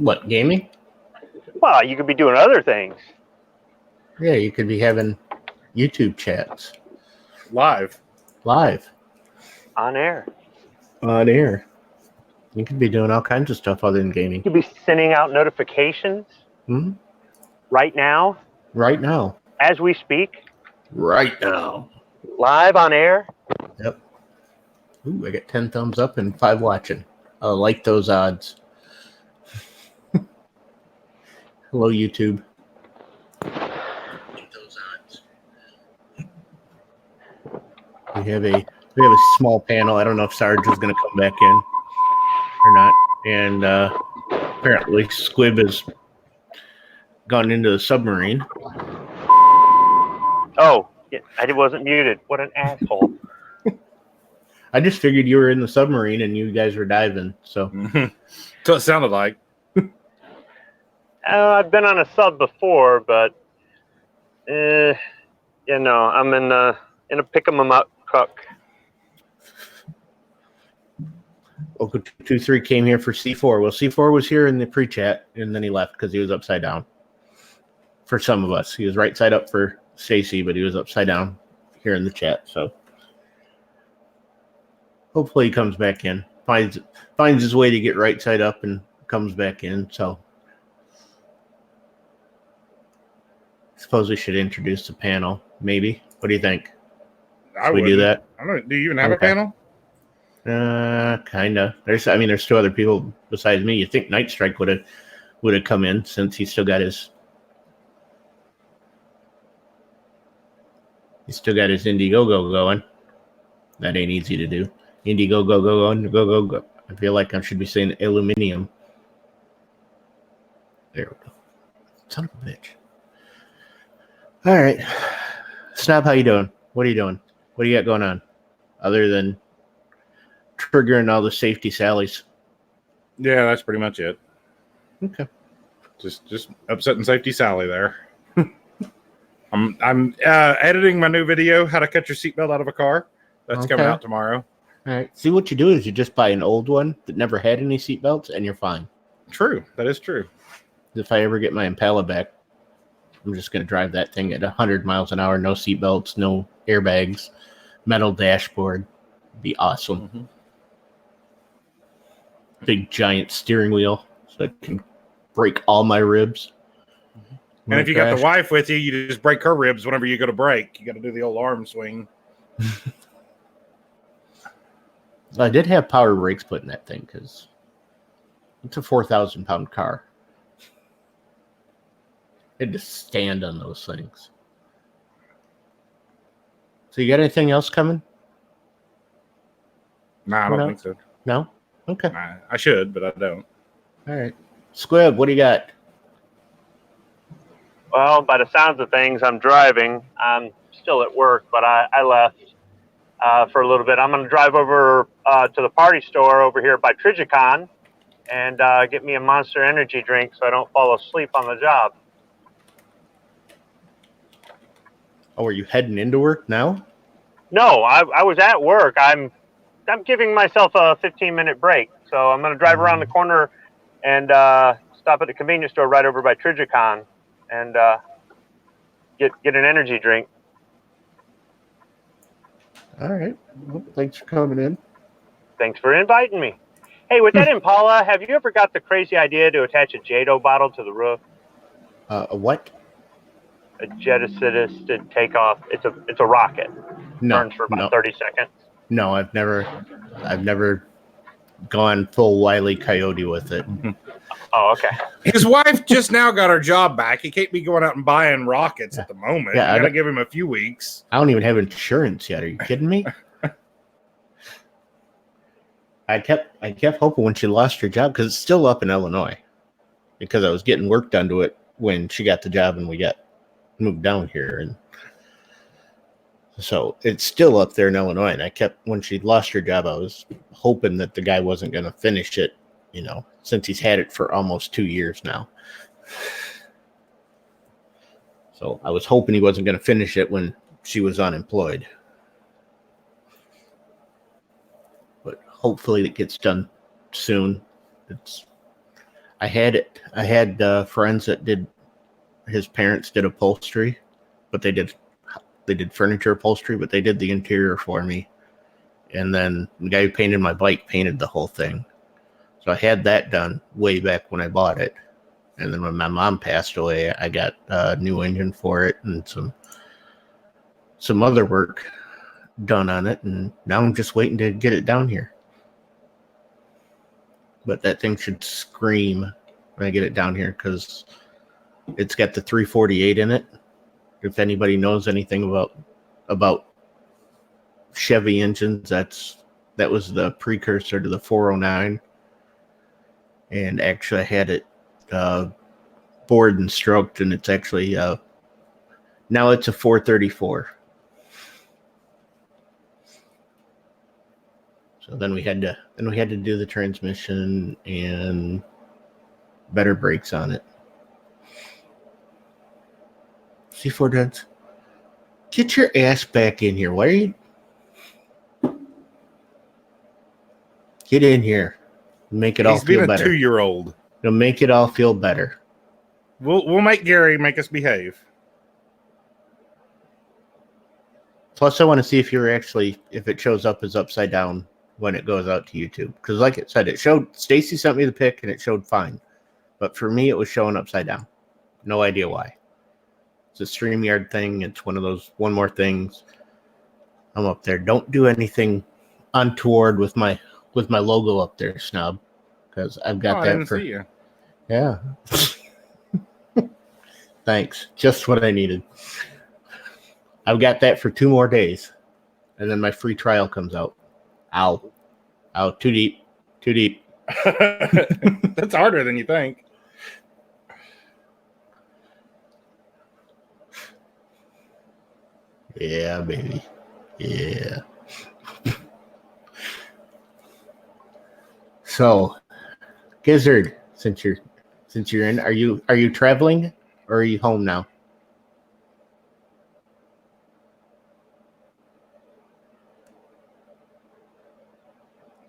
What, gaming? Well, you could be doing other things. Yeah, you could be having YouTube chats. Live. On air. On air. You could be doing all kinds of stuff other than gaming. You could be sending out notifications right now. Right now. As we speak. Right now. Live on air. Yep. Ooh, I got 10 thumbs up and 5 watching. I like those odds. Hello, YouTube. Those odds. We have a small panel. I don't know if Sarge is going to come back in or not. And apparently Squib has gone into the submarine. Oh, yeah, I wasn't muted. What an asshole. I just figured you were in the submarine and you guys were diving. So That's what it sounded like. I've been on a sub before, but I'm in a pick 'em up cook. Local 223 came here for C4. Well, C4 was here in the pre-chat, and then he left because he was upside down. For some of us, he was right side up for Stacy, but he was upside down here in the chat. So hopefully he comes back in, finds his way to get right side up, and comes back in. So I suppose we should introduce the panel. Maybe. What do you think? Should we do that? I don't. Do you even have a panel? Kinda. There's 2 other people besides me. You think Night Strike would have come in since he's still got his Indiegogo going. That ain't easy to do. Indiegogo go. I feel like I should be saying aluminium. There we go. Son of a bitch. All right, Snob, how you doing? What are you doing? What do you got going on, other than triggering all the safety sallies? Yeah, that's pretty much it. Okay. Just upsetting Safety Sally there. I'm editing my new video, how to cut your seatbelt out of a car. That's coming out tomorrow. All right. See, what you do is you just buy an old one that never had any seatbelts, and you're fine. True. That is true. If I ever get my Impala back, I'm just going to drive that thing at 100 miles an hour, no seatbelts, no airbags, metal dashboard. Be awesome. Mm-hmm. Big giant steering wheel so I can break all my ribs. And if you got the wife with you, you just break her ribs whenever you go to brake. You got to do the old arm swing. I did have power brakes put in that thing because it's a 4,000-pound car. I had to stand on those things. So you got anything else coming? Nah, I don't think so. No? Okay. Nah, I should, but I don't. All right. Squib, what do you got? Well, by the sounds of things, I'm driving. I'm still at work, but I left for a little bit. I'm going to drive over to the party store over here by Trigicon and get me a Monster Energy drink so I don't fall asleep on the job. Oh, are you heading into work now? No, I was at work. I'm giving myself a 15-minute break. So I'm going to drive around the corner and stop at the convenience store right over by Trigicon and get an energy drink. All right. Well, thanks for coming in. Thanks for inviting me. Hey, with that Impala, have you ever got the crazy idea to attach a JATO bottle to the roof? A what? A jet assisted takeoff. It's a rocket. Burns for about 30 seconds. No, I've never gone full Wile E. Coyote with it. Oh, okay. His wife just now got her job back. He can't be going out and buying rockets at the moment. Yeah, I gotta give him a few weeks. I don't even have insurance yet. Are you kidding me? I kept hoping when she lost her job, because it's still up in Illinois, because I was getting work done to it when she got the job and we got moved down here, and so it's still up there in Illinois. And when she lost her job, I was hoping that the guy wasn't going to finish it, since he's had it for almost 2 years now. So I was hoping he wasn't going to finish it when she was unemployed. But hopefully it gets done soon. I had friends that did. His parents did upholstery, but they did furniture upholstery, but they did the interior for me. And then the guy who painted my bike painted the whole thing. So I had that done way back when I bought it. And then when my mom passed away, I got a new engine for it and some other work done on it. And now I'm just waiting to get it down here. But that thing should scream when I get it down here because it's got the 348 in it. If anybody knows anything about Chevy engines, that was the precursor to the 409. And actually I had it bored and stroked, and it's actually now it's a 434. So then we had to do the transmission and better brakes on it. C4 Duds, get your ass back in here. Why are you? Get in here. Make it all feel better. He's being a 2-year-old. It'll make it all feel better. We'll make Gary make us behave. Plus, I want to see if it shows up as upside down when it goes out to YouTube. Because like it said, Stacy sent me the pic and it showed fine. But for me, it was showing upside down. No idea why. It's a StreamYard thing. It's one of those one more things. I'm up there. Don't do anything untoward with my logo up there, snub. Because I've got that I didn't see you. Yeah. Thanks. Just what I needed. I've got that for 2 more days. And then my free trial comes out. Ow. Ow. Too deep. Too deep. That's harder than you think. Yeah, baby. Yeah. So, Gizzard, since you're in, are you traveling or are you home now?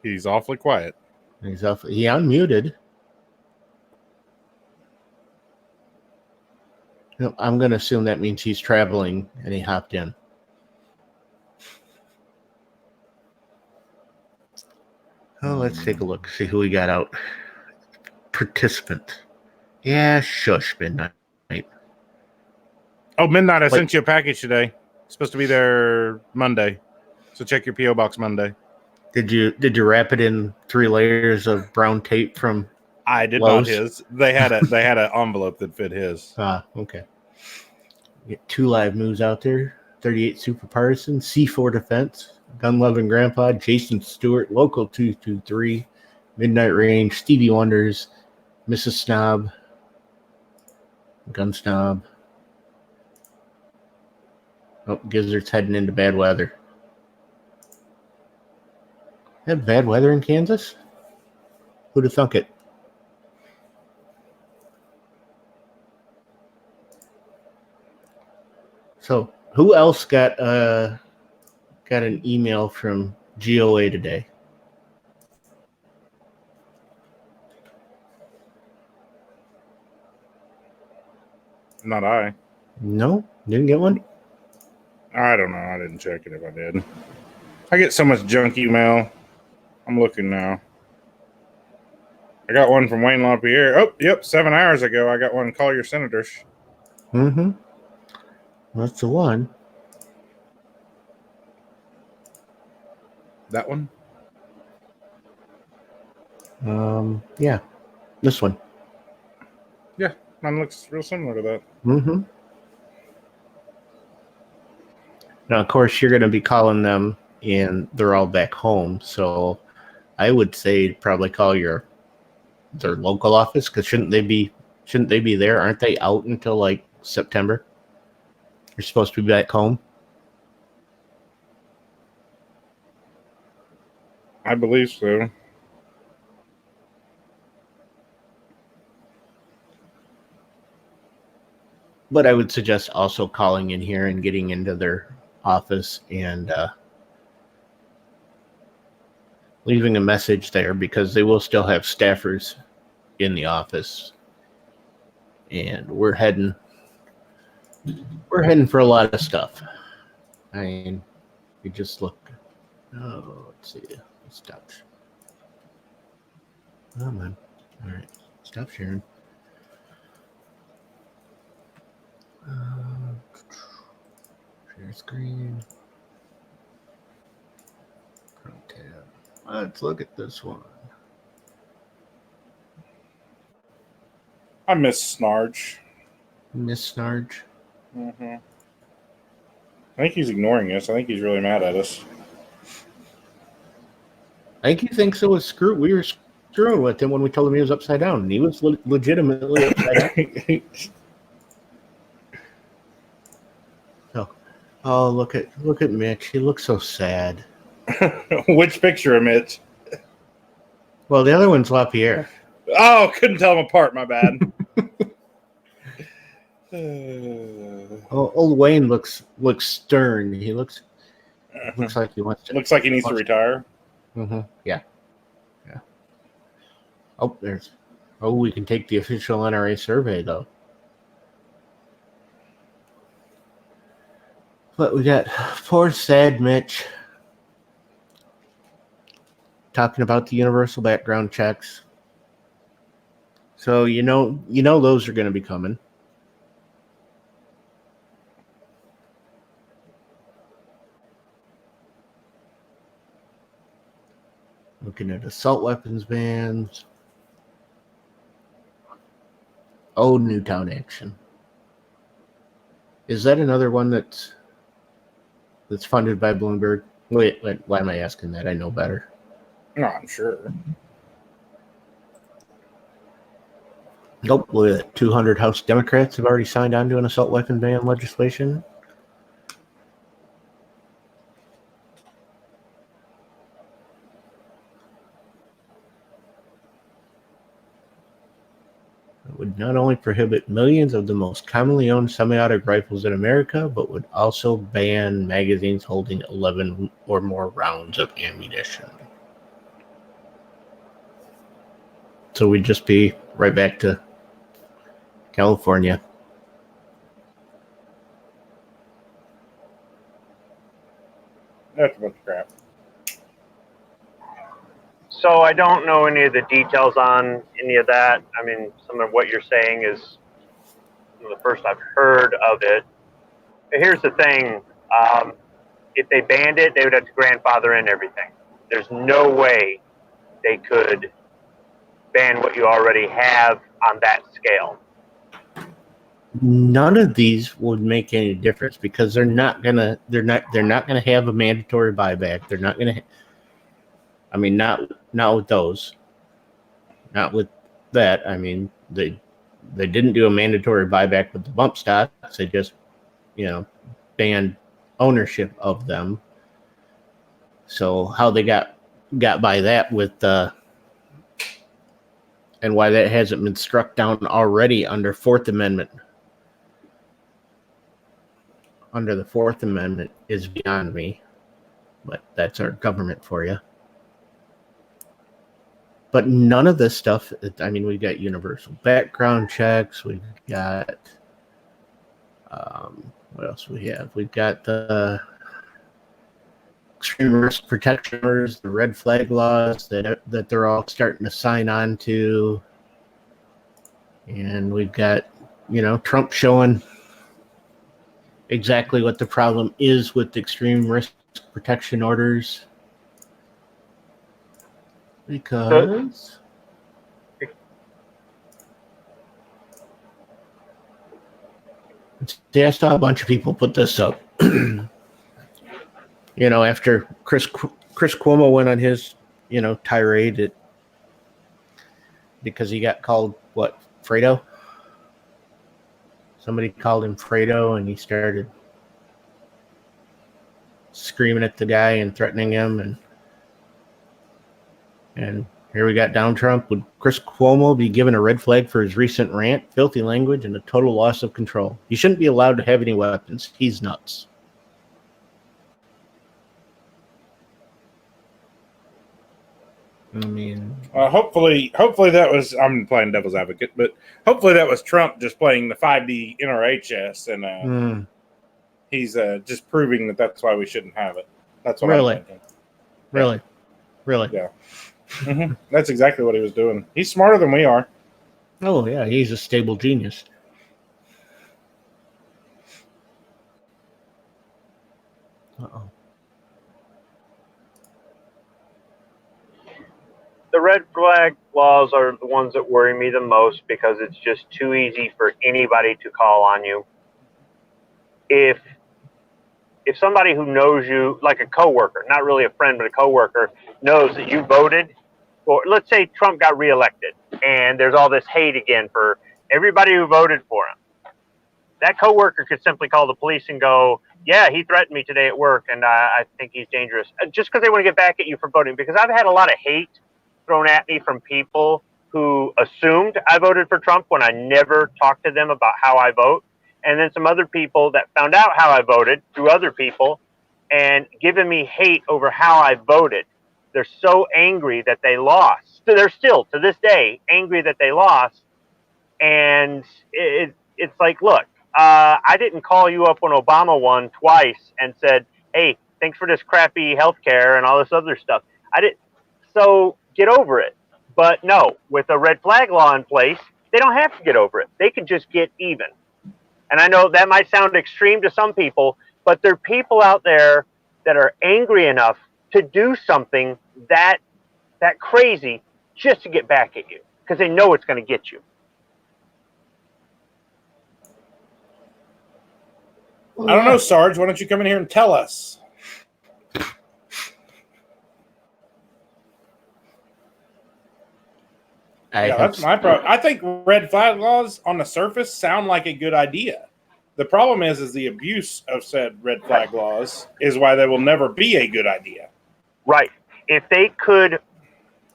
He's awfully quiet. He unmuted. No, I'm going to assume that means he's traveling and he hopped in. Oh, let's take a look. See who we got out. Participant. Yeah, shush, Midnight. Oh, Midnight, I sent you a package today. It's supposed to be there Monday. So check your P.O. box Monday. Did you wrap it in 3 layers of brown tape from I did Lowe's? Not his. They had an envelope that fit his. Okay. Get 2 live moves out there. 38 Super Partisan, C4 Defense, Gun Loving Grandpa, Jason Stewart, Local 223, Midnight Range, Stevie Wonders, Mrs. Snob, Gun Snob. Oh, Gizzard's heading into bad weather. Have bad weather in Kansas? Who'd have thunk it? So, who else got an email from GOA today? Not I. No? Didn't get one? I don't know. I didn't check it if I did. I get so much junk email. I'm looking now. I got one from Wayne LaPierre. Oh, yep, 7 hours ago. I got one. Call your senators. Mm-hmm. That's the one. That one? Yeah. This one. Yeah, mine looks real similar to that. Mm-hmm. Now, of course, you're going to be calling them, and they're all back home. So, I would say probably call their local office, because shouldn't they be there? Aren't they out until like September? You're supposed to be back home. I believe so. But I would suggest also calling in here and getting into their office and leaving a message there, because they will still have staffers in the office, and we're heading for a lot of stuff. I mean, we just look. Oh, let's see. Stop. Oh man. All right. Stop sharing. Share screen. Chrome tab. Let's look at this one. I miss Snarge. Miss Snarge. Mm-hmm. I think he's ignoring us. I think he's really mad at us. I think he thinks it was screw. We were screwing with him when we told him he was upside down, and he was legitimately upside down. Oh, look at Mitch. He looks so sad. Which picture of Mitch? Well, the other one's LaPierre. Oh, couldn't tell them apart. My bad. Old Wayne looks stern. He looks like he wants to. Looks like he needs to retire. Mm-hmm. Yeah. Oh, we can take the official NRA survey though. But we got poor sad Mitch talking about the universal background checks. So you know those are going to be coming. Looking at assault weapons bans. Oh, Newtown action. Is that another one that's funded by Bloomberg? Wait, why am I asking that? I know better. No, I'm sure. Nope. 200 House Democrats have already signed on to an assault weapon ban legislation. It would not only prohibit millions of the most commonly owned semi-automatic rifles in America, but would also ban magazines holding 11 or more rounds of ammunition. So we'd just be right back to California. That's a bunch of crap. So I don't know any of the details on any of that. I mean, some of what you're saying is the first I've heard of it. But here's the thing. If they banned it, they would have to grandfather in everything. There's no way they could ban what you already have on that scale. None of these would make any difference because they're not gonna have a mandatory buyback. They're not gonna. I mean, not with those. Not with that. I mean, they didn't do a mandatory buyback with the bump stocks. They just, banned ownership of them. So how they got by that with and why that hasn't been struck down already under Fourth Amendment. Under the Fourth Amendment is beyond me, but that's our government for you. But none of this stuff, I mean, we've got universal background checks. We've got, what else we have? We've got the extreme risk protection orders, the red flag laws that they're all starting to sign on to. And we've got, Trump showing exactly what the problem is with extreme risk protection orders. Because I saw a bunch of people put this up. After Chris Cuomo went on his, tirade because he got called what, Fredo? Somebody called him Fredo, and he started screaming at the guy and threatening him, and here we got down Trump. Would Chris Cuomo be given a red flag for his recent rant, filthy language, and a total loss of control? He shouldn't be allowed to have any weapons. He's nuts. I mean, Hopefully that was, I'm playing devil's advocate, but hopefully that was Trump just playing the 5D NRHS, and he's just proving that that's why we shouldn't have it. That's what really, I'm thinking. really, really. Yeah. That's exactly what he was doing. He's smarter than we are. Oh yeah, he's a stable genius. Uh-oh. The red flag laws are the ones that worry me the most because it's just too easy for anybody to call on you. If somebody who knows you, like a coworker, not really a friend, but a coworker, knows that you voted, or let's say Trump got reelected, and there's all this hate again for everybody who voted for him, that coworker could simply call the police and go, yeah, he threatened me today at work, and I think he's dangerous, just because they want to get back at you for voting. Because I've had a lot of hate thrown at me from people who assumed I voted for Trump when I never talked to them about how I vote. And then some other people that found out how I voted through other people and given me hate over how I voted. They're so angry that they lost. They're still, to this day, angry that they lost. And it's like, look, I didn't call you up when Obama won twice and said, hey, thanks for this crappy healthcare and all this other stuff. I didn't. So get over it. But no, with a red flag law in place, they don't have to get over it. They can just get even. And I know that might sound extreme to some people, but there are people out there that are angry enough to do something that crazy just to get back at you because they know it's going to get you. Well, I don't know, Sarge. Why don't you come in here and tell us? That's my problem. I think red flag laws on the surface sound like a good idea. The problem is the abuse of said red flag laws is why they will never be a good idea. Right. If they could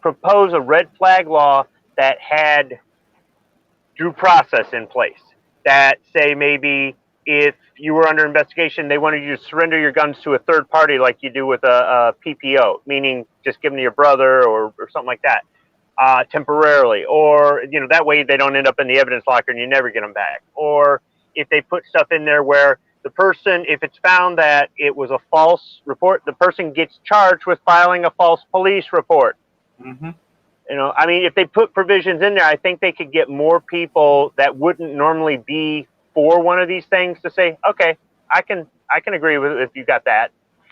propose a red flag law that had due process in place, that say maybe if you were under investigation, they wanted you to surrender your guns to a third party like you do with a PPO, meaning just give them to your brother or something like that. Temporarily, or that way they don't end up in the evidence locker and you never get them back. Or if they put stuff in there where the person, if it's found that it was a false report, the person gets charged with filing a false police report. Mm-hmm. If they put provisions in there, I think they could get more people that wouldn't normally be for one of these things to say, okay, I can agree with it if you got that,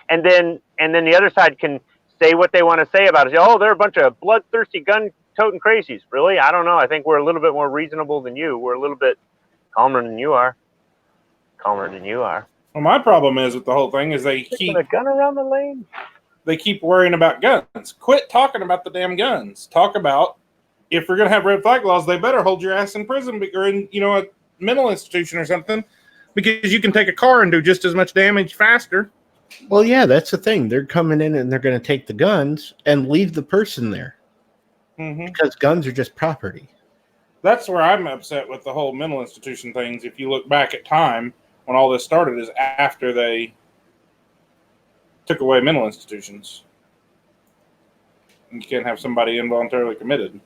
and then the other side can say what they want to say about it. Say, oh, they're a bunch of bloodthirsty, gun-toting crazies. Really? I don't know. I think we're a little bit more reasonable than you. We're a little bit calmer than you are. Well, my problem is with the whole thing is they keep a gun around the lane. They keep worrying about guns. Quit talking about the damn guns. Talk about if we're going to have red flag laws, they better hold your ass in prison or in a mental institution or something, because you can take a car and do just as much damage faster. Well, yeah, that's the thing. They're coming in and they're going to take the guns and leave the person there because guns are just property. That's where I'm upset with the whole mental institution things. If you look back at time when all this started is after they took away mental institutions. You can't have somebody involuntarily committed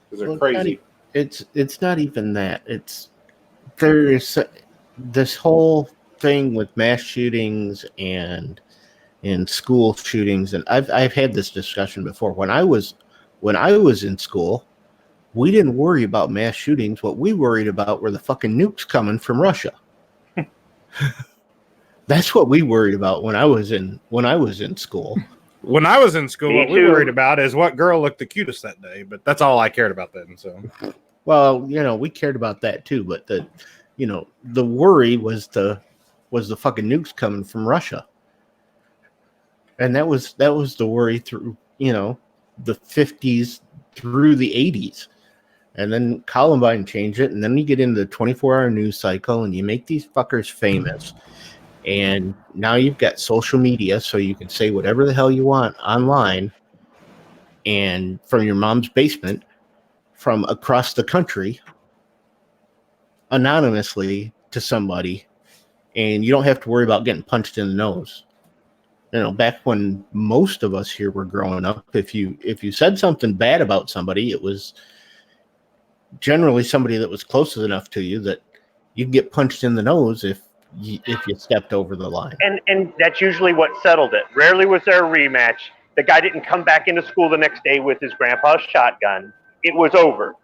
because they're crazy. It's not even that. There's this whole thing with mass shootings and school shootings, and I've had this discussion before. When I was in school, we didn't worry about mass shootings. What we worried about were the fucking nukes coming from Russia. That's what we worried about when I was in school. When I was in school, what we worried about is what girl looked the cutest that day, but that's all I cared about then. So, well, we cared about that too, but the worry was the fucking nukes coming from Russia. And that was the worry through, the 50s through the 80s. And then Columbine changed it, and then you get into the 24-hour news cycle and you make these fuckers famous. And now you've got social media, so you can say whatever the hell you want online and from your mom's basement from across the country anonymously to somebody, and you don't have to worry about getting punched in the nose. back when most of us here were growing up, if you said something bad about somebody, it was generally somebody that was close enough to you that you could get punched in the nose if you stepped over the line. And that's usually what settled it. Rarely was there a rematch. The guy didn't come back into school the next day with his grandpa's shotgun. It was over.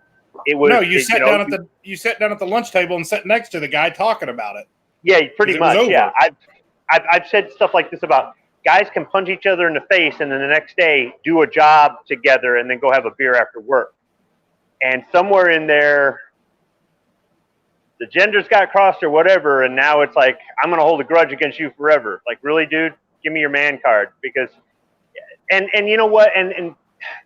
It was. No, you sat down at the lunch table and sat next to the guy talking about it. Yeah, pretty much. Yeah, I've said stuff like this about guys can punch each other in the face and then the next day do a job together and then go have a beer after work. And somewhere in there, the genders got crossed or whatever, and now it's like, I'm going to hold a grudge against you forever. Like, really, dude? Give me your man card. Because, and you know what? And it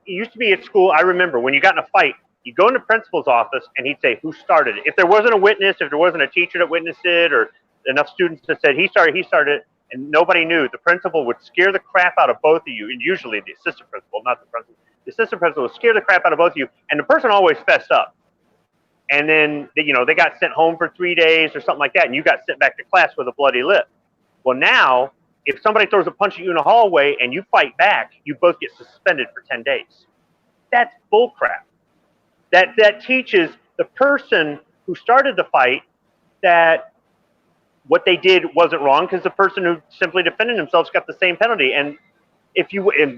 used to be at school, I remember, when you got in a fight, you go in the principal's office, and he'd say, who started it? If there wasn't a witness, if there wasn't a teacher that witnessed it, or enough students that said, he started it, and nobody knew, the principal would scare the crap out of both of you, and usually the assistant principal, not the principal. The assistant principal would scare the crap out of both of you, and the person always fessed up. And then, they got sent home for 3 days or something like that, and you got sent back to class with a bloody lip. Well, now, if somebody throws a punch at you in the hallway and you fight back, you both get suspended for 10 days. That's bullcrap. That teaches the person who started the fight that what they did wasn't wrong, because the person who simply defended themselves got the same penalty. And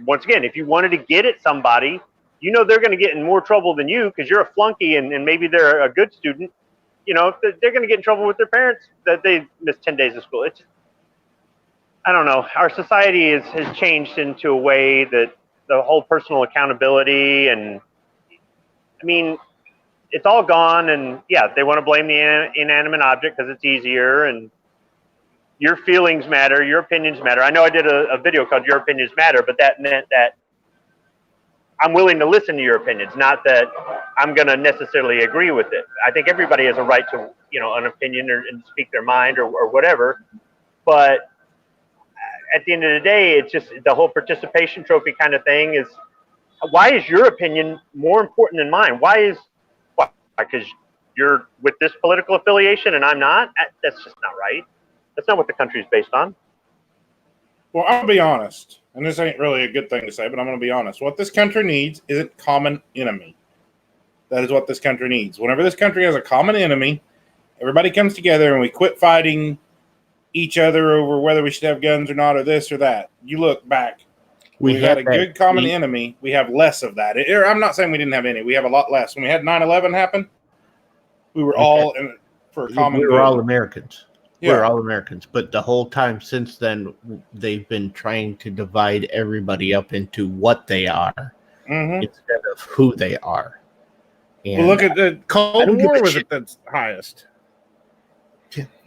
once again, if you wanted to get at somebody, they're going to get in more trouble than you because you're a flunky and maybe they're a good student. They're going to get in trouble with their parents that they missed 10 days of school. It's, I don't know. Our society has changed into a way that the whole personal accountability and, it's all gone. And yeah, they want to blame the inanimate object because it's easier, and your feelings matter, your opinions matter. I know I did a video called Your Opinions Matter, but that meant that I'm willing to listen to your opinions, not that I'm going to necessarily agree with it. I think everybody has a right to, an opinion and speak their mind or whatever. But at the end of the day, it's just the whole participation trophy kind of thing is, why is your opinion more important than mine? Why? Because you're with this political affiliation and I'm not? That's just not right. That's not what the country is based on. Well, I'll be honest, and this ain't really a good thing to say, but I'm going to be honest. What this country needs isn't common enemy. That is what this country needs. Whenever this country has a common enemy, everybody comes together and we quit fighting each other over whether we should have guns or not, or this or that. You look back. We had a good common enemy. We have less of that. I'm not saying we didn't have any. We have a lot less. When we had 9/11 happen, we were all in for a common good. We were all Americans. Yeah. We're all Americans, but the whole time since then, they've been trying to divide everybody up into what they are instead of who they are. And well, look at the Cold War was at the highest.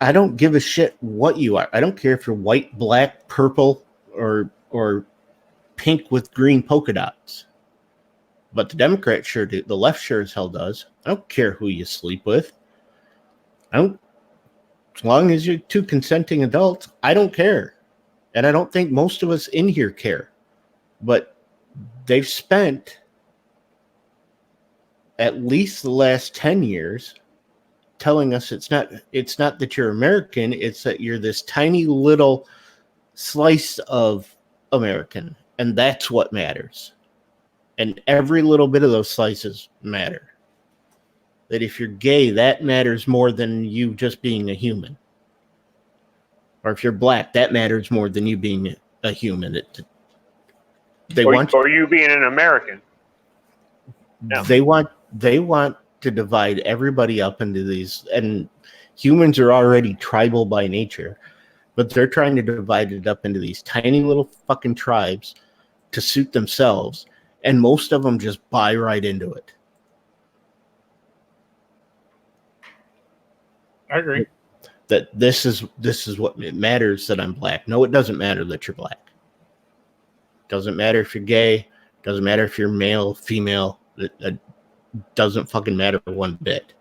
I don't give a shit what you are. I don't care if you're white, black, purple, or pink with green polka dots. But the Democrats sure do. The left sure as hell does. I don't care who you sleep with. As long as you're two consenting adults, I don't care. And I don't think most of us in here care. But they've spent at least the last 10 years telling us it's not that you're American, it's that you're this tiny little slice of American. And that's what matters. And every little bit of those slices matter. That if you're gay, that matters more than you just being a human. Or if you're black, that matters more than you being a human. Or you being an American. No. They want to divide everybody up into these, and humans are already tribal by nature, but they're trying to divide it up into these tiny little fucking tribes to suit themselves, and most of them just buy right into it. I agree. That this is what it matters that I'm black. No, it doesn't matter that you're black. Doesn't matter if you're gay. Doesn't matter if you're male, female. It doesn't fucking matter one bit.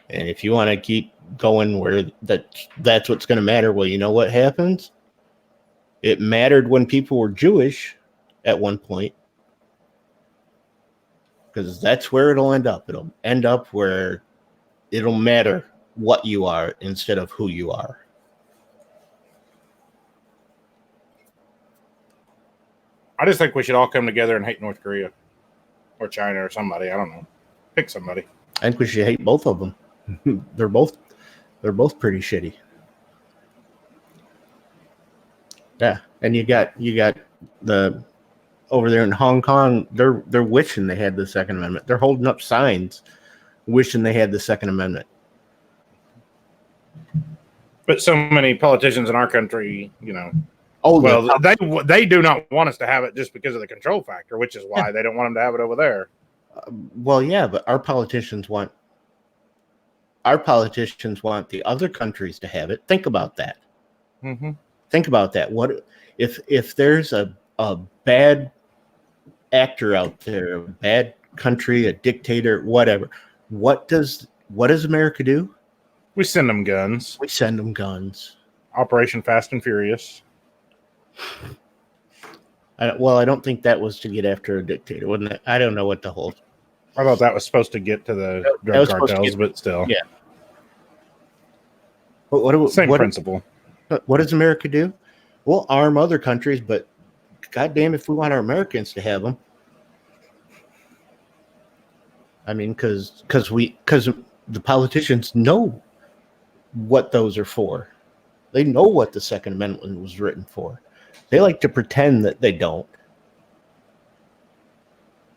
And if you want to keep going where that's what's going to matter, well, you know what happens? It mattered when people were Jewish at one point. Because that's where it'll end up. It'll end up where it'll matter what you are instead of who you are. I just think we should all come together and hate North Korea or China or somebody. I don't know. Pick somebody. I think we should hate both of them. They're both pretty shitty. Yeah, and you got the over there in Hong Kong. They're wishing they had the Second Amendment. They're holding up signs, wishing they had the Second Amendment. But so many politicians in our country, you know. Oh, well, they do not want us to have it just because of the control factor, which is why they don't want them to have it over there. Well, yeah, but our politicians want the other countries to have it. Think about that. Mm-hmm. Think about that. What if there's a bad actor out there, a bad country, a dictator, whatever? What does America do? We send them guns. We send them guns. Operation Fast and Furious. I don't think that was to get after a dictator, wasn't it? I don't know what the whole. I thought that was supposed to get to the drug cartels, but still. Yeah. Same principle. What does America do? We'll arm other countries, but goddamn, if we want our Americans to have them, I mean, because the politicians know what those are for. They know what the Second Amendment was written for. They like to pretend that they don't.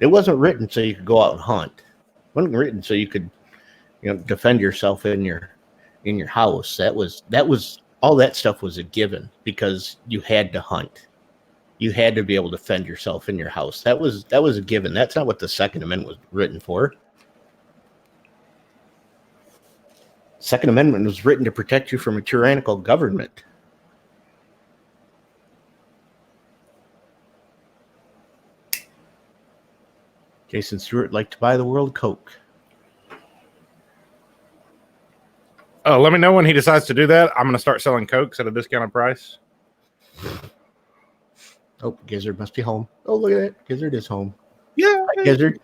It wasn't written so you could go out and hunt. It wasn't written so you could, defend yourself in your house. That was all that stuff was a given because you had to hunt. You had to be able to defend yourself in your house. That was a given. That's not what the Second Amendment was written for. Second Amendment was written to protect you from a tyrannical government. Jason Stewart liked to buy the world Coke. Oh, let me know when he decides to do that. I'm going to start selling Cokes at a discounted price. Oh, Gizzard must be home. Oh, look at that. Gizzard is home. Yeah. Hi, Gizzard.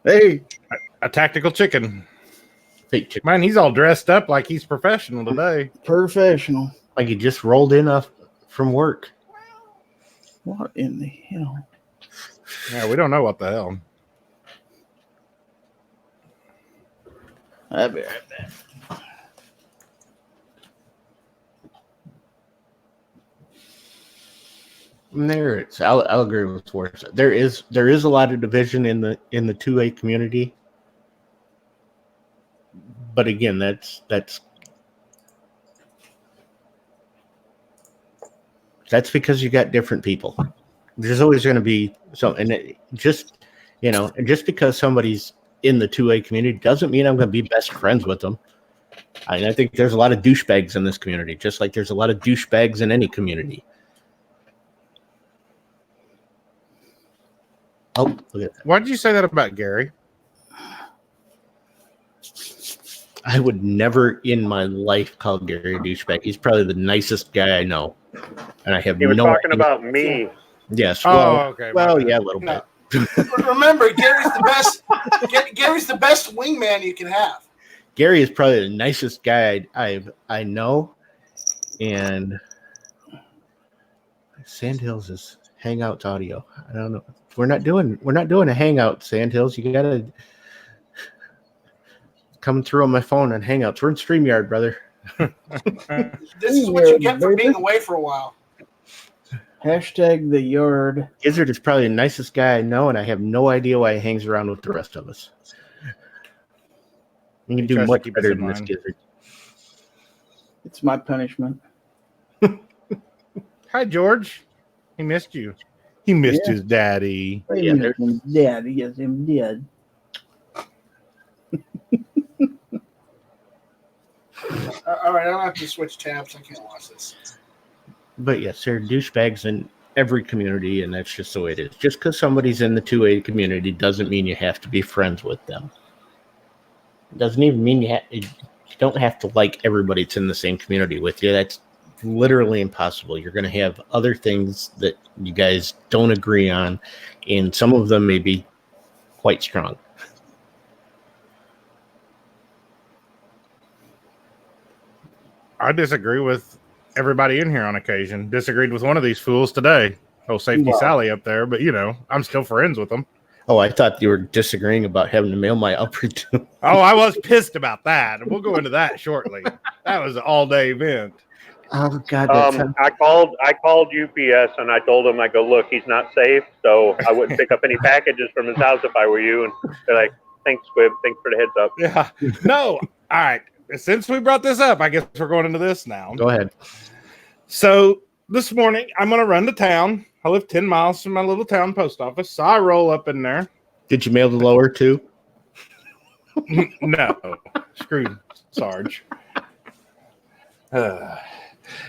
Hey. A tactical chicken. Fake chicken. Man, he's all dressed up like he's professional today. Professional. Like he just rolled in from work. What in the hell? Yeah, we don't know what the hell. I'll be right back. I'll agree with Forrest. There is a lot of division in the 2A community, but again, that's because you got different people. There's always going to be some, and just because somebody's in the 2A community doesn't mean I'm going to be best friends with them. I think there's a lot of douchebags in this community, just like there's a lot of douchebags in any community. Oh, look at that. Why did you say that about Gary? I would never in my life call Gary a douchebag. He's probably the nicest guy I know. And I have He was no talking idea. about me. Yes. Okay. Well, yeah, a little bit. But remember, Gary's the best. Gary's the best wingman you can have. Gary is probably the nicest guy I know. And Sandhills is Hangouts audio. I don't know. We're not doing a Hangout, Sandhills. You gotta come through on my phone on Hangouts. We're in StreamYard, brother. This is what you get for being away for a while. Hashtag the yard. Gizzard is probably the nicest guy I know, and I have no idea why he hangs around with the rest of us. You can do much better than this, Gizzard. It's my punishment. Hi, George. He missed you. He missed his daddy. Yeah, Daddy, yes, him dead. All right, I don't have to switch tabs. I can't watch this. But yes, there are douchebags in every community, and that's just the way it is. Just because somebody's in the 2A community doesn't mean you have to be friends with them. It doesn't even mean you don't have to like everybody that's in the same community with you. That's literally impossible. You're going to have other things that you guys don't agree on, and some of them may be quite strong. I disagree with everybody in here on occasion. Disagreed with one of these fools today. Oh, Safety Well. Sally up there, but I'm still friends with them. Oh, I thought you were disagreeing about having to mail my upper to. Oh, I was pissed about that. We'll go into that shortly. That was an all-day event. Oh God, that's I called UPS and I told them, I go, look, he's not safe, so I wouldn't pick up any packages from his house if I were you. And they're like, thanks, Squib. Thanks for the heads up. Yeah. No. All right. Since we brought this up, I guess we're going into this now. Go ahead. So this morning, I'm going to run to town. I live 10 miles from my little town post office, so I roll up in there. Did you mail the lower too? No. Screw Sarge.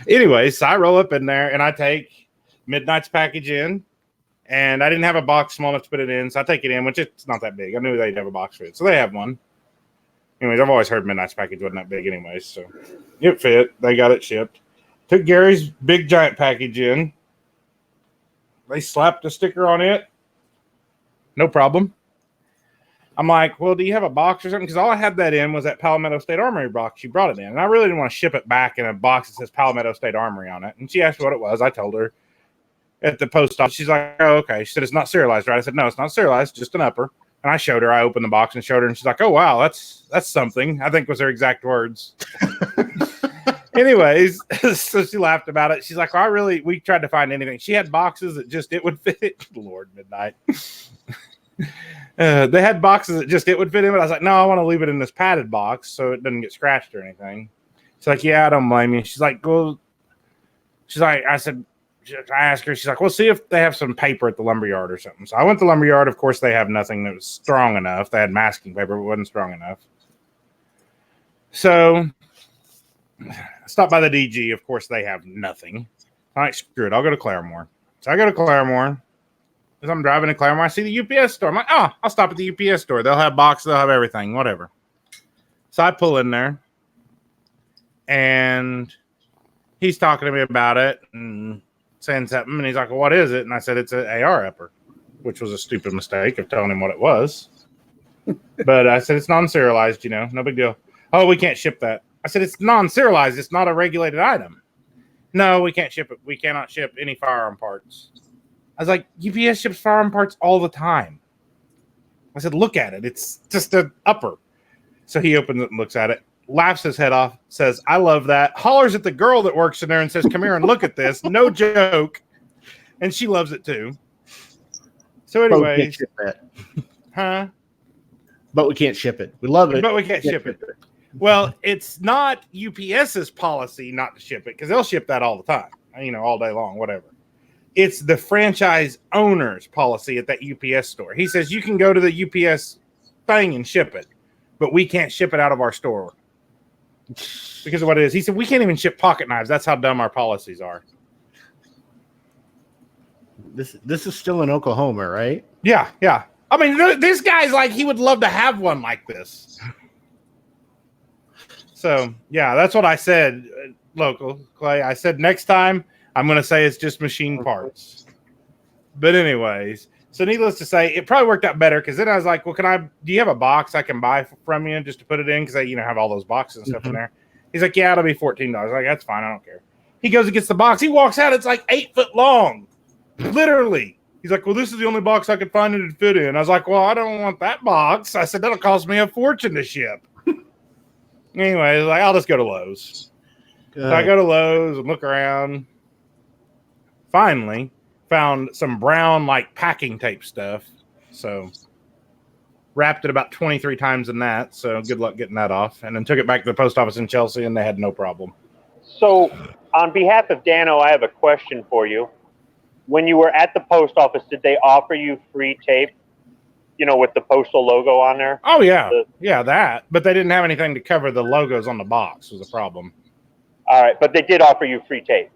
Anyways, so I roll up in there, and I take Midnight's package in, and I didn't have a box small enough to put it in, so I take it in, which it's not that big. I knew they'd have a box for it, so they have one. Anyways, I've always heard Midnight's package wasn't that big anyways, so it fit. They got it shipped. Took Gary's big giant package in. They slapped a sticker on it. No problem. I'm like, well, do you have a box or something? Because all I had that in was that Palmetto State Armory box. You brought it in. And I really didn't want to ship it back in a box that says Palmetto State Armory on it. And she asked me what it was. I told her at the post office. She's like, oh, okay. She said, it's not serialized, right? I said, no, it's not serialized, just an upper. And I showed her. I opened the box and showed her. And she's like, oh, wow, that's something. I think was her exact words. Anyways, so she laughed about it. She's like, well, we tried to find anything. She had boxes that it would fit. Lord, Midnight. They had boxes that it would fit in, but I was like, no, I want to leave it in this padded box so it doesn't get scratched or anything. She's like, yeah, I don't blame you. She's like, well, I asked her, she's like, well, see if they have some paper at the lumberyard or something. So I went to the lumberyard. Of course, they have nothing that was strong enough. They had masking paper, but it wasn't strong enough. So I stopped by the DG. Of course, they have nothing. All right, screw it. I'll go to Claremore. So I go to Claremore. As I'm driving to Claremore, I see the UPS store. I'm like, oh, I'll stop at the UPS store. They'll have boxes. They'll have everything, whatever. So I pull in there, and he's talking to me about it and saying something. And he's like, well, what is it? And I said, it's an AR upper, which was a stupid mistake of telling him what it was. But I said, it's non-serialized, no big deal. Oh, we can't ship that. I said, it's non-serialized. It's not a regulated item. No, we can't ship it. We cannot ship any firearm parts. I was like, UPS ships firearm parts all the time. I said, look at it. It's just an upper. So he opens it and looks at it, laughs his head off, says, I love that. Hollers at the girl that works in there and says, come here and look at this. No joke. And she loves it too. So anyways. But we can't ship that. Huh? But we can't ship it. We love it. But we can't ship it. Well, it's not UPS's policy not to ship it because they'll ship that all the time, all day long, whatever. It's the franchise owner's policy at that UPS store. He says you can go to the UPS thing and ship it, but we can't ship it out of our store because of what it is. He said we can't even ship pocket knives. That's how dumb our policies are. This is still in Oklahoma, right? Yeah. I mean, this guy's like he would love to have one like this. So, yeah, that's what I said, local Clay. I said next time I'm going to say it's just machine parts. But anyways, so needless to say, it probably worked out better because then I was like, well, do you have a box I can buy from you just to put it in? Because they, have all those boxes and stuff in there. He's like, yeah, it'll be $14. I was like, that's fine. I don't care. He goes and gets the box. He walks out. It's like 8 foot long. Literally. He's like, well, this is the only box I could find it to fit in. I was like, well, I don't want that box. I said, that'll cost me a fortune to ship. Anyway, like, I'll just go to Lowe's. So I go to Lowe's and look around. Finally, found some brown, packing tape stuff. So, wrapped it about 23 times in that. So, good luck getting that off. And then took it back to the post office in Chelsea, and they had no problem. So, on behalf of Dano, I have a question for you. When you were at the post office, did they offer you free tape, with the postal logo on there? Oh, yeah. That. But they didn't have anything to cover the logos on the box was the problem. All right, but they did offer you free tape.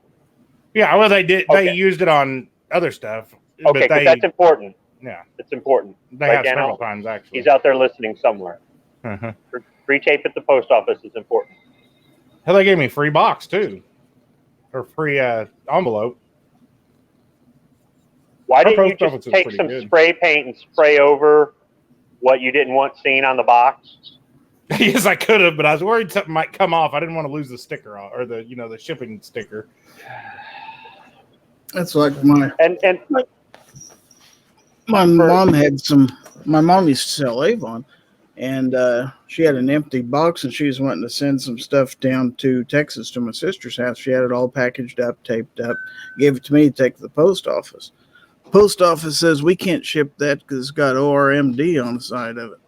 Yeah, well, they did. Okay. They used it on other stuff. Okay, because that's important. Yeah. It's important. They right, have Dano? several times, actually. He's out there listening somewhere. Uh-huh. Free tape at the post office is important. Hell, they gave me a free box, too. Or free envelope. Why Our didn't you post office just is take pretty some good. spray paint and spray over what you didn't want seen on the box? Yes, I could have, but I was worried something might come off. I didn't want to lose the sticker or the shipping sticker. That's like my And mom had some. My mom used to sell Avon, and she had an empty box, and she was wanting to send some stuff down to Texas to my sister's house. She had it all packaged up, taped up, gave it to me to take to the post office. Post office says we can't ship that because it's got ORMD on the side of it.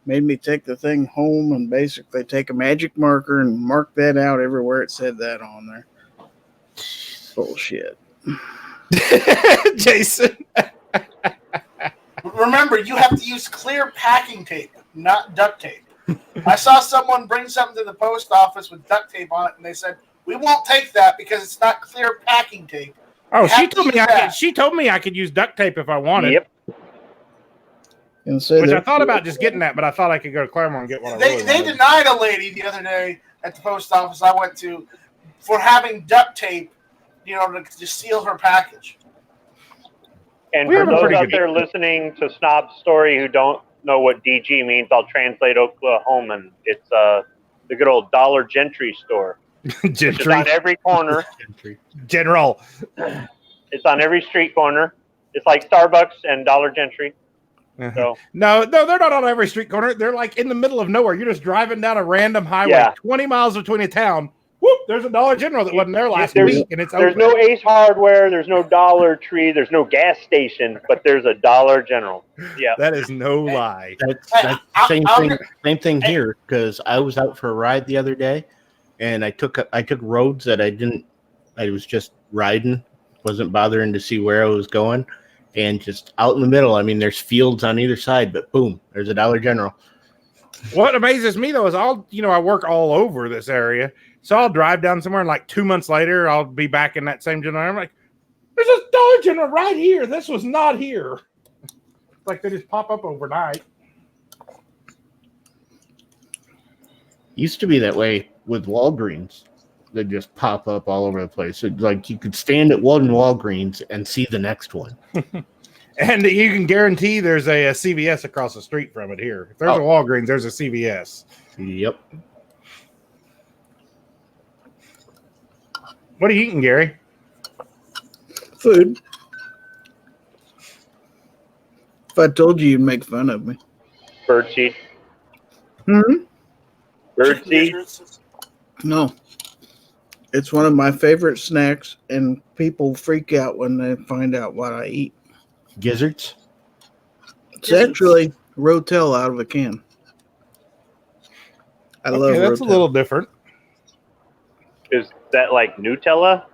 Made me take the thing home and basically take a magic marker and mark that out everywhere it said that on there. Bullshit. Jason. Remember, you have to use clear packing tape, not duct tape. I saw someone bring something to the post office with duct tape on it, and they said, "We won't take that because it's not clear packing tape." Oh, You she have to told me use that. she told me I could use duct tape if I wanted. yep. And so Which I thought about just getting that, but I thought I could go to Claremont and get one. They denied a lady the other day at the post office I went to for having duct tape, to just seal her package. And We for have a those pretty out good- there listening to Snob's story who don't know what DG means, I'll translate Oklahoman. It's the good old Dollar Gentry store. It's Gentry. on every corner. General. It's on every street corner. It's like Starbucks and Dollar Gentry. So No, they're not on every street corner. They're like in the middle of nowhere. You're just driving down a random highway, Yeah. 20 miles between a town. Whoop! There's a Dollar General that wasn't there last There's- week, and it's there's open. no Ace Hardware, there's no Dollar Tree, there's no gas station, but there's a Dollar General. Yeah. That is no lie. That's I- same I'm- thing. Same thing here because I was out for a ride the other day, and I took roads that I was just riding, wasn't bothering to see where I was going, and just out in the middle. I mean, there's fields on either side, but boom, there's a Dollar General. What amazes me though is I work all over this area, so I'll drive down somewhere, and like 2 months later, I'll be back in that same general. I'm like, "There's a Dollar General right here. This was not here." Like they just pop up overnight. Used to be that way with Walgreens. They just pop up all over the place. It's like you could stand at one Walgreens and see the next one. And you can guarantee there's a CVS across the street from it here. If there's a Walgreens, there's a CVS. Yep. What are you eating, Gary? Food. If I told you, you'd make fun of me. Birdseed. Hmm? Birdseed. No. It's one of my favorite snacks, and people freak out when they find out what I eat. Gizzards. It's actually Rotel out of a can. I love that's Rotel. a little different. Is that like Nutella?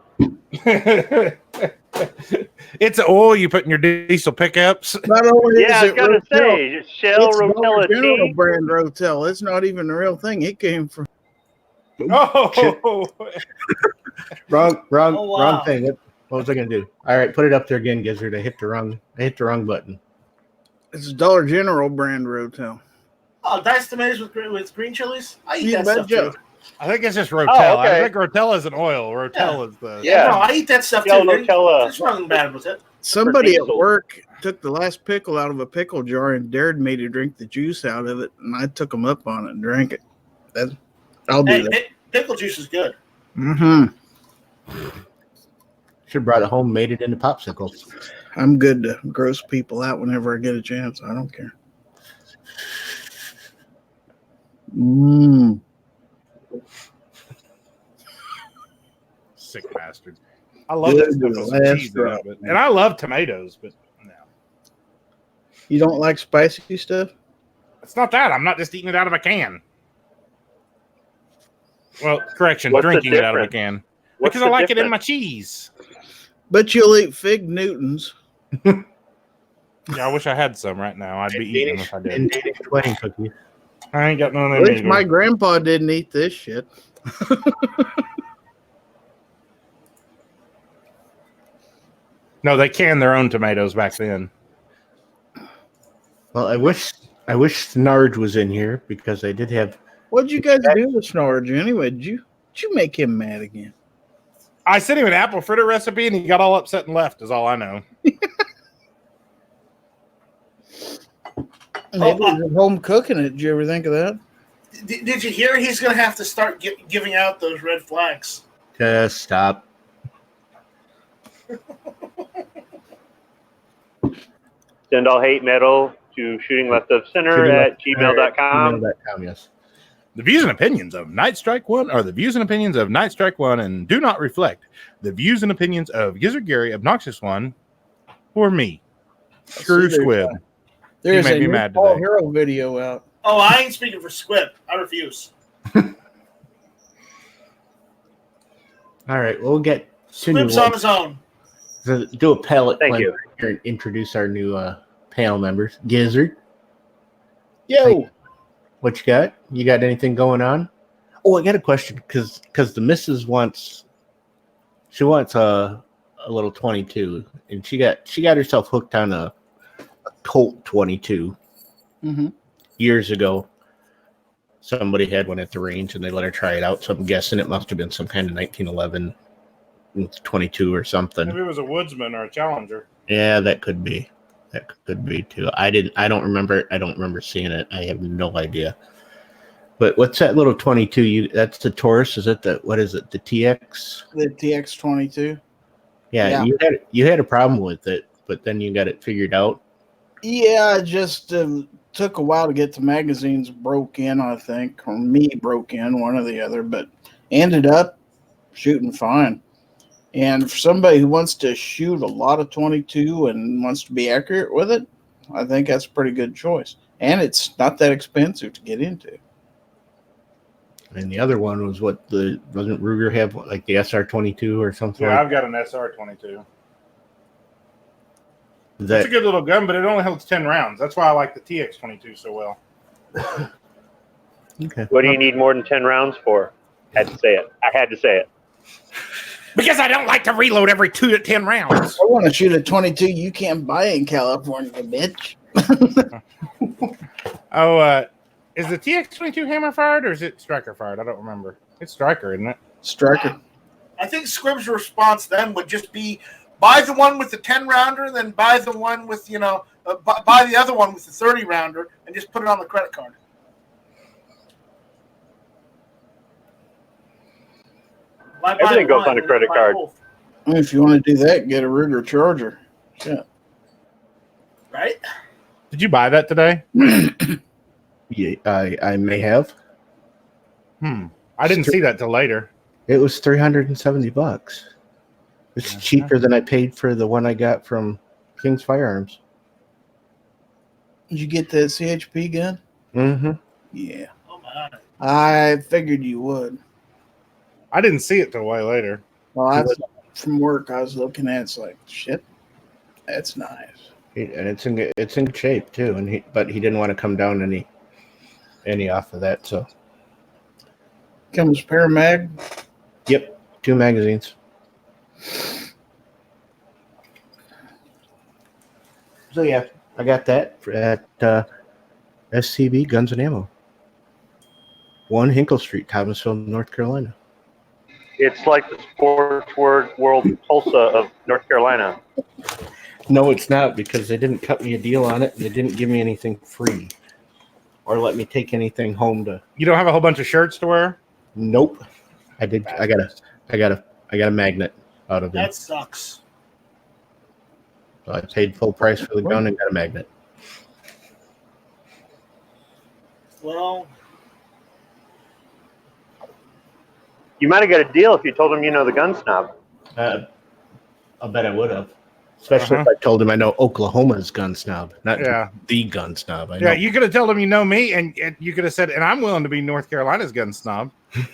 It's oil you put in your diesel pickups. Not only Yeah, I is was it gonna Rotel, say Shell it's Dollar Rotella General tea. brand Rotel. It's not even a real thing. It came from Oh, Wrong thing. What was I gonna do? All right, put it up there again, Gizzard. I hit the wrong button. it's Dollar General brand Rotel. Oh, diced tomatoes with green chilies? I eat You that stuff betcha. too. I think it's just Rotel. Oh, okay. I think Rotel is an oil. Rotel is the. Yeah. No, I eat that stuff Shell too. Nutella. There's nothing bad with it. Somebody at diesel. work took the last pickle out of a pickle jar and dared me to drink the juice out of it, and I took them up on it and drank it. I'll do Hey, that. pickle juice is good. Mm-hmm. Should have brought it home, made it into popsicles. I'm good to gross people out whenever I get a chance. I don't care. Mmm. Sick bastard. I love Good that stuff to with the some last cheese in it, drop. but- and I love tomatoes, but no. You don't like spicy stuff? It's not that. I'm not just eating it out of a can. Well, correction, What's the drinking it out of a difference? can. What's Because the I like it in my difference? cheese. But you'll eat Fig Newtons. Yeah, I wish I had some right now. I'd be eating them if I And did. Danish wedding cookie. I ain't got none At of least them. my grandpa didn't eat this shit. No, they canned their own tomatoes back then. Well, I wish Snarge was in here because I did have. What'd you guys do with Snorge anyway? Did you make him mad again? I sent him an apple fritter recipe and he got all upset and left, is all I know. Maybe he was at home cooking it. Did you ever think of that? Did you hear he's going to have to start giving out those red flags? Just stop. Send all hate metal to shootingleftofcenter@gmail.com. Gmail.com, yes. The views and opinions of Night Strike One are the views and opinions of Night Strike One and do not reflect the views and opinions of Gizzard Gary, Obnoxious One, or me. Screw Squib. There's made a me new mad Paul today. Hero video out. Oh, I ain't speaking for Squib. I refuse. All right, we'll get to Squib's on his own. do a palette Thank cleanser you. here and introduce our new panel members. Gizzard, Yo, what you got? You got anything going on? Oh, I got a question because the missus wants a little 22, and she got herself hooked on a Colt 22 years ago. Somebody had one at the range, and they let her try it out. So I'm guessing it must have been some kind of 1911 22 or something. Maybe it was a Woodsman or a Challenger. Yeah, that could be. That could be too. I don't remember seeing it. I have no idea. But what's that little 22? That's the Taurus. Is it what is it? The TX? the TX22. Yeah. You had a problem with it, but then you got it figured out. Yeah, it just took a while to get the magazines broke in, I think, or me broke in, one or the other, but ended up shooting fine. And for somebody who wants to shoot a lot of 22 and wants to be accurate with it, I think that's a pretty good choice. And it's not that expensive to get into. And the other one was wasn't Ruger have like the SR22 or something? Yeah, like I've got an SR22. that? It's a good little gun, but it only holds 10 rounds. That's why I like the TX22 so well. Okay. What do you need more than 10 rounds for? I had to say it. Because I don't like to reload every 2 to 10 rounds. I want to shoot a 22 you can't buy in California, bitch. Is the TX22 hammer fired or is it striker fired? I don't remember. It's striker, isn't it? Striker. I think Squib's response then would just be buy the one with the 10 rounder, then buy the one with, buy the other one with the 30 rounder and just put it on the credit card. Everything goes on a credit card. If you want to do that, get a Ruger Charger. Yeah. Right? Did you buy that today? Yeah, I may have. I didn't see that till later. It was $370. It's cheaper than I paid for the one I got from King's Firearms. Did you get that CHP gun? Mm-hmm. Yeah. Oh, my. I figured you would. I didn't see it till way later. Well, from work, I was looking at it, it's like, shit, that's nice. And it's in good shape too. But he didn't want to come down any off of that. So Comes Paramag. yep, 2 magazines. So yeah, I got that at SCB Guns and Ammo, 1 Hinkle Street, Thomasville, North Carolina. It's like the sports world Tulsa of North Carolina. No, it's not, because they didn't cut me a deal on it. They didn't give me anything free or let me take anything home to. You don't have a whole bunch of shirts to wear? Nope. I did. I got a magnet out of it. That sucks. So I paid full price for the gun and got a magnet. Well, You might have got a deal if you told him the gun snob. I bet I would have. Especially if I told him I know Oklahoma's gun snob, not the gun snob. I know. Yeah, you could have told him you know me, and you could have said, and I'm willing to be North Carolina's gun snob. I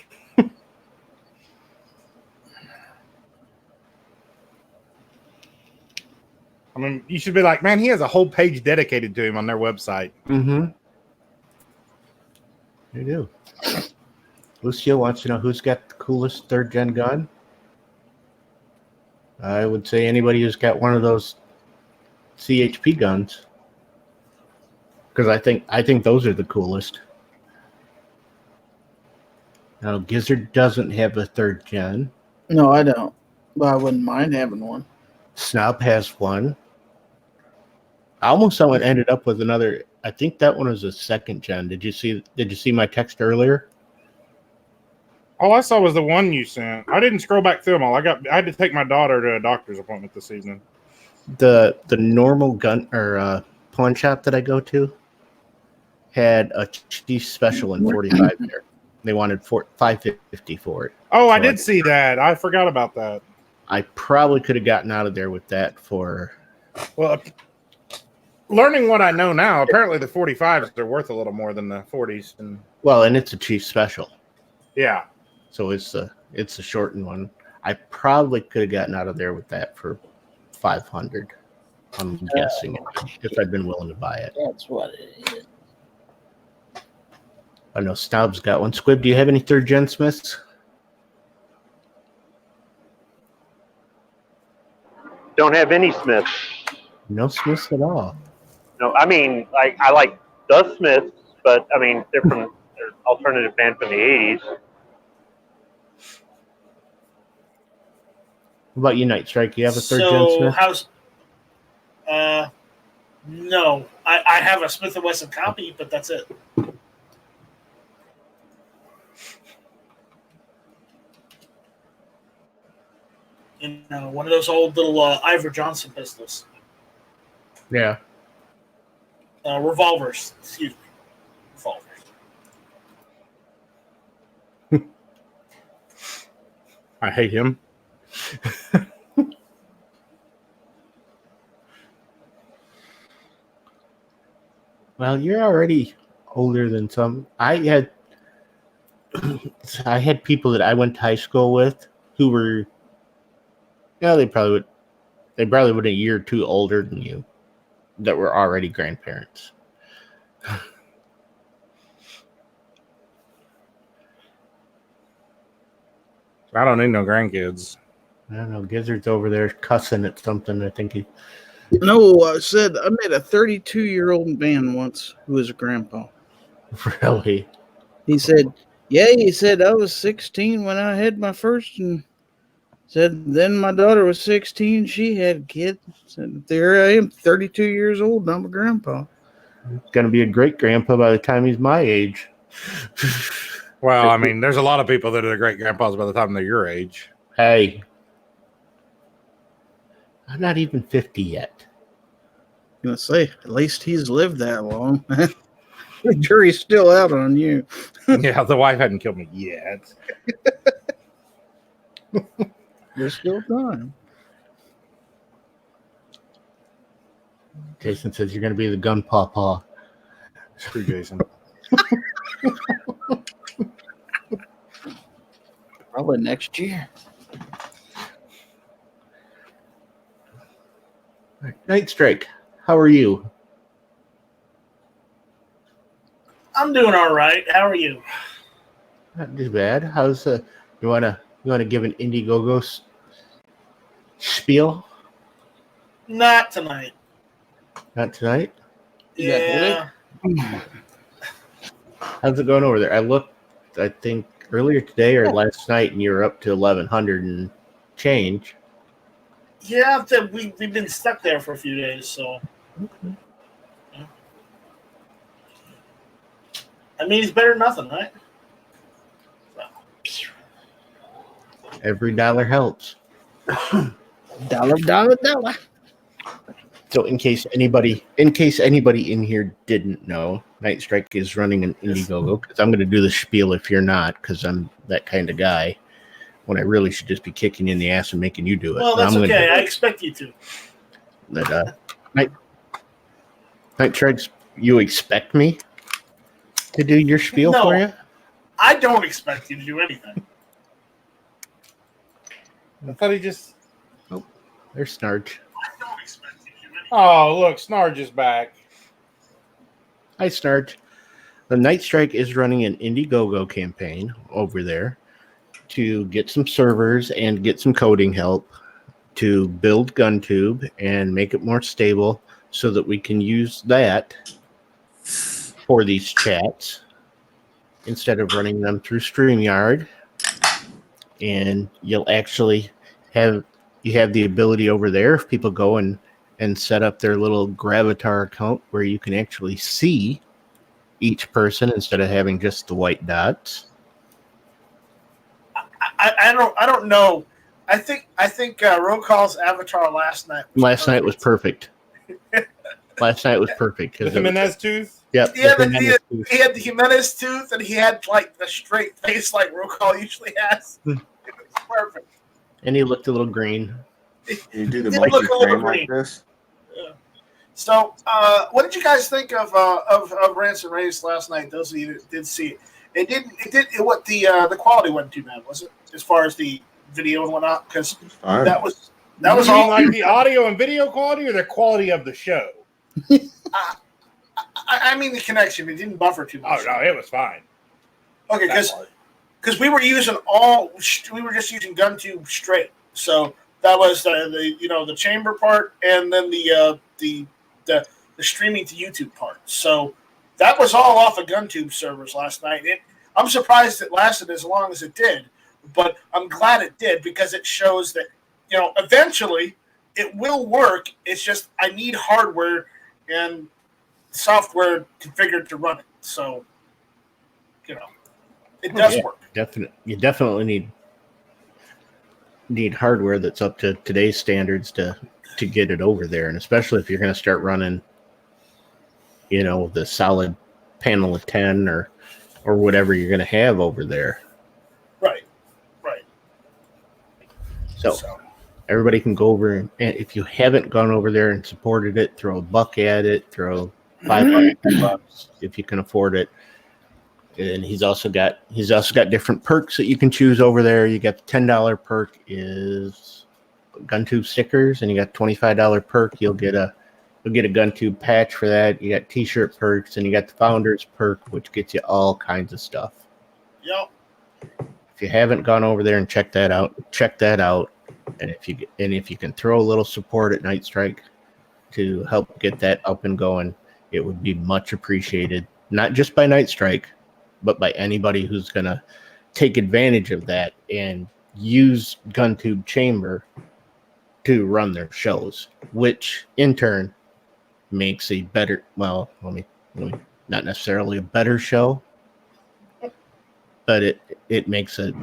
mean, you should be like, man, he has a whole page dedicated to him on their website. Mm-hmm. They do. Lucio wants to know who's got the coolest 3rd gen gun. I would say anybody who's got one of those CHP guns, because I think those are the coolest. Now Gizzard doesn't have a 3rd gen. No, I don't. But I wouldn't mind having one. Snob has one. I almost ended up with another. I think that one was a 2nd gen. Did you see my text earlier? All I saw was the one you sent. I didn't scroll back through them all. I had to take my daughter to a doctor's appointment this evening. The normal gun or pawn shop that I go to had a cheap special in 45 there. They wanted $550 for it. Oh, So I did see that. I forgot about that. I probably could have gotten out of there with that for. Well, learning what I know now, apparently the 45s are worth a little more than the 40s. And it's a cheap special. yeah. So it's a shortened one. I probably could have gotten out of there with that for $500. I'm guessing if I'd been willing to buy it. That's what it is. I know Staub's got one. Squib, do you have any third gen Smiths? Don't have any Smiths. No Smiths at all. No, I mean, I like the Smiths, but I mean, they're alternative band from the 80s. What about you, Night Strike? You have a third gen Smith? No. I have a Smith & Wesson copy, but that's it. One of those old little Ivor Johnson pistols. Yeah. Revolvers. Excuse me. Revolvers. I hate him. Well, you're already older than some. I had people that I went to high school with who were, they probably would a year or two older than you, that were already grandparents. I don't need no grandkids. I don't know. Gizzard's over there cussing at something. I think he. No, I said I met a 32-year-old man once who was a grandpa. Really? He said, he said, I was 16 when I had my first, and said, then my daughter was 16, she had a kid. Said, there I am, 32 years old, and I'm a grandpa. Going to be a great grandpa by the time he's my age. Well, I mean, there's a lot of people that are great grandpas by the time they're your age. Hey. I'm not even 50 yet. I'm going to say, at least he's lived that long. The jury's still out on you. Yeah, the wife hadn't killed me yet. There's still time. Jason says you're going to be the gun pawpaw. Screw Jason. Probably next year. Night Strike, how are you? I'm doing all right. How are you? Not too bad. How's you wanna give an Indiegogo spiel? Not tonight. Not tonight? Yeah. How's it going over there? I looked, I think, earlier today or last night, and you were up to 1,100 and change. Yeah, we've been stuck there for a few days, so. Okay. Yeah. I mean, it's better than nothing, right? So. Every dollar helps. Dollar. So in case anybody in here didn't know, Night Strike is running an Indiegogo, because I'm going to do the spiel if you're not, because I'm that kind of guy, when I really should just be kicking you in the ass and making you do it. Well, that's okay. I expect you to. But Night Strike, you expect me to do your spiel for you? I don't expect you to do anything. I thought he just... Oh, there's Snarge. I don't expect you to do anything. Oh, look, Snarge is back. Hi, Snarge. The Night Strike is running an Indiegogo campaign over there to get some servers and get some coding help to build GunTube and make it more stable so that we can use that for these chats instead of running them through StreamYard. And you'll actually have the ability over there, if people go and set up their little Gravatar account, where you can actually see each person instead of having just the white dots. I don't know. I think Rokal's avatar last night. Last night was perfect. Last night was perfect. The Jimenez tooth? Yep. He had the Jimenez tooth, and he had like the straight face like Rokal usually has. It was perfect. And he looked a little green. You do the It looked a little multi-frame like green. this? Yeah. So, what did you guys think of Rants and Raves last night? Those of you that did see it, the quality wasn't too bad, was it? As far as the video and whatnot, because Fine. that was You mean all. like the audio and video quality or the quality of the show? I mean the connection. It didn't buffer too Oh, much. no, it was fine. Okay, That part. because we were just using GunTube straight. So that was the chamber part, and then the streaming to YouTube part. So that was all off of GunTube servers last night. I'm surprised it lasted as long as it did, but I'm glad it did because it shows that eventually it will work. It's just I need hardware and software configured to run it. So it does work. You definitely need hardware that's up to today's standards to get it over there, and especially if you're going to start running, the solid panel of 10 or whatever you're going to have over there. Right. So everybody can go over, and if you haven't gone over there and supported it, throw a buck at it, throw $5 if you can afford it. And he's also got different perks that you can choose over there. You got the $10 perk is GunTube stickers, and you got $25 perk. You'll get a GunTube patch for that. You got T-shirt perks, and you got the Founders perk, which gets you all kinds of stuff. Yep. If you haven't gone over there and check that out. And if you can throw a little support at Night Strike to help get that up and going, it would be much appreciated. Not just by Night Strike, but by anybody who's going to take advantage of that and use GunTube Chamber to run their shows, which in turn makes a better, not necessarily a better show, but it makes it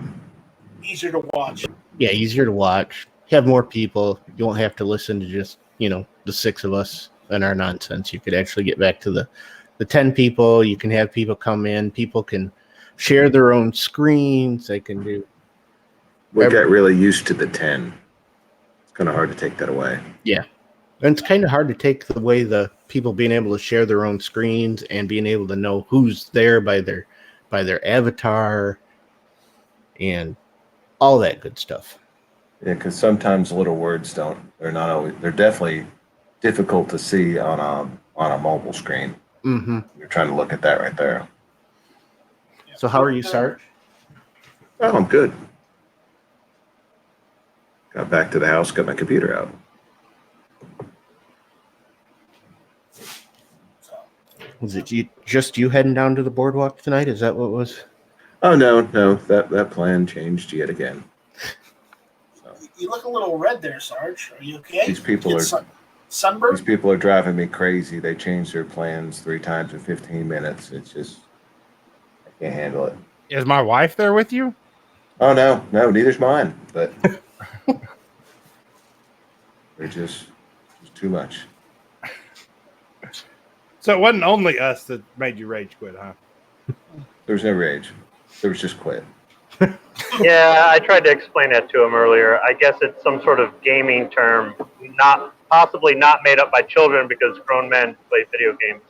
Easier to watch. Yeah, easier to watch. Have more people. You won't have to listen to just, the 6 of us and our nonsense. You could actually get back to the 10 people. You can have people come in. People can share their own screens. They can do. We got really used to the 10. It's kind of hard to take that away. Yeah. And it's kind of hard to take away the people being able to share their own screens and being able to know who's there by their avatar and all that good stuff. Yeah, because sometimes little words they're definitely difficult to see on a mobile screen. Mm-hmm. You're trying to look at that right there. So how are you, Sarge? Oh, I'm good. Got back to the house, got my computer out. Was it you heading down to the boardwalk tonight? Is that what it was? Oh, no, that plan changed yet again. You look a little red there, Sarge. Are you okay? These people sunburned. These people are driving me crazy. They changed their plans 3 times in 15 minutes. It's just, I can't handle it. Is my wife there with you? Oh, no, neither's mine. But they're just too much. So it wasn't only us that made you rage quit, huh? There was no rage. There was just quit. Yeah, I tried to explain that to him earlier. I guess it's some sort of gaming term, possibly not made up by children because grown men play video games.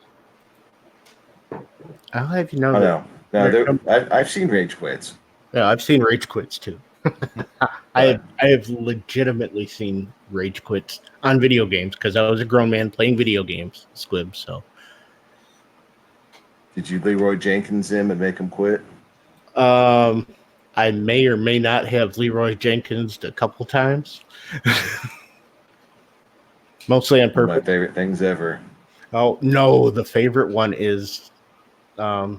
I'll have you know. Oh, no, I've seen rage quits. Yeah, I've seen rage quits too. I have legitimately seen rage quits on video games because I was a grown man playing video games, Squib. So, did you Leroy Jenkins him and make him quit? I may or may not have Leroy Jenkins a couple times, mostly on purpose. One of my favorite things ever. Oh no, the favorite one is the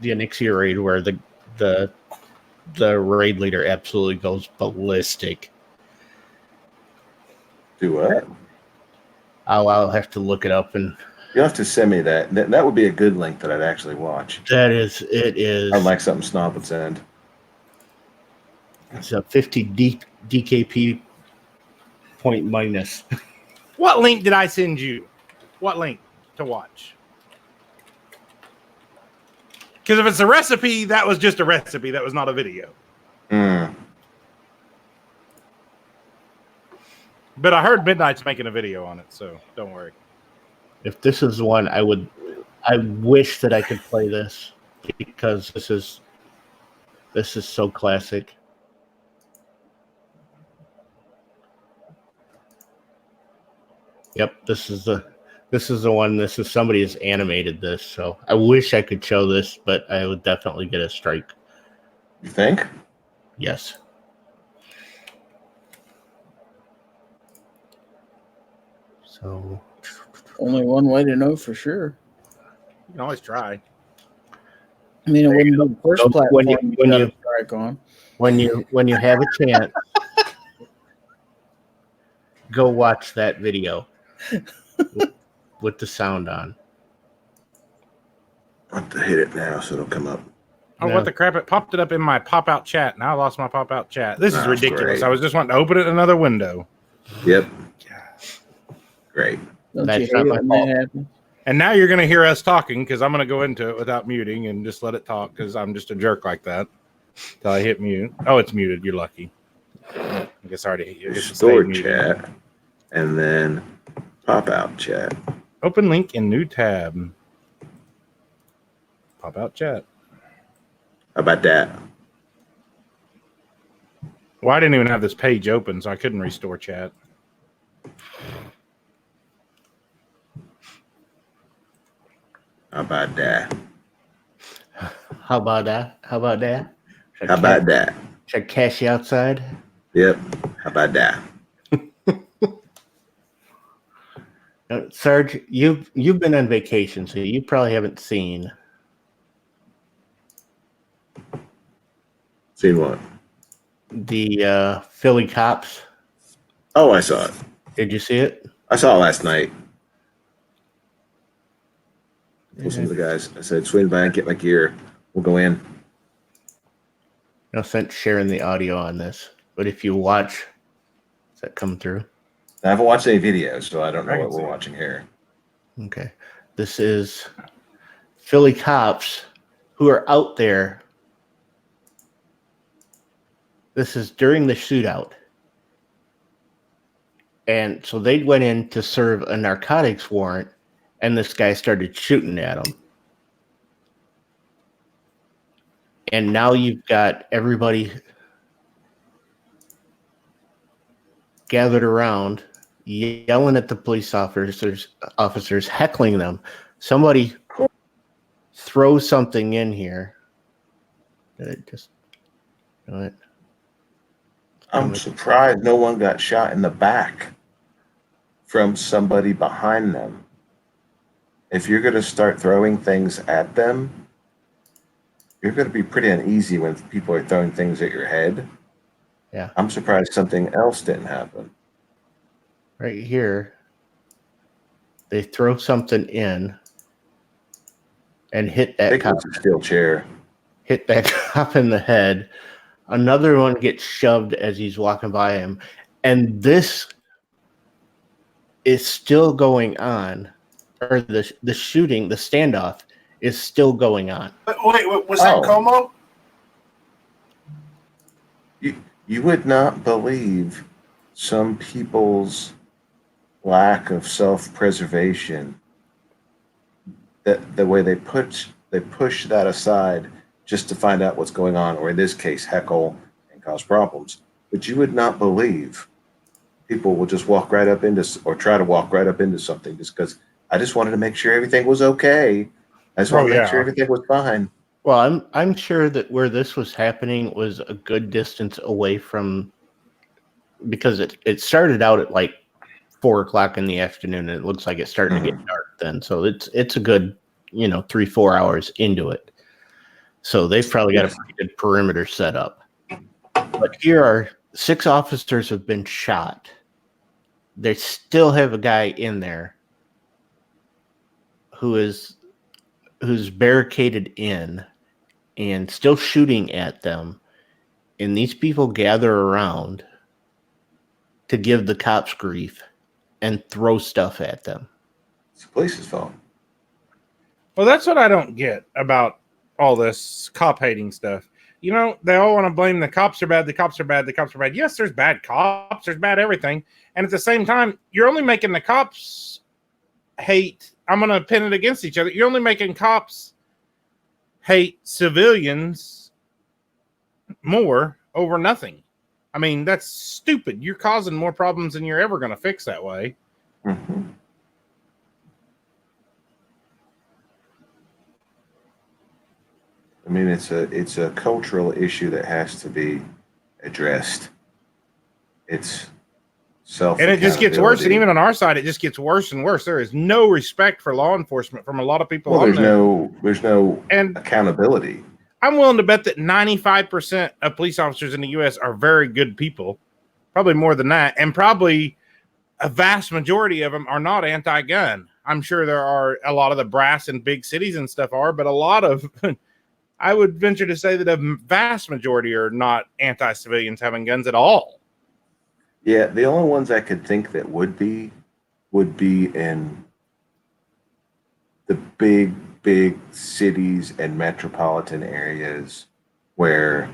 Onyxia raid where the raid leader absolutely goes ballistic. Do what? I'll have to look it up, and you'll have to send me that. That would be a good link that I'd actually watch. It is. I'd like something Snob would send. It's a 50 DKP point minus. What link did I send you? What link to watch? Because if it's a recipe, that was just a recipe. That was not a video. Mm. But I heard Midnight's making a video on it, so don't worry. If this is one, I wish that I could play this because this is so classic. Yep, this is the one. This is somebody has animated this, so I wish I could show this, but I would definitely get a strike. You think? Yes. So Only one way to know for sure. You can always try. I mean, it wouldn't be the first So platform you got a strike on. when you have a chance, go watch that video with the sound on. I have to hit it now so it'll come up. Oh, Yeah. what the crap? It popped it up in my pop-out chat. Now I lost my pop-out chat. This is That's ridiculous. great. I was just wanting to open it in another window. Yep. Great. Don't That's you hate not it my when fault. that happens? And now you're going to hear us talking because I'm going to go into it without muting and just let it talk because I'm just a jerk like that. Till I hit mute. Oh, it's muted. You're lucky. I guess I already hit you. Store chat and then pop out chat. Open link in new tab. Pop out chat. How about that? Well, I didn't even have this page open, so I couldn't restore chat. How about that? How about that? How about that? How about that? Should I cash you outside? Yep. How about that? Sarge, you've been on vacation, so you probably haven't seen Seen what? the Philly cops. Oh, I saw it. Did you see it? I saw it last night. I told some of the guys, I said, swing by and get my gear. We'll go in. No sense sharing the audio on this, but if you watch, does that come through? I haven't watched any videos, so I don't I know can what see we're it. watching here. Okay. This is Philly cops who are out there. This is during the shootout. And so they went in to serve a narcotics warrant, and this guy started shooting at them. And now you've got everybody gathered around, yelling at the police officers, heckling them. Somebody throw something in here. Did it just do it? I'm surprised no one got shot in the back from somebody behind them. If you're going to start throwing things at them, you're going to be pretty uneasy when people are throwing things at your head. Yeah. I'm surprised something else didn't happen. Right here, they throw something in and hit I that think cop. it's a steel chair. Hit that cop in the head. Another one gets shoved as he's walking by him. And this is still going on. Or the shooting, the standoff is still going on. Wait, was that Oh. Como? You would not believe some people's lack of self-preservation, that the way they push that aside just to find out what's going on, or in this case, heckle and cause problems. But you would not believe people will just walk right up into, or try to walk right up into something just because I just wanted to make sure everything was okay. I just wanted to make sure everything was fine. Well, I'm sure that where this was happening was a good distance away from, because it started out at like 4:00 in the afternoon, and it looks like it's starting to get dark then. So it's a good 3-4 hours into it. So they've probably got a pretty good perimeter set up. But here are 6 officers have been shot. They still have a guy in there who's barricaded in and still shooting at them. and these people gather around to give the cops grief and throw stuff at them. It's the police's fault. Well, that's what I don't get about all this cop hating stuff. You know, they all want to blame the cops are bad, the cops are bad, the cops are bad. Yes, there's bad cops, there's bad everything. And at the same time, you're only making the cops hate. I'm going to pin it against each other. You're only making cops hate civilians more over nothing. I mean, that's stupid. You're causing more problems than you're ever going to fix that way. Mm-hmm. I mean, it's a cultural issue that has to be addressed. It's self, and it just gets worse. And even on our side, it just gets worse and worse. There is no respect for law enforcement from a lot of people. Well, on there's no accountability. I'm willing to bet that 95% of police officers in the U.S. are very good people, probably more than that, and probably a vast majority of them are not anti-gun. I'm sure there are a lot of the brass in big cities and stuff are, but a lot of, I would venture to say that a vast majority are not anti-civilians having guns at all. Yeah, the only ones I could think that would be in the big cities and metropolitan areas where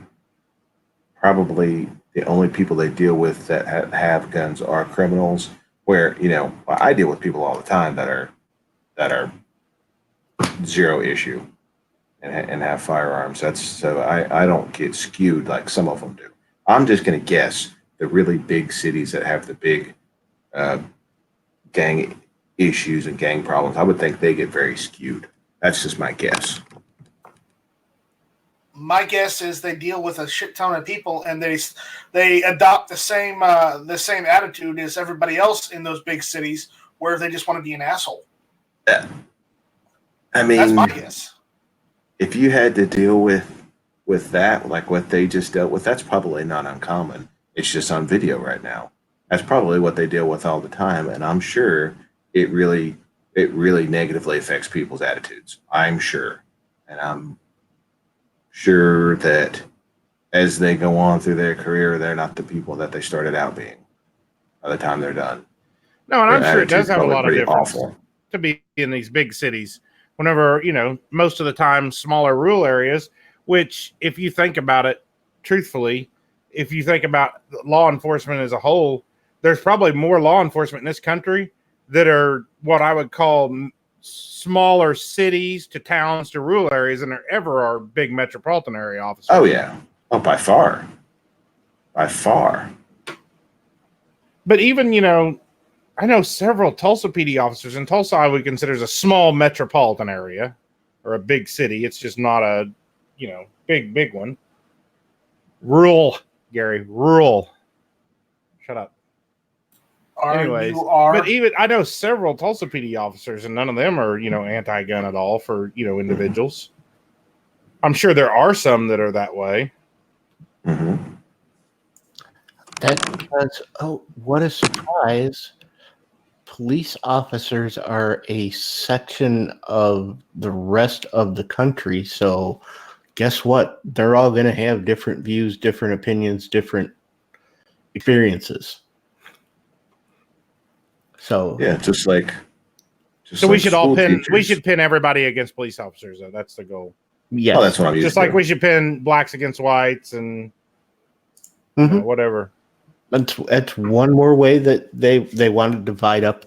probably the only people they deal with that have guns are criminals. Where, you know, I deal with people all the time that are zero issue and have firearms. So I don't get skewed like some of them do. I'm just going to guess the really big cities that have the big gang issues and gang problems, I would think they get very skewed. That's just my guess. My guess is they deal with a shit ton of people, and they adopt the same attitude as everybody else in those big cities, where they just want to be an asshole. Yeah. I mean, that's my guess. If you had to deal with that, like what they just dealt with, that's probably not uncommon. It's just on video right now. That's probably what they deal with all the time, and I'm sure it really negatively affects people's attitudes. I'm sure, and I'm sure that as they go on through their career, they're not the people that they started out being by the time they're done. No, and I'm sure it does have a lot of difference awful to be in these big cities. Whenever, you know, most of the time, smaller rural areas, which if you think about it truthfully, if you think about law enforcement as a whole, there's probably more law enforcement in this country that are what I would call smaller cities to towns to rural areas than there ever are big metropolitan area officers. Oh, yeah. Oh, by far. By far. But even, you know, I know several Tulsa PD officers, and Tulsa I would consider as a small metropolitan area or a big city. It's just not a, you know, big one. Rural, Gary, rural. Shut up. Anyways, but even I know several Tulsa PD officers, and none of them are, you know, anti-gun at all for, you know, individuals. I'm sure there are some that are that way. Mm-hmm. That's because, oh, what a surprise. Police officers are a section of the rest of the country. So guess what? They're all going to have different views, different opinions, different experiences. So yeah, just like we should all pin teachers. We should pin everybody against police officers, though. That's the goal. yes. Oh, that's what I'm Just like we should pin blacks against whites and you know, whatever. That's one more way that they want to divide up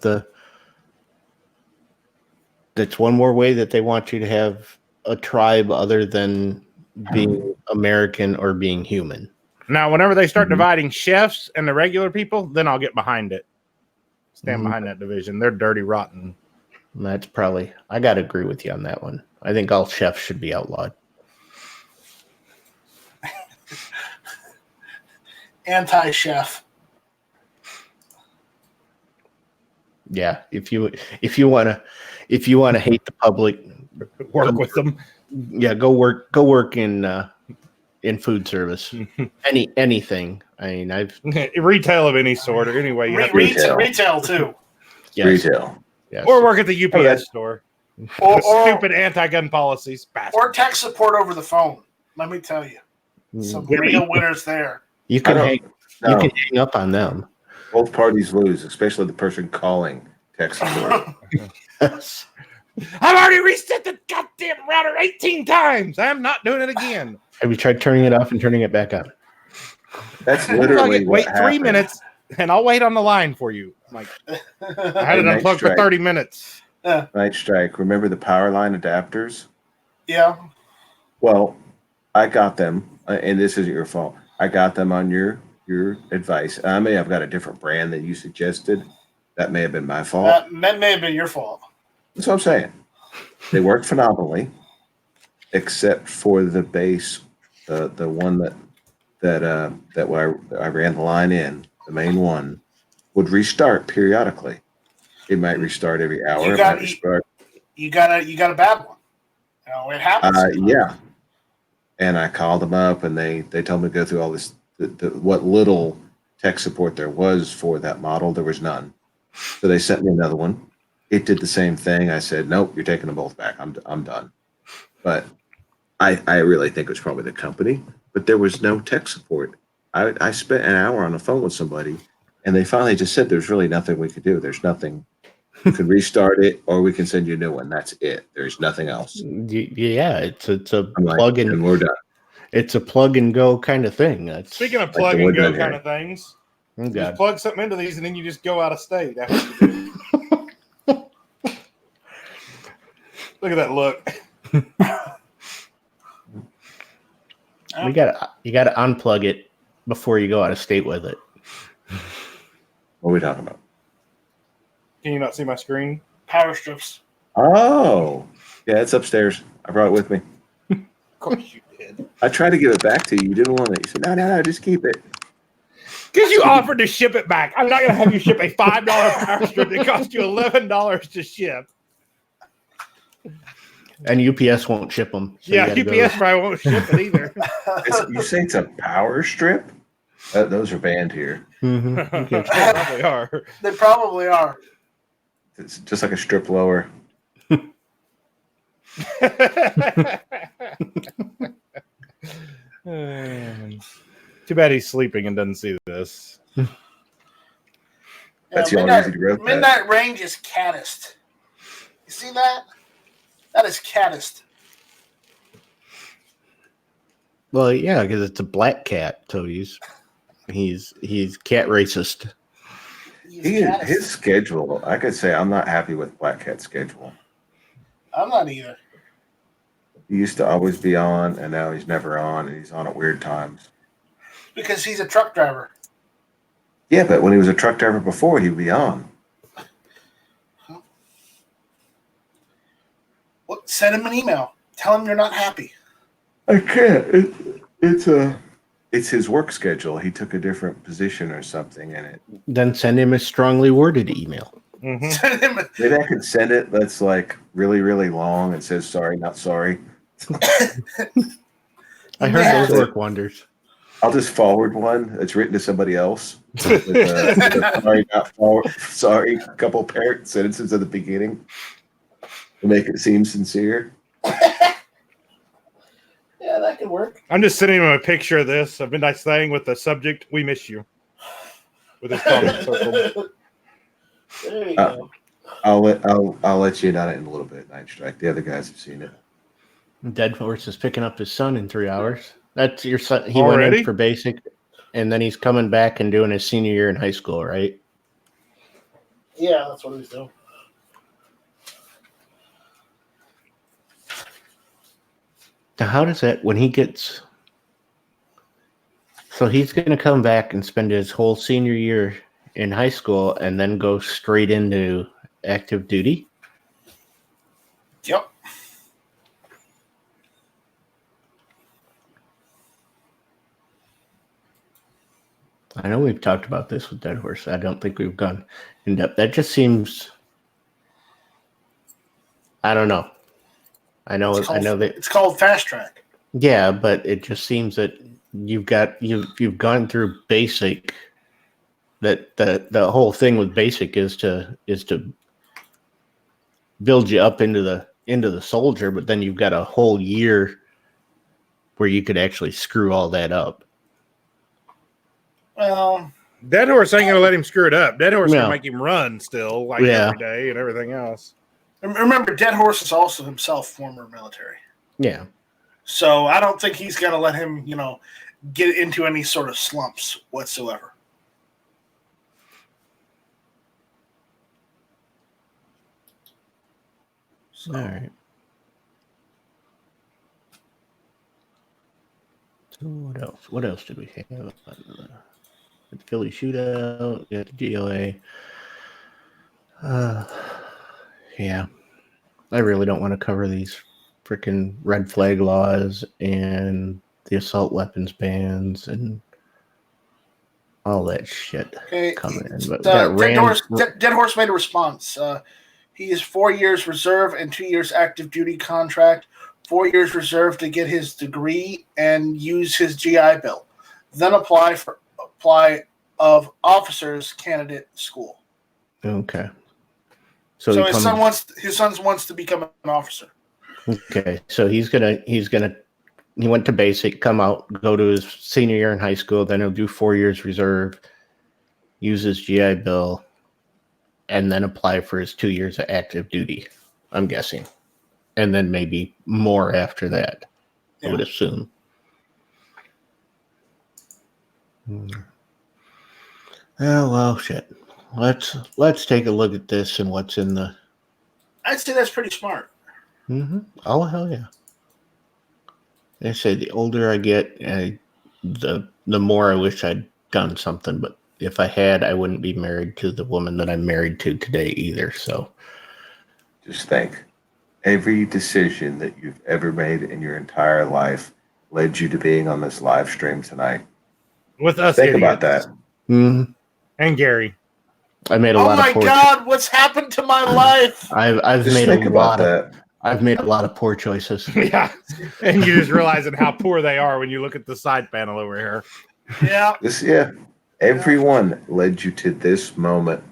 that's one more way that they want you to have a tribe other than being American or being human. Now, whenever they start dividing chefs and the regular people, then I'll get behind it. Stand behind that division. They're dirty, rotten. That's probably, I got to agree with you on that one. I think all chefs should be outlawed. Anti-chef. Yeah, if you want to hate the public, work with them. Yeah, go work in food service. Anything. I mean, I've retail of any sort or anyway. Retail too. Yes. Retail. Yes. Or work at the UPS store. Or stupid anti-gun policies. Or tech support over the phone. Let me tell you. Some Yeah, but real winners there. you I can don't. hang, No, you can hang up on them. both parties lose, especially the person calling tech support. I've already reset the goddamn router 18 times. I'm not doing it again. Have you tried turning it off and turning it back on? That's literally what Wait 3 happened. minutes, and I'll wait on the line for you. I'm like, I had it Night unplugged for Strike. 30 minutes. Night Strike. Remember the power line adapters? Yeah. Well, I got them, and this isn't your fault. I got them on your advice. I may have got a different brand than you suggested. That may have been my fault. That may have been your fault. That's what I'm saying. They worked phenomenally, except for the base, the one that where I ran the line in, the main one, would restart periodically. It might restart every hour. You It got- might restart. You got a bad one. You know, it happens. Yeah. And I called them up, and they told me to go through all this. What little tech support there was for that model, there was none. So they sent me another one. It did the same thing. I said, nope, you're taking them both back. I'm done. But I really think it was probably the company. But there was no tech support. I spent an hour on the phone with somebody, and they finally just said, there's really nothing we could do. There's nothing. You can restart it, or we can send you a new one. That's it. There's nothing else. Yeah, it's a I'm like, plug and and we're done. it's a plug and go kind of thing. That's Speaking of Like plug the and wood go down here. kind of things, oh, you just God. plug something into these, and then you just go out of state after you do. Look at that look. You gotta unplug it before you go out of state with it. What are we talking about? Can you not see my screen? Power strips. Oh, yeah, it's upstairs. I brought it with me. Of course you did. I tried to give it back to you. You didn't want it. You said, no, just keep it. Because you offered to ship it back. I'm not going to have you ship a $5 power strip that cost you $11 to ship. And UPS won't ship them. So Yeah, UPS probably won't ship it either. You say it's a power strip? Those are banned here. Mm-hmm. They probably are. They probably are. It's just like a strip lower. Too bad he's sleeping and doesn't see this. That's Yeah, the only reason you wrote that. Midnight Range is caddised. You see that? That is caddised. Well, yeah, because it's a black cat, so he's cat racist. His schedule, I could say I'm not happy with Black Cat's schedule. I'm not either. He used to always be on, and now he's never on, and he's on at weird times. Because he's a truck driver. Yeah, but when he was a truck driver before, he'd be on. Well, send him an email. Tell him you're not happy. I can't. It's his work schedule. He took a different position or something in it. Then send him a strongly worded email. Mm-hmm. Send him. Maybe I could send it that's like really, really long and says sorry, not sorry. I heard Yeah. those work wonders. I'll just forward one that's written to somebody else. With, sorry, not forward. Sorry, a couple parent sentences at the beginning to make it seem sincere. Yeah, that could work. I'm just sending him a picture of this, a midnight thing with the subject, "We miss you." With his comment circle. There you go. I'll let you in on it in a little bit, Night Strike. The other guys have seen it. Dead Horse is picking up his son in 3 hours. That's your son. He Already? went in for basic, and then he's coming back and doing his senior year in high school, right? Yeah, that's what he's doing. Now, how does that, when he gets, so he's going to come back and spend his whole senior year in high school and then go straight into active duty? Yep. I know we've talked about this with Dead Horse. I don't think we've gone in depth. That just seems, I don't know. I know that. It's called fast track. Yeah, but it just seems that you've gone through basic. That the whole thing with basic is to build you up into the soldier, but then you've got a whole year where you could actually screw all that up. Well, Dead Horse ain't gonna let him screw it up. Dead Horse No. can make him run still, like Yeah. every day and everything else. remember, Dead Horse is also himself former military. Yeah. So I don't think he's going to let him, get into any sort of slumps whatsoever. So, All right. So what else? What else did we have? The Philly shootout, yeah, the GLA. Yeah. I really don't want to cover these freaking red flag laws and the assault weapons bans and all that shit okay, coming in. But we got Dead Horse made a response. He is 4 years reserve and 2 years active duty contract. 4 years reserve to get his degree and use his GI Bill. Then apply of officers candidate school. Okay. So his son wants to become an officer. Okay, so he went to basic, come out, go to his senior year in high school, then he'll do 4 years reserve, use his GI Bill, and then apply for his 2 years of active duty, I'm guessing. And then maybe more after that, I would assume. Oh, well, shit. Let's take a look at this and what's in the... I'd say that's pretty smart. Mm-hmm. Oh, hell yeah. They say the older I get, the more I wish I'd done something. But if I had, I wouldn't be married to the woman that I'm married to today either. So Just think, every decision that you've ever made in your entire life led you to being on this live stream tonight. With us, Think idiots. about that. mm-hmm. And Gary. I made a Oh lot my of poor God, what's happened to my life? I've Just made think a about lot of that. I've made a lot of poor choices. Yeah. And you just realizing how poor they are when you look at the side panel over here. Yeah. Everyone led you to this moment.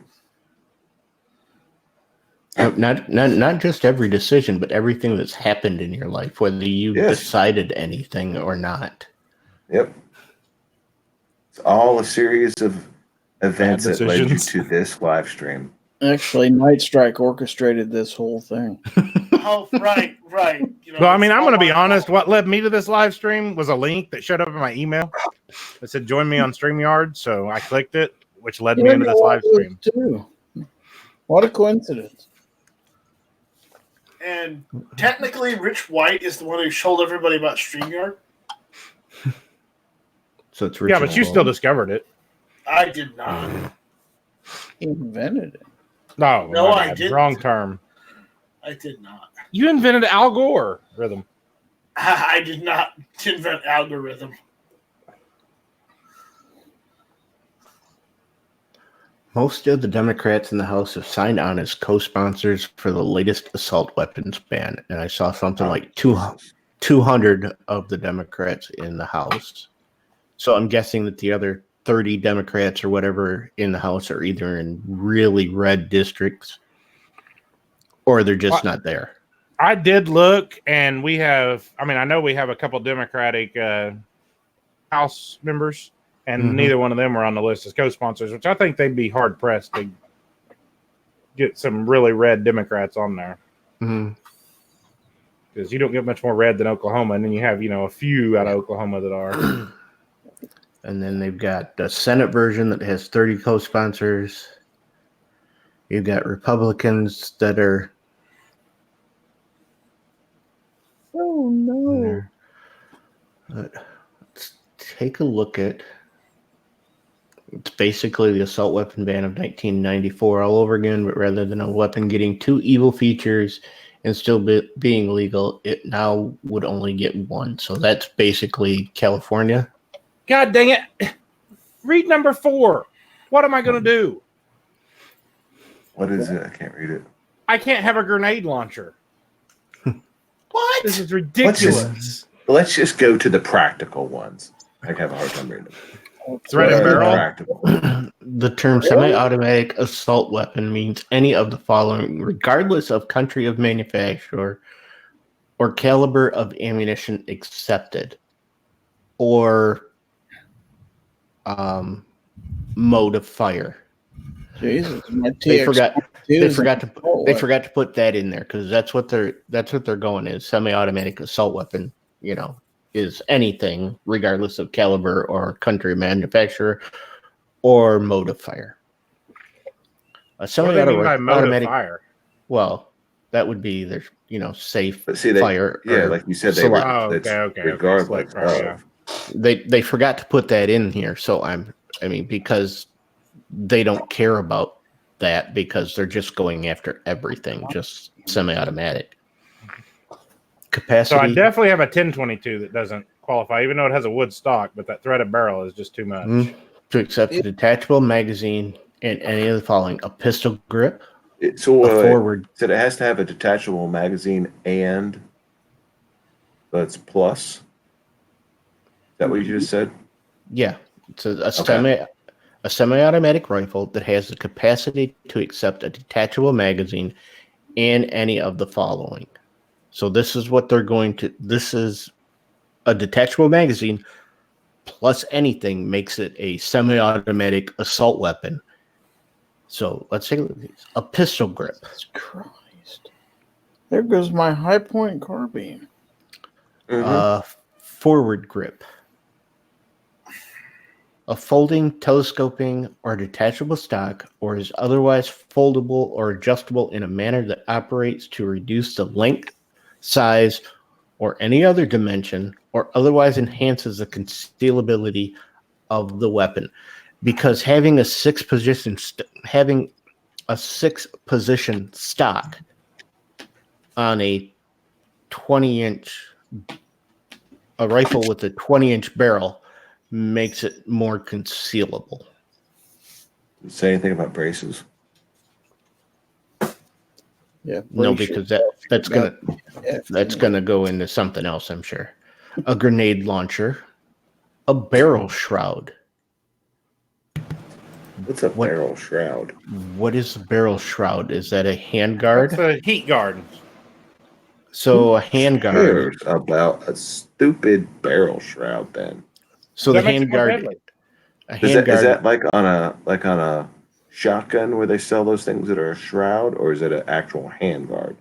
Not just every decision, but everything that's happened in your life, whether you decided anything or not. Yep. It's all a series of events that led you to this live stream. Actually, Night Strike orchestrated this whole thing. Oh, right. Well, I mean, I'm going to be honest. What led me to this live stream was a link that showed up in my email that said, join me on StreamYard. So I clicked it, which led me into this live stream. Too. What a coincidence. And technically, Rich White is the one who told everybody about StreamYard. So it's yeah, but you still discovered it. I did not. He invented it. No, I didn't. Wrong term. I did not. You invented Al Gore rhythm. I did not invent algorithm. Most of the Democrats in the House have signed on as co-sponsors for the latest assault weapons ban, and I saw something like 200 of the Democrats in the House. So I'm guessing that the other 30 Democrats or whatever in the House are either in really red districts or they're just not there. I did look, and I know we have a couple Democratic House members, and neither one of them are on the list as co-sponsors, which I think they'd be hard-pressed to get some really red Democrats on there. Because you don't get much more red than Oklahoma, and then you have, a few out of Oklahoma that are. And then they've got the Senate version that has 30 co-sponsors. You've got Republicans that are... Oh, no. Let's take a look at... It's basically the assault weapon ban of 1994 all over again, but rather than a weapon getting 2 evil features and still being legal, it now would only get 1. So that's basically California. God dang it. Read number 4. What am I going to do? What is it? I can't read it. I can't have a grenade launcher. What? This is ridiculous. Let's just go to the practical ones. I have a hard time reading them. Threat and barrel. Practical. The term semi-automatic assault weapon means any of the following, regardless of country of manufacture or caliber of ammunition accepted. or mode of fire. Jesus, my They TX forgot. two They is forgot an to. assault They weapon. forgot to put that in there because that's what they're going is semi-automatic assault weapon. Is anything regardless of caliber or country of manufacturer or mode of fire. A What do they mean by mode of semi-automatic. fire? Well, that would be their safe But see, fire. yeah, or like you said, select. Oh, that's okay. regardless Select fire, yeah. of. They forgot to put that in here, so because they don't care about that because they're just going after everything, just semi-automatic So capacity. I definitely have a 1022 that doesn't qualify, even though it has a wood stock, but that threaded barrel is just too much. To accept a detachable magazine and any of the following: a pistol grip, So a forward. So it has to have a detachable magazine and that's plus. Is that what you just said? Yeah, it's a Okay. semi-automatic rifle that has the capacity to accept a detachable magazine and any of the following. So this is what they're going to. This is a detachable magazine plus anything makes it a semi-automatic assault weapon. So let's take a look at these. A pistol grip. Jesus Christ. There goes my high point carbine. Forward grip. A folding, telescoping, or detachable stock, or is otherwise foldable or adjustable in a manner that operates to reduce the length, size, or any other dimension, or otherwise enhances the concealability of the weapon. Because having a six position stock on a rifle with a 20-inch barrel makes it more concealable. Say anything about braces? Yeah. No, brace because yourself. that's gonna go into something else, I'm sure. A grenade launcher, a barrel shroud. What's a barrel shroud? What is a barrel shroud? Is that a handguard? That's a heat guard. So a handguard. Cares about a stupid barrel shroud then? So That the makes it more handguard. deadly. A Is handguard. that like on a shotgun where they sell those things that are a shroud, or is it an actual handguard?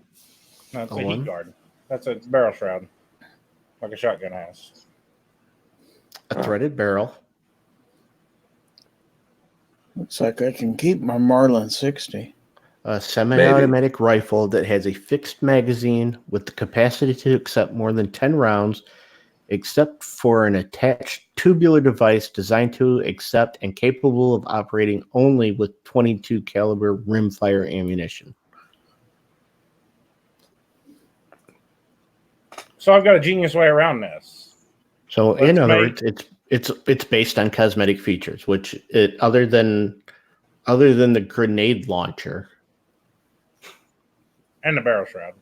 No, it's a Hold on. heat guard. That's a barrel shroud, like a shotgun has. A threaded barrel. Looks like I can keep my Marlin 60. A semi-automatic rifle that has a fixed magazine with the capacity to accept more than 10 rounds, except for an attached tubular device designed to accept and capable of operating only with 22 caliber rimfire ammunition. So I've got a genius way around this. So in other words, it's based on cosmetic features, which other than the grenade launcher And the barrel shroud.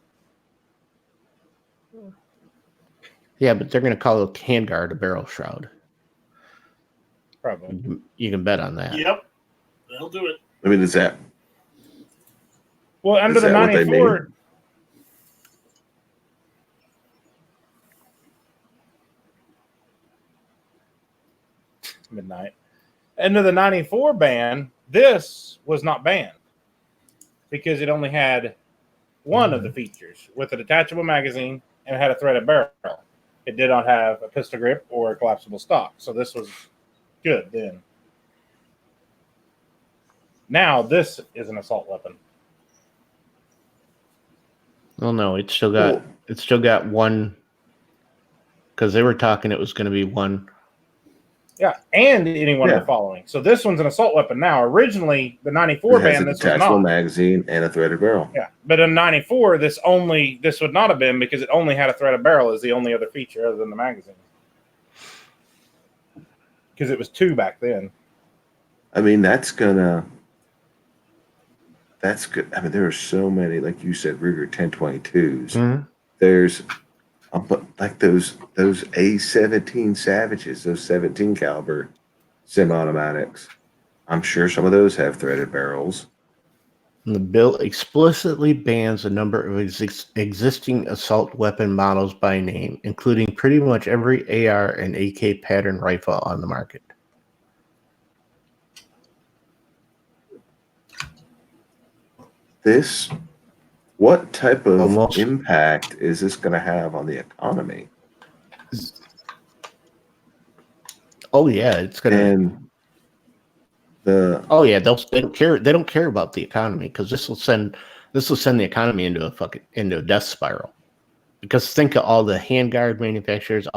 Yeah, but they're going to call a handguard a barrel shroud. Probably. You can bet on that. Yep, they'll do it. I mean, is that Well, under Is the that what they 94, midnight. Under the 94 ban, this was not banned because it only had one of the features with a detachable magazine and it had a threaded barrel. It did not have a pistol grip or a collapsible stock. So this was good then. Now this is an assault weapon. Well, no, it's still got one, because they were talking it was going to be one. Yeah, and any one of the following. So this one's an assault weapon now. Originally, the 94 it has ban, a this was detachable not. magazine and a threaded barrel? Yeah, but in 94, this would not have been because it only had a threaded barrel as the only other feature other than the magazine. Because it was 2 back then. I mean, that's good. I mean, there are so many, like you said, Ruger 1022s. Mm-hmm. There's, like those A17 Savages, those 17 caliber semi-automatics. I'm sure some of those have threaded barrels. The bill explicitly bans a number of existing assault weapon models by name, including pretty much every AR and AK pattern rifle on the market. What type of Almost. impact is this going to have on the economy? Oh yeah, it's gonna. And Oh yeah, they don't care. They don't care about the economy because this will send the economy into a death spiral. Because think of all the handguard manufacturers,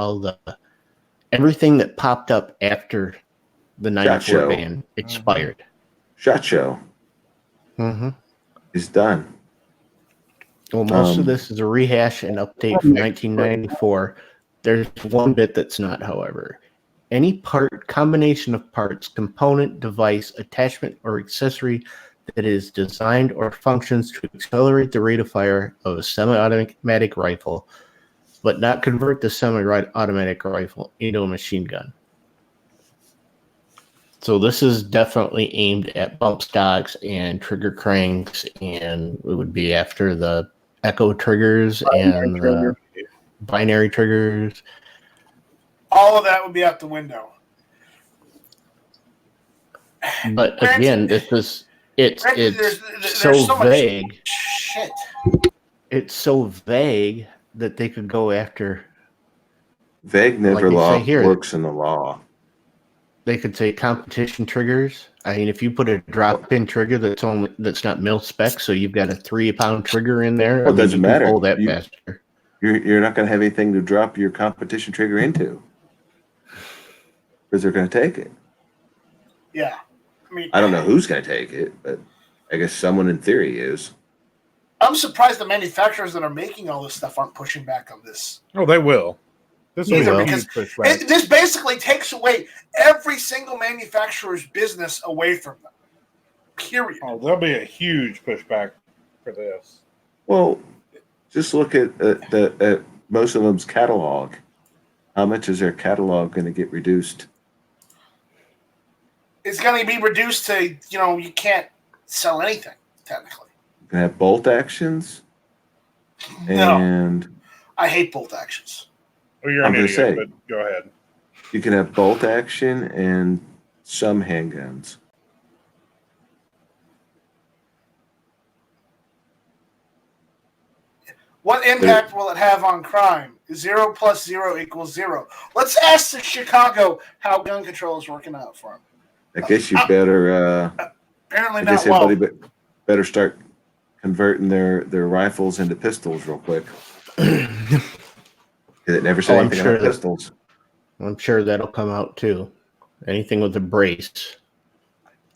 everything that popped up after the '94 Show. ban expired. SHOT Show is done. Well, most of this is a rehash and update from 1994. There's one bit that's not, however. Any combination of parts, component, device, attachment, or accessory that is designed or functions to accelerate the rate of fire of a semi-automatic rifle, but not convert the semi-automatic rifle into a machine gun. So this is definitely aimed at bump stocks and trigger cranks, and it would be after the echo triggers and the binary triggers. All of that would be out the window. But again, it's there's so vague. Shit. It's so vague that they could go after. Vague never works in the law. They could say competition triggers. I mean, if you put a drop-in trigger that's not mil spec, so you've got a 3-pound trigger in there. Well, it doesn't matter. Pull that faster. You're not going to have anything to drop your competition trigger into because they're going to take it. Yeah, I don't know who's going to take it, but I guess someone in theory is. I'm surprised the manufacturers that are making all this stuff aren't pushing back on this. Oh, they will. This will because this basically takes away every single manufacturer's business away from them. Period. Oh, there'll be a huge pushback for this. Well, just look at most of them's catalog. How much is their catalog going to get reduced? It's going to be reduced to, you can't sell anything, technically. You can have bolt actions. No. And I hate bolt actions. Well, you're an idiot, but go ahead. You can have bolt action and some handguns. What impact will it have on crime? 0 + 0 = 0. Let's ask the Chicago how gun control is working out for them. I guess you better. Apparently I guess not well. everybody better start converting their rifles into pistols real quick. It never said anything about pistols. I'm sure that'll come out too. Anything with a brace.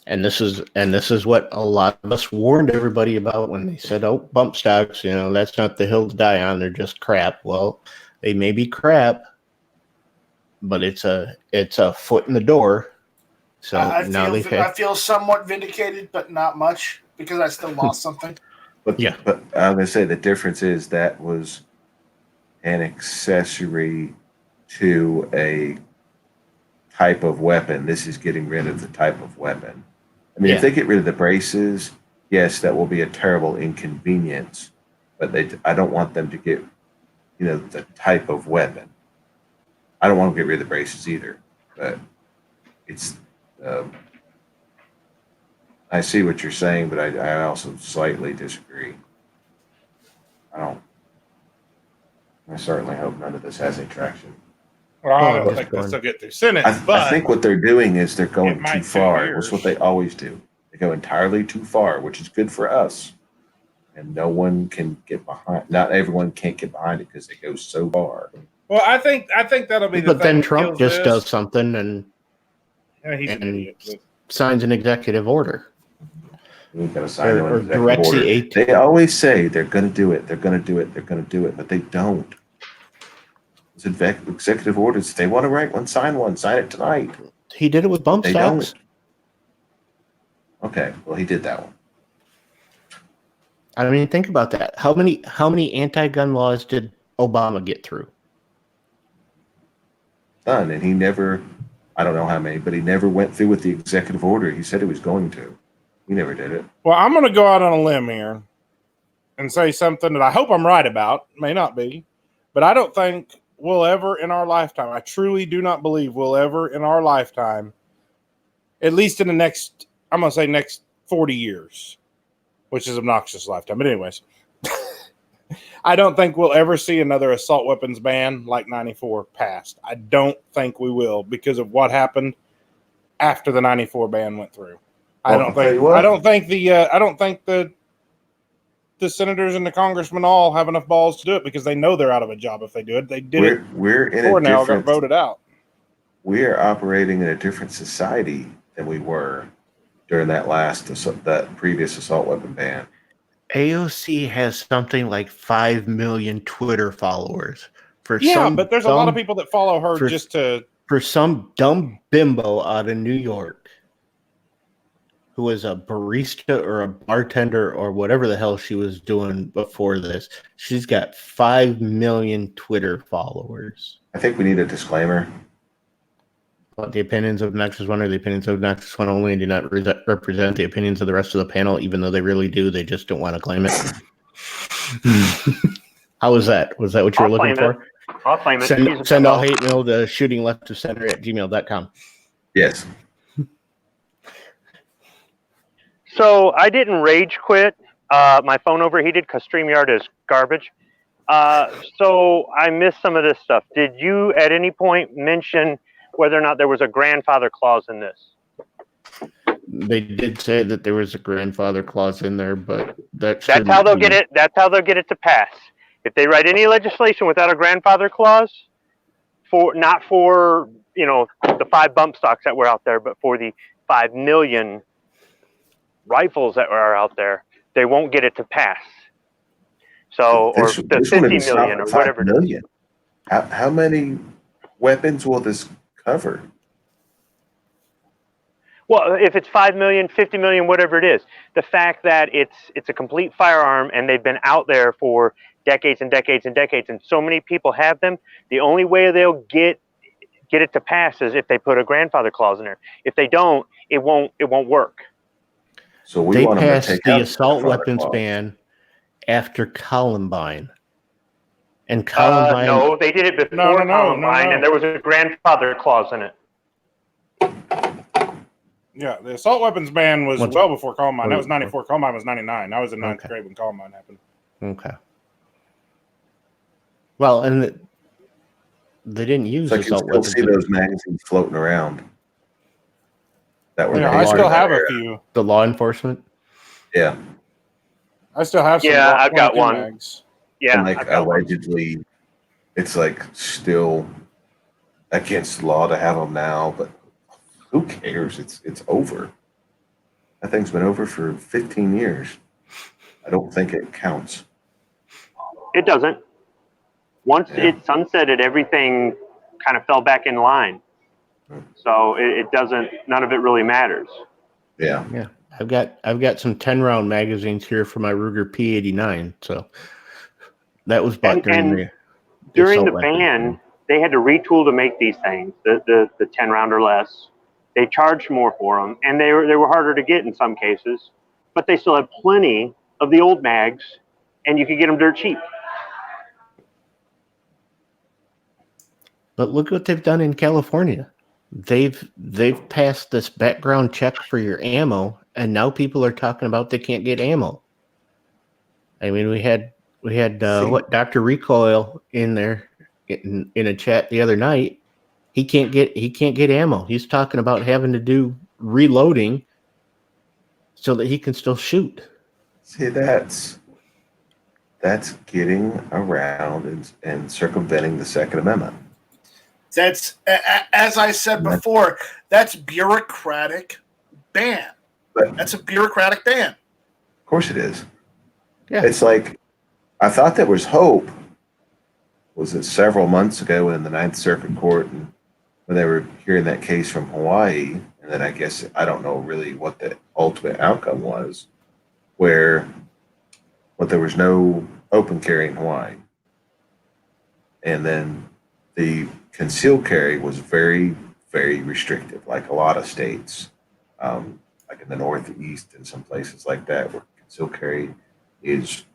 And this is what a lot of us warned everybody about when they said, "Oh, bump stocks, that's not the hill to die on. They're just crap." Well, they may be crap, but it's a foot in the door. So I feel somewhat vindicated, but not much because I still lost something. But I'm gonna say the difference is that was an accessory to a type of weapon. This is getting rid of the type of weapon. I mean, if they get rid of the braces, yes, that will be a terrible inconvenience. But I don't want them to get, the type of weapon. I don't want to get rid of the braces either. But it's, I see what you're saying, but I also slightly disagree. I certainly hope none of this has any traction. Well, I don't think this will get through Senate. I think what they're doing is they're going too far. That's what they always do. They go entirely too far, which is good for us. And no one can get behind. Not everyone can't get behind it because they go so far. Well, I think that'll be. But then Trump just does something and signs an executive order. We've got to sign an executive order. They always say they're going to do it. They're going to do it. They're going to do it, but they don't. It's executive orders. If they want to write one, sign it tonight. He did it with bump stocks. Okay, well, he did that one. I mean, think about that. How many anti-gun laws did Obama get through? None, and I don't know how many, but he never went through with the executive order he said he was going to. We never did it. Well, I'm going to go out on a limb here and say something that I hope I'm right about. May not be, but I don't think we'll ever in our lifetime, I truly do not believe we'll ever in our lifetime, at least in the next, I'm going to say next 40 years, which is obnoxious lifetime. But anyways, I don't think we'll ever see another assault weapons ban like 94 passed. I don't think we will because of what happened after the 94 ban went through. I don't think the senators and the congressmen all have enough balls to do it because they know they're out of a job if they do it. They did it before now got voted out. We are operating in a different society than we were during that previous assault weapon ban. AOC has something like 5 million Twitter followers. But there's a lot of people that follow her for some dumb bimbo out of New York who was a barista or a bartender or whatever the hell she was doing before this. She's got 5 million Twitter followers. I think we need a disclaimer. But the opinions of Nexus One are the opinions of Nexus One only and do not represent the opinions of the rest of the panel, even though they really do. They just don't want to claim it. How was that? Was that what you were looking for? I'll claim it. Send all hate mail to shootingleftofcenter@gmail.com. Yes. So I didn't rage quit. My phone overheated because StreamYard is garbage. So I missed some of this stuff. Did you at any point mention whether or not there was a grandfather clause in this? They did say that there was a grandfather clause in there, but that's how they'll get it. That's how they'll get it to pass. If they write any legislation without a grandfather clause, not for the 5 bump stocks that were out there, but for the 5 million rifles that are out there, they won't get it to pass. So, or the 50 million or whatever. Million. How many weapons will this cover? Well, if it's 5 million, 50 million, whatever it is, the fact that it's a complete firearm and they've been out there for decades and decades and decades, and so many people have them, the only way they'll get it to pass is if they put a grandfather clause in there. If they don't, it won't work. So they passed the assault weapons ban after Columbine. And Columbine. No, they did it before Columbine, and there was a grandfather clause in it. Yeah, the assault weapons ban was well before Columbine. That was 94. Columbine was 99. I was in 9th grade when Columbine happened. Okay. Well, and they didn't use assault weapons. I can still see those magazines floating around. I still have a few. The law enforcement? Yeah. I still have some. Yeah, I've got one. Mags. Yeah. And allegedly, it's still against the law to have them now, but who cares? It's over. That thing's been over for 15 years. I don't think it counts. It doesn't. Once it sunsetted, everything kind of fell back in line. So it doesn't. None of it really matters. Yeah. Yeah. I've got some 10-round magazines here for my Ruger P89. So that was bought during the ban. They had to retool to make these things. The 10-round or less. They charged more for them, and they were harder to get in some cases. But they still had plenty of the old mags, and you could get them dirt cheap. But look what they've done in California. They've passed this background check for your ammo, and now people are talking about they can't get ammo. I mean, we had Dr. Recoil in there in a chat the other night. He can't get ammo. He's talking about having to do reloading so that he can still shoot. See, that's getting around and circumventing the Second Amendment. That's, as I said before, that's bureaucratic ban. That's a bureaucratic ban. Of course it is. Yeah. It's like, I thought there was hope. Was it several months ago in the Ninth Circuit Court, and when they were hearing that case from Hawaii, and then I don't know really what the ultimate outcome was, where there was no open carry in Hawaii. And then the concealed carry was very, very restrictive, like a lot of states. like in the Northeast and some places like that, where concealed carry is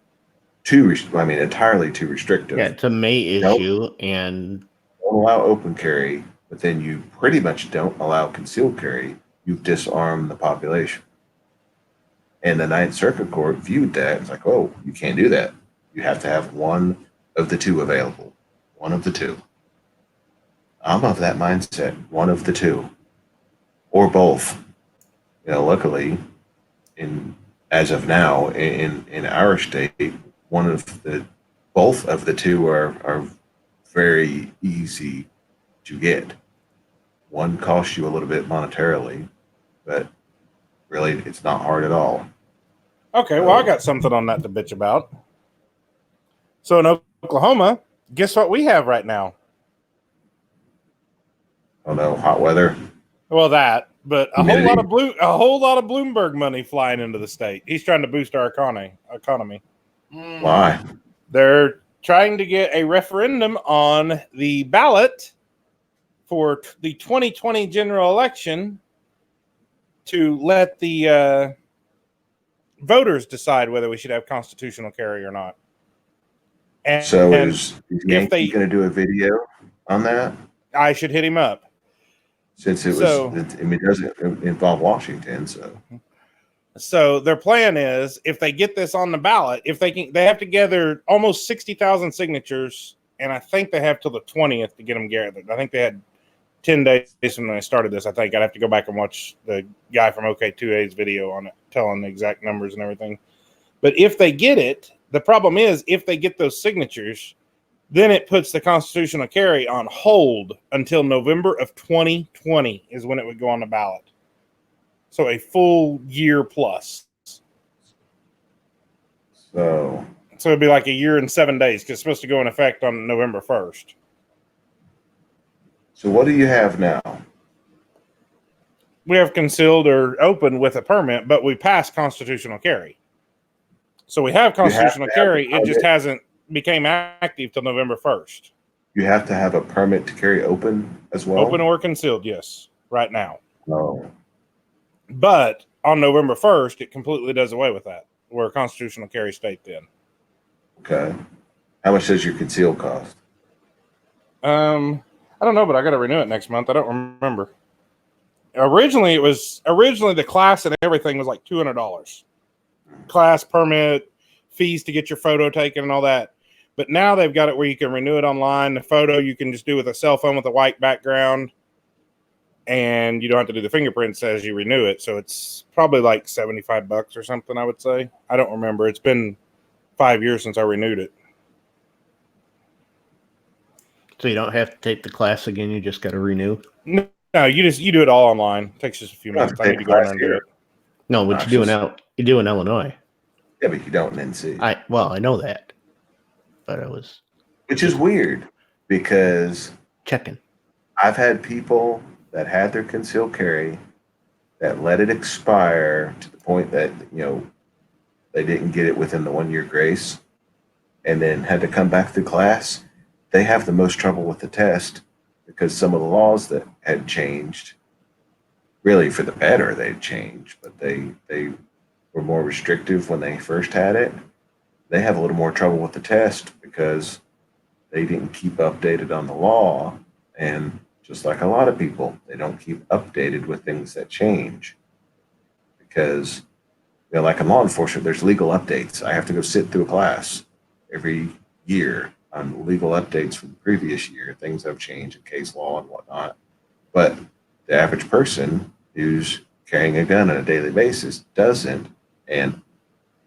entirely too restrictive. Yeah, it's a May Nope. issue, and Don't allow open carry, but then you pretty much don't allow concealed carry. You've disarmed the population. And the Ninth Circuit Court viewed that. It's like, oh, you can't do that. You have to have one of the two available. One of the two. I'm of that mindset. One of the two. Or both. Luckily, as of now, in our state, both of the two are very easy to get. One costs you a little bit monetarily, but really it's not hard at all. Okay, well, I got something on that to bitch about. So in Oklahoma, guess what we have right now? Oh no, hot weather. Well, that, but a Humidity. whole lot of Bloomberg money flying into the state. He's trying to boost our economy. Why? They're trying to get a referendum on the ballot for the 2020 general election to let the voters decide whether we should have constitutional carry or not. And So is Yankee they- going to do a video on that? I should hit him up. Since it doesn't involve Washington, So their plan is, if they get this on the ballot, they have to gather almost 60,000 signatures, and I think they have till the 20th to get them gathered. I think they had 10 days from when I started this. I think I'd have to go back and watch the guy from OK2A's video on it, telling the exact numbers and everything. But if they get it, the problem is, if they get those signatures, then it puts the constitutional carry on hold until November of 2020 is when it would go on the ballot. So a full year plus. so it'd be like a year and 7 days because it's supposed to go in effect on November 1st. So what do you have now? We have concealed or open with a permit, but we passed constitutional carry. So we have constitutional carry. It just hasn't became active till November 1st. You have to have a permit to carry open as well? Open or concealed, yes, right now. No. But on November 1st, it completely does away with that. We're a constitutional carry state then. Okay. How much does your conceal cost? I don't know, but I got to renew it next month. I don't remember. Originally the class and everything was like $200. Class, permit, fees to get your photo taken and all that. But now they've got it where you can renew it online. The photo you can just do with a cell phone with a white background, and you don't have to do the fingerprints as you renew it. So it's probably like $75 or something, I would say. I don't remember. It's been 5 years since I renewed it. so you don't have to take the class again. You just got to renew. No, you do it all online. It takes just a few minutes. I need to go in there and do it. No, what you do in Illinois. Yeah, but you don't in NC. I know that, but I was Which is weird because checking. I've had people that had their concealed carry that let it expire to the point that, they didn't get it within the 1 year grace and then had to come back to class. They have the most trouble with the test because some of the laws that had changed, really for the better, they'd changed, but they were more restrictive when they first had it. They have a little more trouble with the test because they didn't keep updated on the law. And just like a lot of people, they don't keep updated with things that change. Because, like in law enforcement, there's legal updates. I have to go sit through a class every year on legal updates from the previous year. Things have changed in case law and whatnot. But the average person who's carrying a gun on a daily basis doesn't. And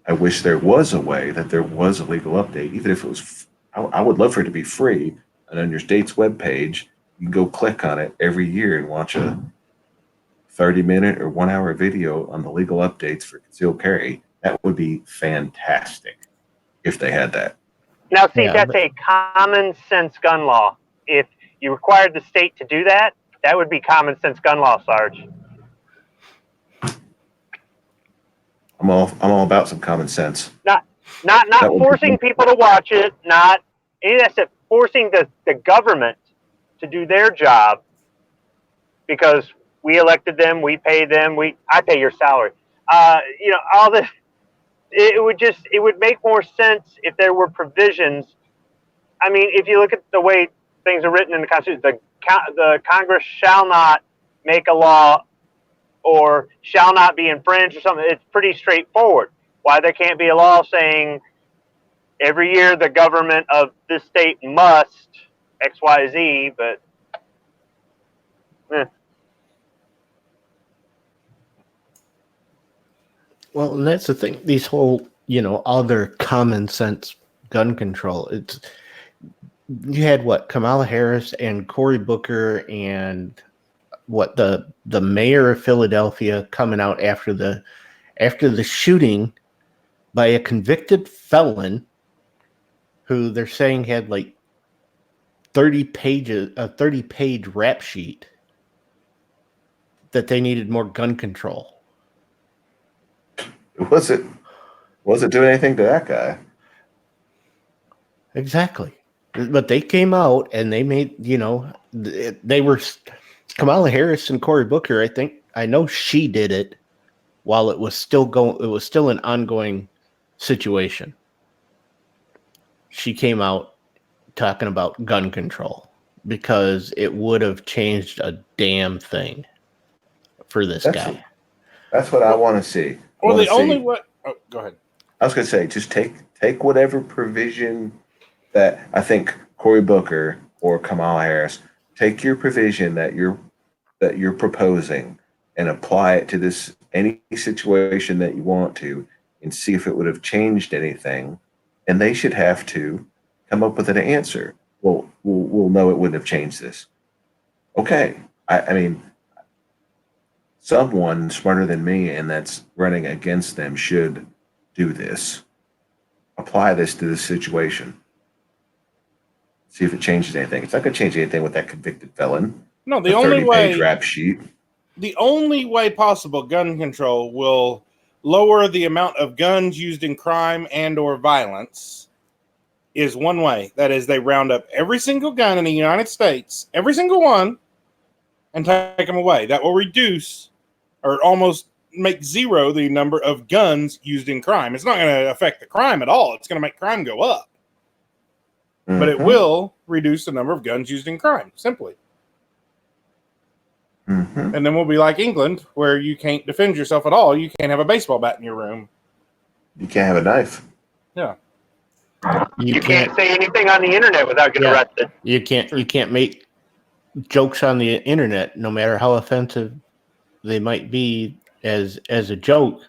I wish there was a way that there was a legal update, even if it was, I would love for it to be free. And on your state's webpage, you can go click on it every year and watch a 30-minute or 1 hour video on the legal updates for concealed carry. That would be fantastic if they had that. Now, see, that's a common sense gun law. If you required the state to do that, that would be common sense gun law, Sarge. I'm all about some common sense. Not forcing people to watch it, not any of that stuff, forcing the government to do their job, because we elected them, we pay them, I pay your salary. All this. It would make more sense if there were provisions. I mean, if you look at the way things are written in the Constitution, the Congress shall not make a law or shall not be infringed or something. It's pretty straightforward. Why there can't be a law saying every year the government of this state must X, Y, Z, but Well, and that's the thing. These whole, all their common sense gun control. You had Kamala Harris and Cory Booker and the mayor of Philadelphia coming out after the shooting by a convicted felon who they're saying had 30-page rap sheet that they needed more gun control. Was it doing anything to that guy? Exactly. But they came out and they made, they were Kamala Harris and Cory Booker. I know she did it while it was still going. It was still an ongoing situation. She came out talking about gun control because it would have changed a damn thing for this guy. That's what I want to see. Well, the only way. Oh, go ahead. I was going to say, just take whatever provision that I think Cory Booker or Kamala Harris, take your provision that you're proposing and apply it to any situation that you want to, and see if it would have changed anything. And they should have to come up with an answer. Well, we'll know it wouldn't have changed this. Okay. I mean, someone smarter than me and that's running against them should do this. Apply this to this situation. See if it changes anything. It's not going to change anything with that convicted felon. No, the only way rap sheet. The only way possible gun control will lower the amount of guns used in crime and or violence is one way. That is, they round up every single gun in the United States, every single one, and take them away. That will reduce or almost make zero the number of guns used in crime. It's not going to affect the crime at all. It's going to make crime go up. Mm-hmm. But it will reduce the number of guns used in crime, simply. Mm-hmm. And then we'll be like England, where you can't defend yourself at all. You can't have a baseball bat in your room. You can't have a knife. Yeah. You can't say anything on the internet without getting arrested. You can't make jokes on the internet, no matter how offensive they might be as a joke.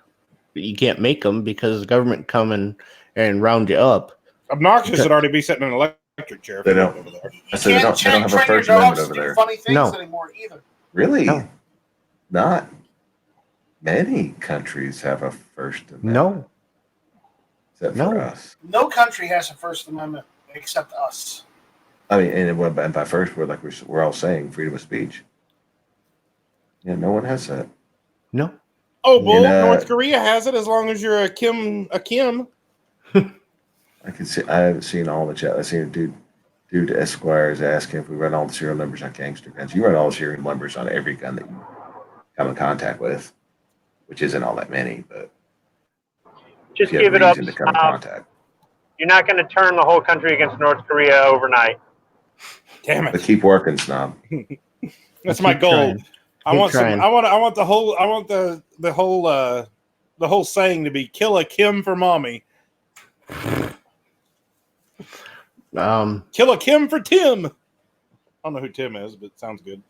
You can't make them because the government come and round you up. Obnoxious would already be sitting in an electric chair. They don't. Over there. They don't have a First Amendment over there. Funny things No. anymore either. Really? No. Not many countries have a First Amendment. No. Except No. for us. No country has a First Amendment except us. I mean, and by first, we're all saying freedom of speech. Yeah, no one has that. No. Oh, bull! North Korea has it as long as you're a Kim. I haven't seen all the chat. I seen a dude Esquire's asking if we run all the serial numbers on gangster guns. You run all the serial numbers on every gun that you come in contact with, which isn't all that many, but just give it up. To come in contact. You're not going to turn the whole country against North Korea overnight. Damn it! But keep working, Snob. That's my goal. Trying. I want the whole saying to be "kill a Kim for mommy." Kill a Kim for Tim. I don't know who Tim is, but it sounds good.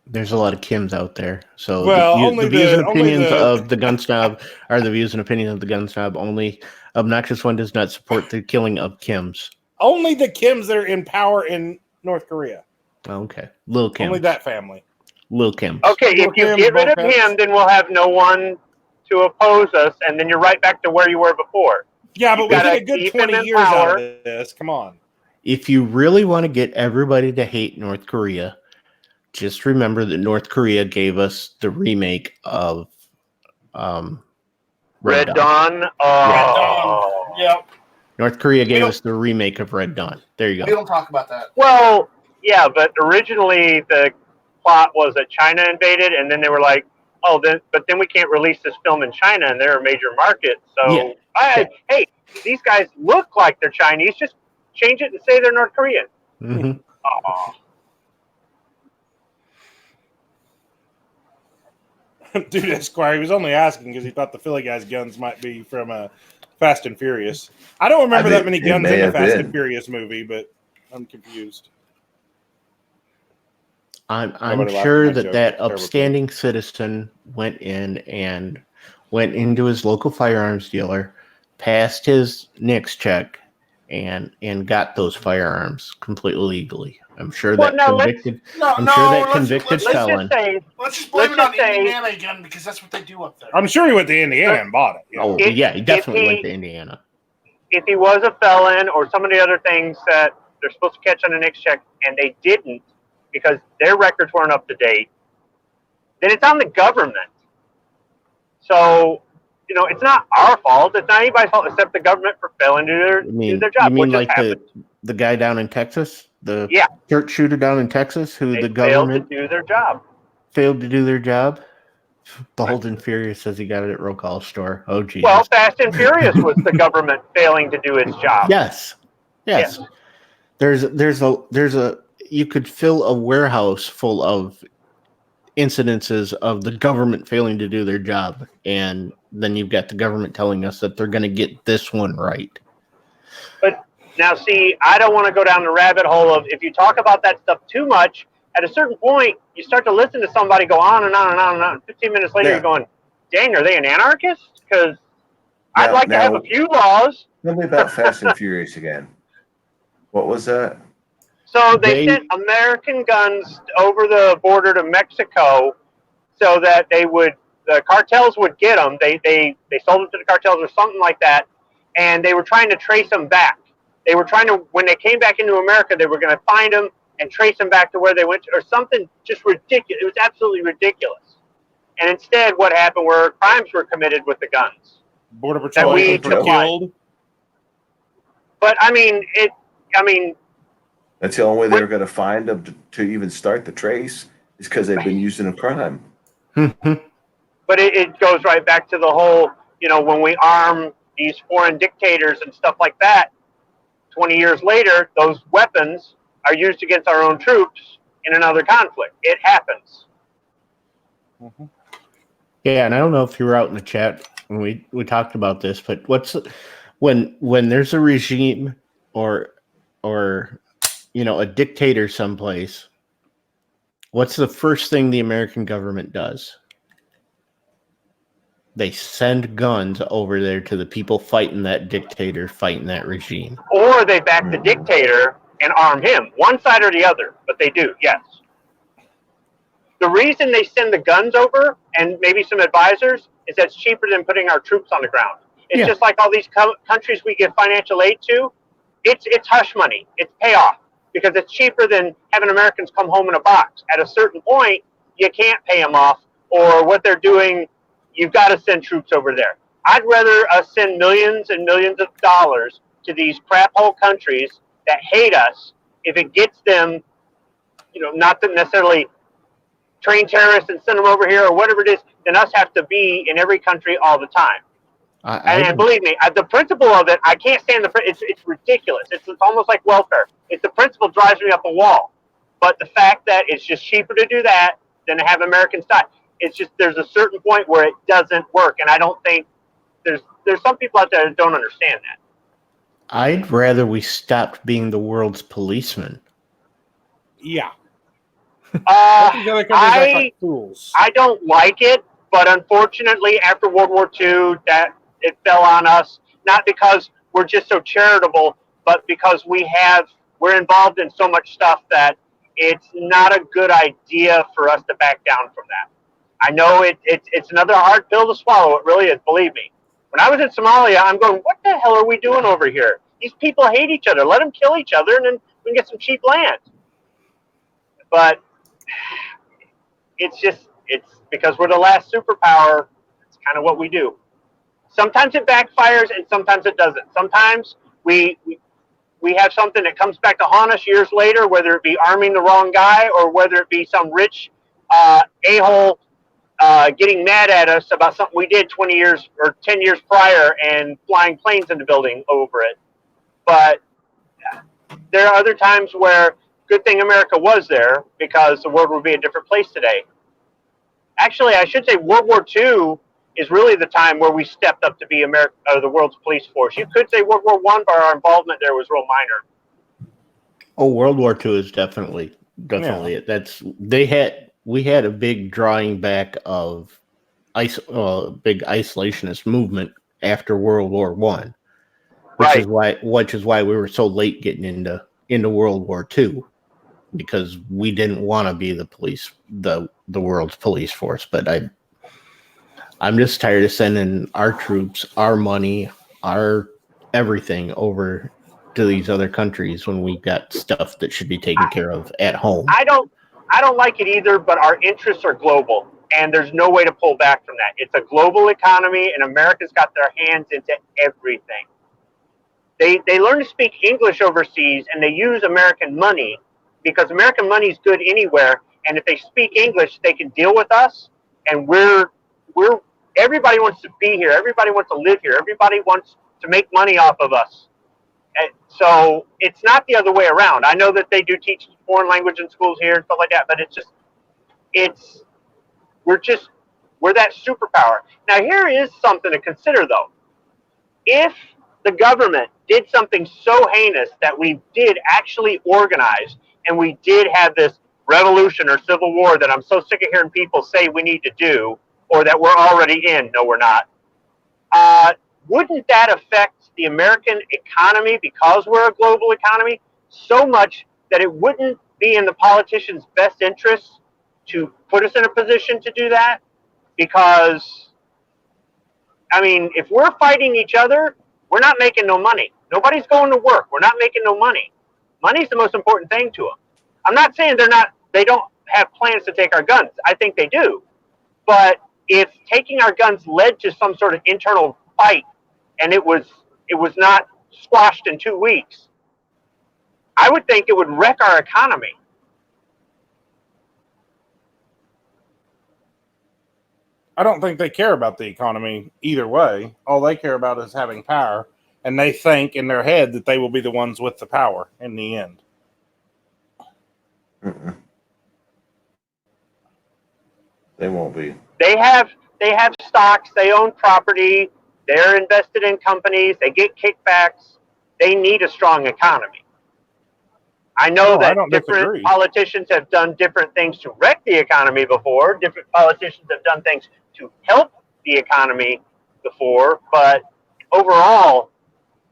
There's a lot of Kims out there. So the views and opinions of the Gun Snob are the views and opinions of the Gun Snob. Only Obnoxious One does not support the killing of Kims. Only the Kims that are in power in North Korea. Okay. Lil Kim. Only that family. Lil Kim. Okay, if you get rid of him, then we'll have no one to oppose us, and then you're right back to where you were before. Yeah, but we get a good 20 years out of this. Come on. If you really want to get everybody to hate North Korea, just remember that North Korea gave us the remake of Red Dawn. Oh. Yep. North Korea gave us the remake of Red Dawn. There you We go. don't talk about that. Well, yeah, but originally the plot was that China invaded, and then they were like, oh, then we can't release this film in China, and they're a major market. So, hey, these guys look like they're Chinese. Just change it and say they're North Korean. Mm-hmm. Dude, Esquire, he was only asking because he thought the Philly guy's guns might be from Fast and Furious. I don't remember that many guns in the Fast and Furious movie, but I'm confused. I'm sure that upstanding citizen went into his local firearms dealer, passed his NICS check, and got those firearms completely legally. I'm sure that convicted felon. Let's just blame it on Indiana again because that's what they do up there. I'm sure he went to Indiana and bought it. Oh, yeah, he definitely went to Indiana. If he was a felon or some of the other things that they're supposed to catch on a NICS check and they didn't because their records weren't up to date, then it's on the government. So, it's not our fault. It's not anybody's fault except the government for failing to do their job. You mean like the guy down in Texas? The church shooter down in Texas who the government failed to do their job. Failed to do their job? Bold and Furious says he got it at Roll Call Store. Oh, Jesus. Well, Fast and Furious was the government failing to do its job. Yes. There's a you could fill a warehouse full of incidences of the government failing to do their job, and then you've got the government telling us that they're going to get this one right. But now, see, I don't want to go down the rabbit hole of if you talk about that stuff too much, at a certain point, you start to listen to somebody go on and on and on and on. 15 minutes later, you're going, dang, are they an anarchist? Because I'd like to have a few laws. Tell me about Fast and Furious again. What was that? So they sent American guns over the border to Mexico so that the cartels would get them. They sold them to the cartels or something like that, and they were trying to trace them back. They were trying to, when they came back into America, they were going to find them and trace them back to where they went to, or something just ridiculous. It was absolutely ridiculous. And instead, what happened were crimes were committed with the guns. Border Patrol were killed. But I mean, that's the only way they were going to find them to even start the trace is because they've been using a crime. But it goes right back to the whole, when we arm these foreign dictators and stuff like that, 20 years later, those weapons are used against our own troops in another conflict. It happens. Mm-hmm. Yeah, and I don't know if you were out in the chat when we talked about this, but when there's a regime or a dictator someplace, what's the first thing the American government does? They send guns over there to the people fighting that dictator, fighting that regime. Or they back the dictator and arm him. One side or the other, but they do, yes. The reason they send the guns over and maybe some advisors is that's cheaper than putting our troops on the ground. It's just like all these countries we give financial aid to. It's hush money. It's payoff because it's cheaper than having Americans come home in a box. At a certain point, you can't pay them off, or what they're doing, you've got to send troops over there. I'd rather us send millions and millions of dollars to these crap hole countries that hate us if it gets them, not to necessarily train terrorists and send them over here or whatever it is, than us have to be in every country all the time. And believe me, the principle of it, I can't stand it's ridiculous. It's almost like welfare. The principle drives me up a wall. But the fact that it's just cheaper to do that than to have Americans die, it's just there's a certain point where it doesn't work. And I don't think there's some people out there that don't understand that. I'd rather we stopped being the world's policeman. Yeah. I don't like it, but unfortunately, after World War II, that it fell on us, not because we're just so charitable, but because we're involved in so much stuff that it's not a good idea for us to back down from that. I know it's another hard pill to swallow. It really is, believe me. When I was in Somalia, I'm going, what the hell are we doing over here? These people hate each other. Let them kill each other, and then we can get some cheap land. But it's because we're the last superpower. It's kind of what we do. Sometimes it backfires, and sometimes it doesn't. Sometimes we we have something that comes back to haunt us years later, whether it be arming the wrong guy or whether it be some rich a-hole getting mad at us about something we did 20 years or 10 years prior and flying planes into building over it. But there are other times where good thing America was there, because the world would be a different place today. Actually, I should say World War II is really the time where we stepped up to be America, the world's police force. You could say World War I, but our involvement there was real minor. Oh, World War II is definitely it. We had a big drawing back of big isolationist movement after World War I, which is why we were so late getting into World War II, because we didn't want to be the police, the world's police force. But I'm just tired of sending our troops, our money, our everything over to these other countries when we got stuff that should be taken care of at home. I don't like it either, but our interests are global, and there's no way to pull back from that. It's a global economy, and America's got their hands into everything. They learn to speak English overseas, and they use American money because American money is good anywhere. And if they speak English, they can deal with us. And everybody wants to be here. Everybody wants to live here. Everybody wants to make money off of us. And so it's not the other way around. I know that they do teach foreign language in schools here and stuff like that, but we're that superpower. Now, here is something to consider, though. If the government did something so heinous that we did actually organize and we did have this revolution or civil war that I'm so sick of hearing people say we need to do, or that we're already in, no, we're not, wouldn't that affect the American economy, because we're a global economy, so much that it wouldn't be in the politicians' best interest to put us in a position to do that? Because, I mean, if we're fighting each other, we're not making no money. Nobody's going to work. We're not making no money. Money's the most important thing to them. I'm not saying they don't have plans to take our guns. I think they do. But if taking our guns led to some sort of internal fight and it was not squashed in 2 weeks, I would think it would wreck our economy. I don't think they care about the economy either way. All they care about is having power, and they think in their head that they will be the ones with the power in the end. Mm-mm. They won't be. They have stocks, they own property, they're invested in companies, they get kickbacks. They need a strong economy. I know that different politicians have done different things to wreck the economy before. Different politicians have done things to help the economy before. But overall,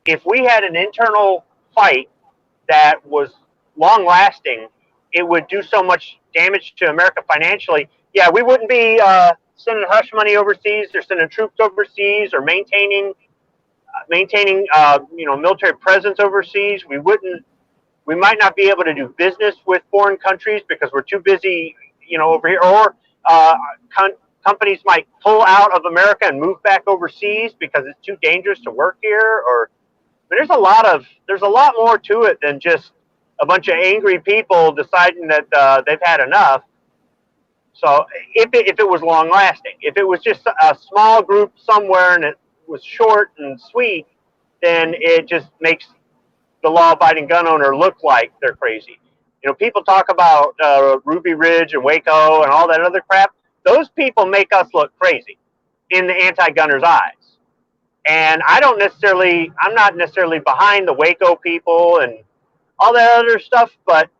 if we had an internal fight that was long lasting, it would do so much damage to America financially. Yeah, we wouldn't be sending hush money overseas or sending troops overseas or maintaining military presence overseas. We might not be able to do business with foreign countries because we're too busy, over here. Or companies might pull out of America and move back overseas because it's too dangerous to work here. There's a lot more to it than just a bunch of angry people deciding that they've had enough. So if it was long lasting, if it was just a small group somewhere and it was short and sweet, then it just makes the law-abiding gun owner look like they're crazy. People talk about Ruby Ridge and Waco and all that other crap. Those people make us look crazy in the anti-gunners' eyes. And I'm not necessarily behind the Waco people and all that other stuff, but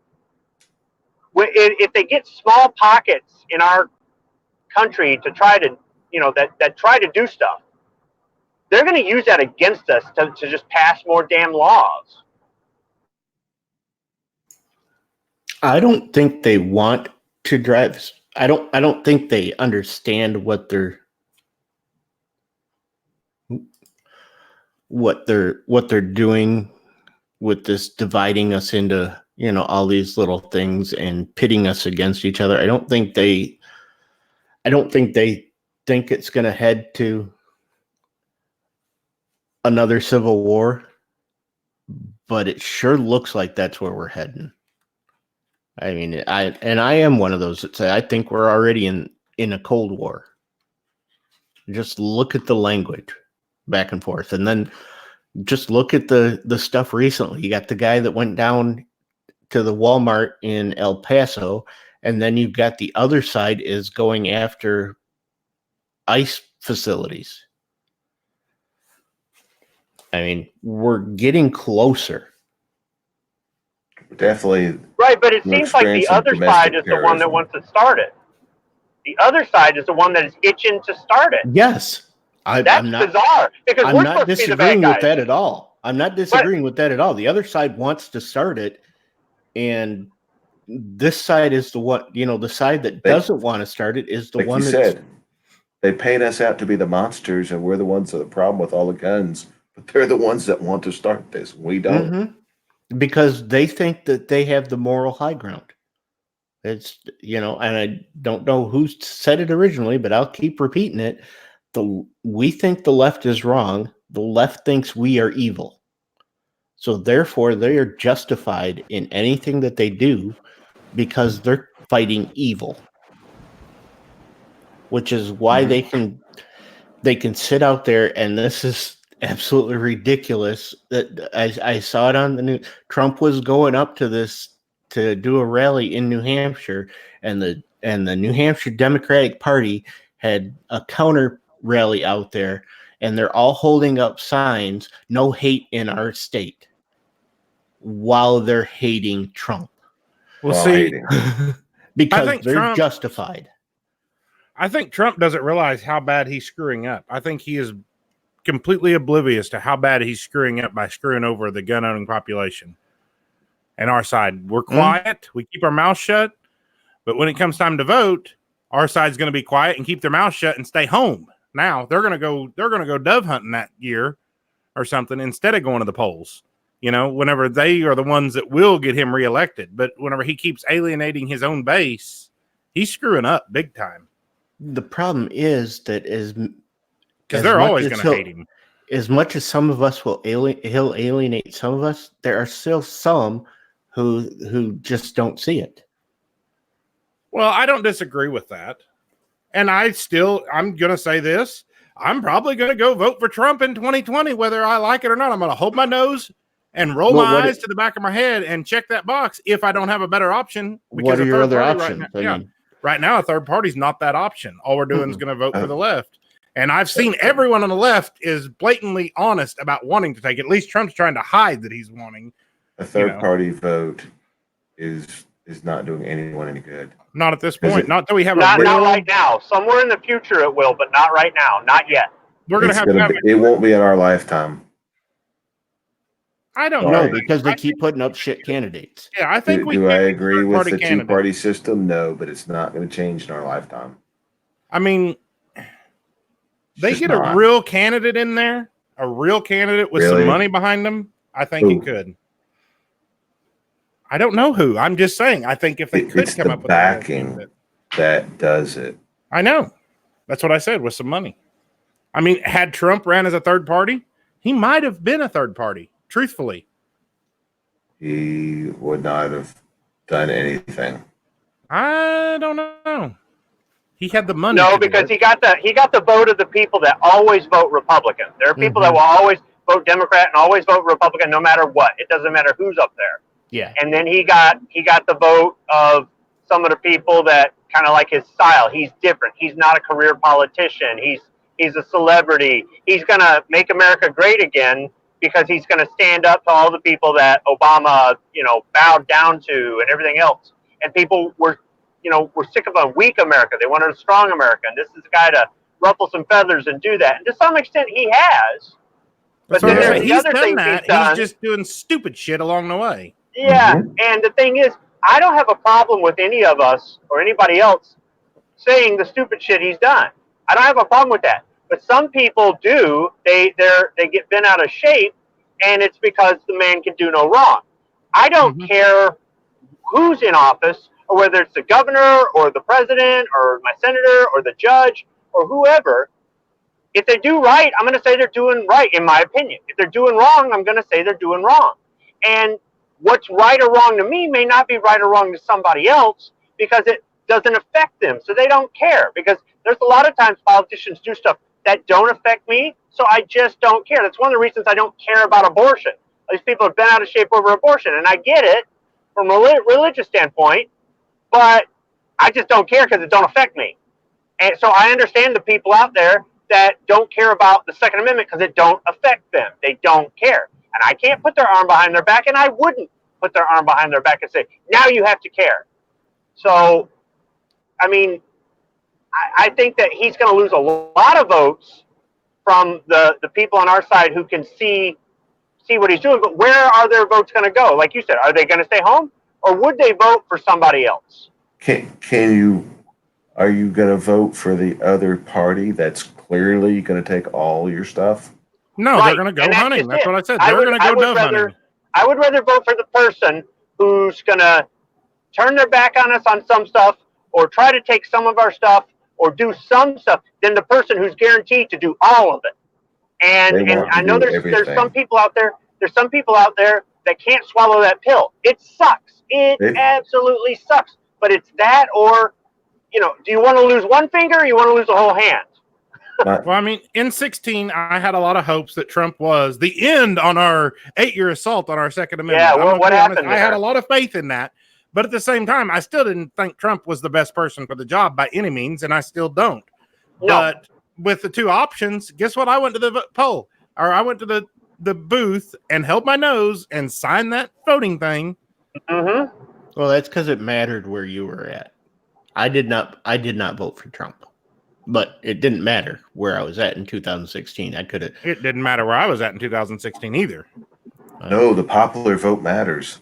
if they get small pockets in our country to try to, that try to do stuff, they're going to use that against us to just pass more damn laws. I don't think they want to drive. I don't think they understand what they're doing with this, dividing us into, all these little things and pitting us against each other. I don't think they think it's going to head to another civil war, but it sure looks like that's where we're heading. I mean, I am one of those that say I think we're already in a Cold War. Just look at the language back and forth, and then just look at the stuff recently. You got the guy that went down to the Walmart in El Paso, and then you've got the other side is going after ICE facilities. I mean, we're getting closer. Definitely. Right, but it We're seems like the experiencing other domestic side is the one that terrorism. wants to start it. The other side is the one that is itching to start it. Yes, That's I'm not. bizarre because I'm we're not supposed to be the bad disagreeing guys. with that at all. I'm not disagreeing with that at all. The other side wants to start it, and this side is the one. The side that doesn't want to start it is the Like one you that's. said, they paint us out to be the monsters, and we're the ones that have the problem with all the guns. But they're the ones that want to start this. We don't. Because they think that they have the moral high ground. It's, and I don't know who said it originally, but I'll keep repeating it. We think the left is wrong. The left thinks we are evil. So therefore, they are justified in anything that they do because they're fighting evil, which is why they can sit out there, and this is absolutely ridiculous. That I saw it on the news. Trump was going up to this to do a rally in New Hampshire, and the New Hampshire Democratic Party had a counter rally out there, and they're all holding up signs, "No hate in our state," while they're hating Trump. Well, While see, hating. Because I think they're justified. I think Trump doesn't realize how bad he's screwing up. I think he is completely oblivious to how bad he's screwing up by screwing over the gun-owning population. And our side, we're quiet. We keep our mouth shut. But when it comes time to vote, our side's going to be quiet and keep their mouth shut and stay home. Now they're going to go dove hunting that year or something instead of going to the polls. Whenever they are the ones that will get him reelected. But whenever he keeps alienating his own base, he's screwing up big time. The problem is that because they're always going to hate him. As much as some of us he'll alienate some of us, there are still some who just don't see it. Well, I don't disagree with that. And I'm going to say this. I'm probably going to go vote for Trump in 2020, whether I like it or not. I'm going to hold my nose and roll my eyes to the back of my head and check that box if I don't have a better option. What are your other options? Right now, a third party's not that option. All we're doing is going to vote for the left. And I've seen everyone on the left is blatantly honest about wanting to take it. At least Trump's trying to hide that he's wanting. A third party vote is not doing anyone any good. Not at this point. Not until we have not right now. Somewhere in the future it will, but not right now. Not yet. We're going to have it won't be in our lifetime. I don't know because they keep putting up shit candidates. Yeah, I think do I agree with the two-party system? No, but it's not going to change in our lifetime. I mean, they get a real candidate in there, a real candidate with some money behind them. I think it could. I don't know who. I'm just saying. I think if they could come up with backing that does it. I know. That's what I said, with some money. I mean, had Trump ran as a third party, he might have been a third party. Truthfully, he would not have done anything. I don't know. He had the money. No, because he got the vote of the people that always vote Republican. There are people that will always vote Democrat and always vote Republican, no matter what. It doesn't matter who's up there. Yeah. And then he got the vote of some of the people that kind of like his style. He's different. He's not a career politician. He's a celebrity. He's gonna make America great again, because he's going to stand up to all the people that Obama, bowed down to and everything else. And people were sick of a weak America. They wanted a strong America. And this is the guy to ruffle some feathers and do that. And to some extent, he has. But then there's the other things he's done. He's just doing stupid shit along the way. Yeah. And the thing is, I don't have a problem with any of us or anybody else saying the stupid shit he's done. I don't have a problem with that. But some people do. They get bent out of shape, and it's because the man can do no wrong. I don't care who's in office, or whether it's the governor or the president or my senator or the judge or whoever. If they do right, I'm going to say they're doing right, in my opinion. If they're doing wrong, I'm going to say they're doing wrong. And what's right or wrong to me may not be right or wrong to somebody else because it doesn't affect them. So they don't care, because there's a lot of times politicians do stuff that don't affect me. So I just don't care. That's one of the reasons I don't care about abortion. These people have been out of shape over abortion, and I get it from a religious standpoint, but I just don't care because it don't affect me. And so I understand the people out there that don't care about the Second Amendment because it don't affect them. They don't care. And I can't put their arm behind their back, and I wouldn't put their arm behind their back and say, now you have to care. So, I mean, I think that he's going to lose a lot of votes from the people on our side who can see what he's doing. But where are their votes going to go? Like you said, are they going to stay home, or would they vote for somebody else? Are you going to vote for the other party that's clearly going to take all your stuff? No, Right. they're going to go And that's hunting. just That's it. what I said. I They're would- going to I go would dove rather- hunting. I would rather vote for the person who's going to turn their back on us on some stuff, or try to take some of our stuff, or do some stuff, than the person who's guaranteed to do all of it. They And want to I know do there's everything. some people out there. There's some people out there that can't swallow that pill. It sucks. It absolutely sucks. But it's that, or do you want to lose one finger, or you want to lose a whole hand? Well, I mean, in 2016, I had a lot of hopes that Trump was the end on our 8-year assault on our Second Amendment. Yeah, I'm gonna what be honest, happened I had there? a lot of faith in that. But at the same time, I still didn't think Trump was the best person for the job by any means, and I still don't. No. But with the two options, guess what? I went to the poll, or I went to the booth and held my nose and signed that voting thing. Mm-hmm. Well, that's because it mattered where you were at. I did not vote for Trump, but it didn't matter where I was at in 2016. I could have. It didn't matter where I was at in 2016 either. No, the popular vote matters.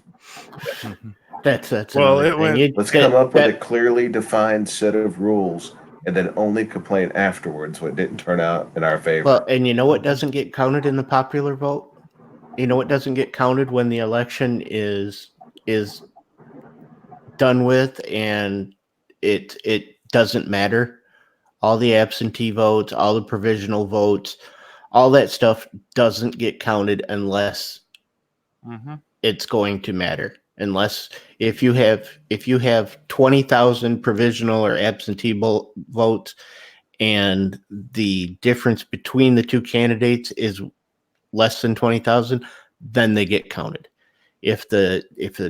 That's Well, another it thing. went- Let's come up with a clearly defined set of rules and then only complain afterwards when it didn't turn out in our favor. Well, and you know what doesn't get counted in the popular vote? You know what doesn't get counted when the election is done with and it doesn't matter? All the absentee votes, all the provisional votes, all that stuff doesn't get counted unless it's going to matter. Unless if you have 20,000 provisional or absentee votes, and the difference between the two candidates is less than 20,000, then they get counted. If the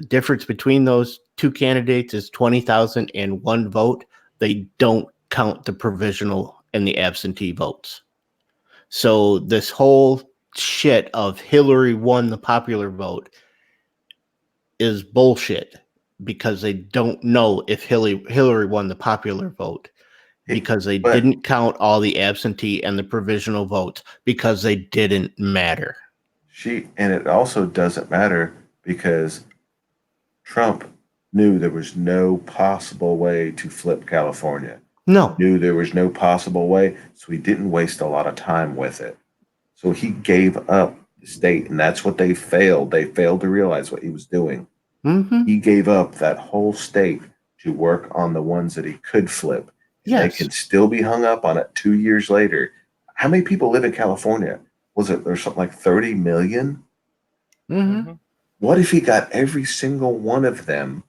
difference between those two candidates is 20,000 and one vote, they don't count the provisional and the absentee votes. So this whole shit of Hillary won the popular vote is bullshit, because they don't know if Hillary won the popular vote, because they didn't count all the absentee and the provisional votes because they didn't matter. And it also doesn't matter because Trump knew there was no possible way to flip California. No. Knew there was no possible way, so he didn't waste a lot of time with it. So he gave up the state, and that's what they failed. They failed to realize what he was doing. Mm-hmm. He gave up that whole state to work on the ones that he could flip. Yes. They can still be hung up on it 2 years later. How many people live in California? There's something like 30 million? Mm-hmm. What if he got every single one of them,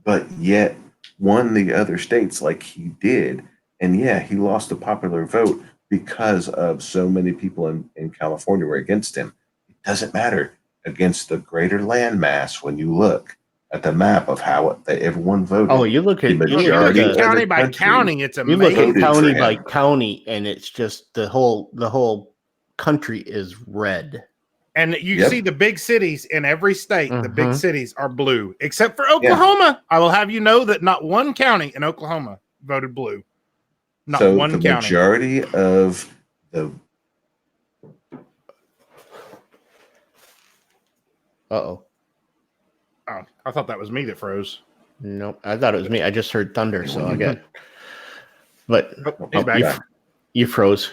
but yet won the other states like he did? And yeah, he lost the popular vote because of so many people in California were against him. It doesn't matter against the greater landmass when you look at the map of how everyone voted. Oh, you look at The You look majority at of county the by country- county, it's you amazing. look at voted county for by him. county, and it's just the whole country is red. And you Yep. see the big cities in every state, the big Mhm. cities are blue, except for Oklahoma. I will have you know that not one county in Oklahoma voted blue. Not So one the county. majority of the Uh-oh. Oh, I thought that was me that froze. Nope, I thought it was me. I just heard thunder, so I got. But Oh, he's back. you froze.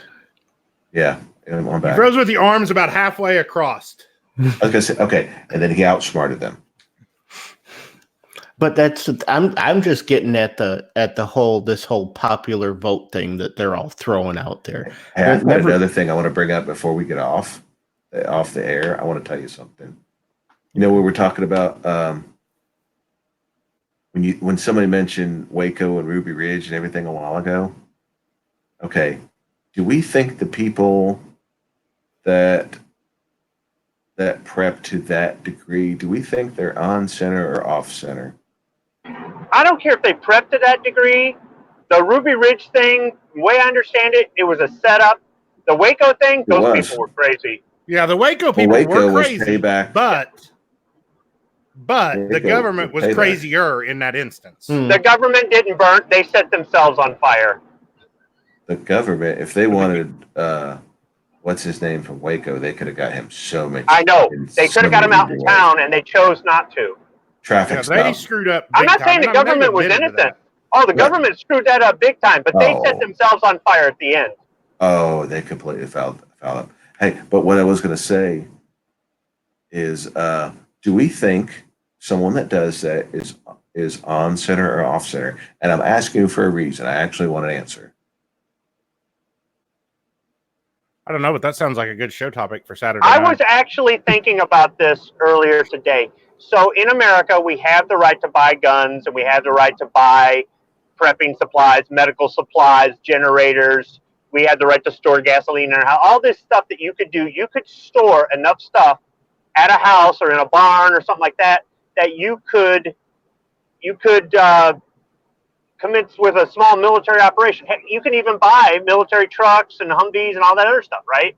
yeah, and one He back. froze with the arms about halfway across. I was gonna say, okay, and then he outsmarted them. But I'm just getting at this whole popular vote thing that they're all throwing out there. Hey, There's I've got never- another thing I want to bring up before we get off the air. I want to tell you something. You know, we were talking about when somebody mentioned Waco and Ruby Ridge and everything a while ago. Okay, do we think the people that prep to that degree, do we think they're on center or off center? I don't care if they prep to that degree. The Ruby Ridge thing, the way I understand it, it was a setup. The Waco thing, those people were crazy. Yeah, the Waco people Waco were was crazy, payback. but the Waco government was was payback. crazier in that instance. The government didn't burn; they set themselves on fire. The government, if they wanted, what's his name from Waco, they could have got him so many. I know they could have got him out in town, and they chose not to. Traffic Yeah, stop. they screwed up. I'm not big saying time, the and I mean, they government was admitted to innocent. that. Oh, the government screwed that up big time, but they set Oh. themselves on fire at the end. Oh, they completely fouled up. Hey, but what I was going to say is, do we think someone that does that is on center or off center? And I'm asking you for a reason. I actually want an answer. I don't know, but that sounds like a good show topic for Saturday I night. was actually thinking about this earlier today. So in America, we have the right to buy guns, and we have the right to buy prepping supplies, medical supplies, generators. We have the right to store gasoline in our house. All this stuff that you could do, you could store enough stuff at a house or in a barn or something like that that you could commence with a small military operation. Heck, you can even buy military trucks and Humvees and all that other stuff, right?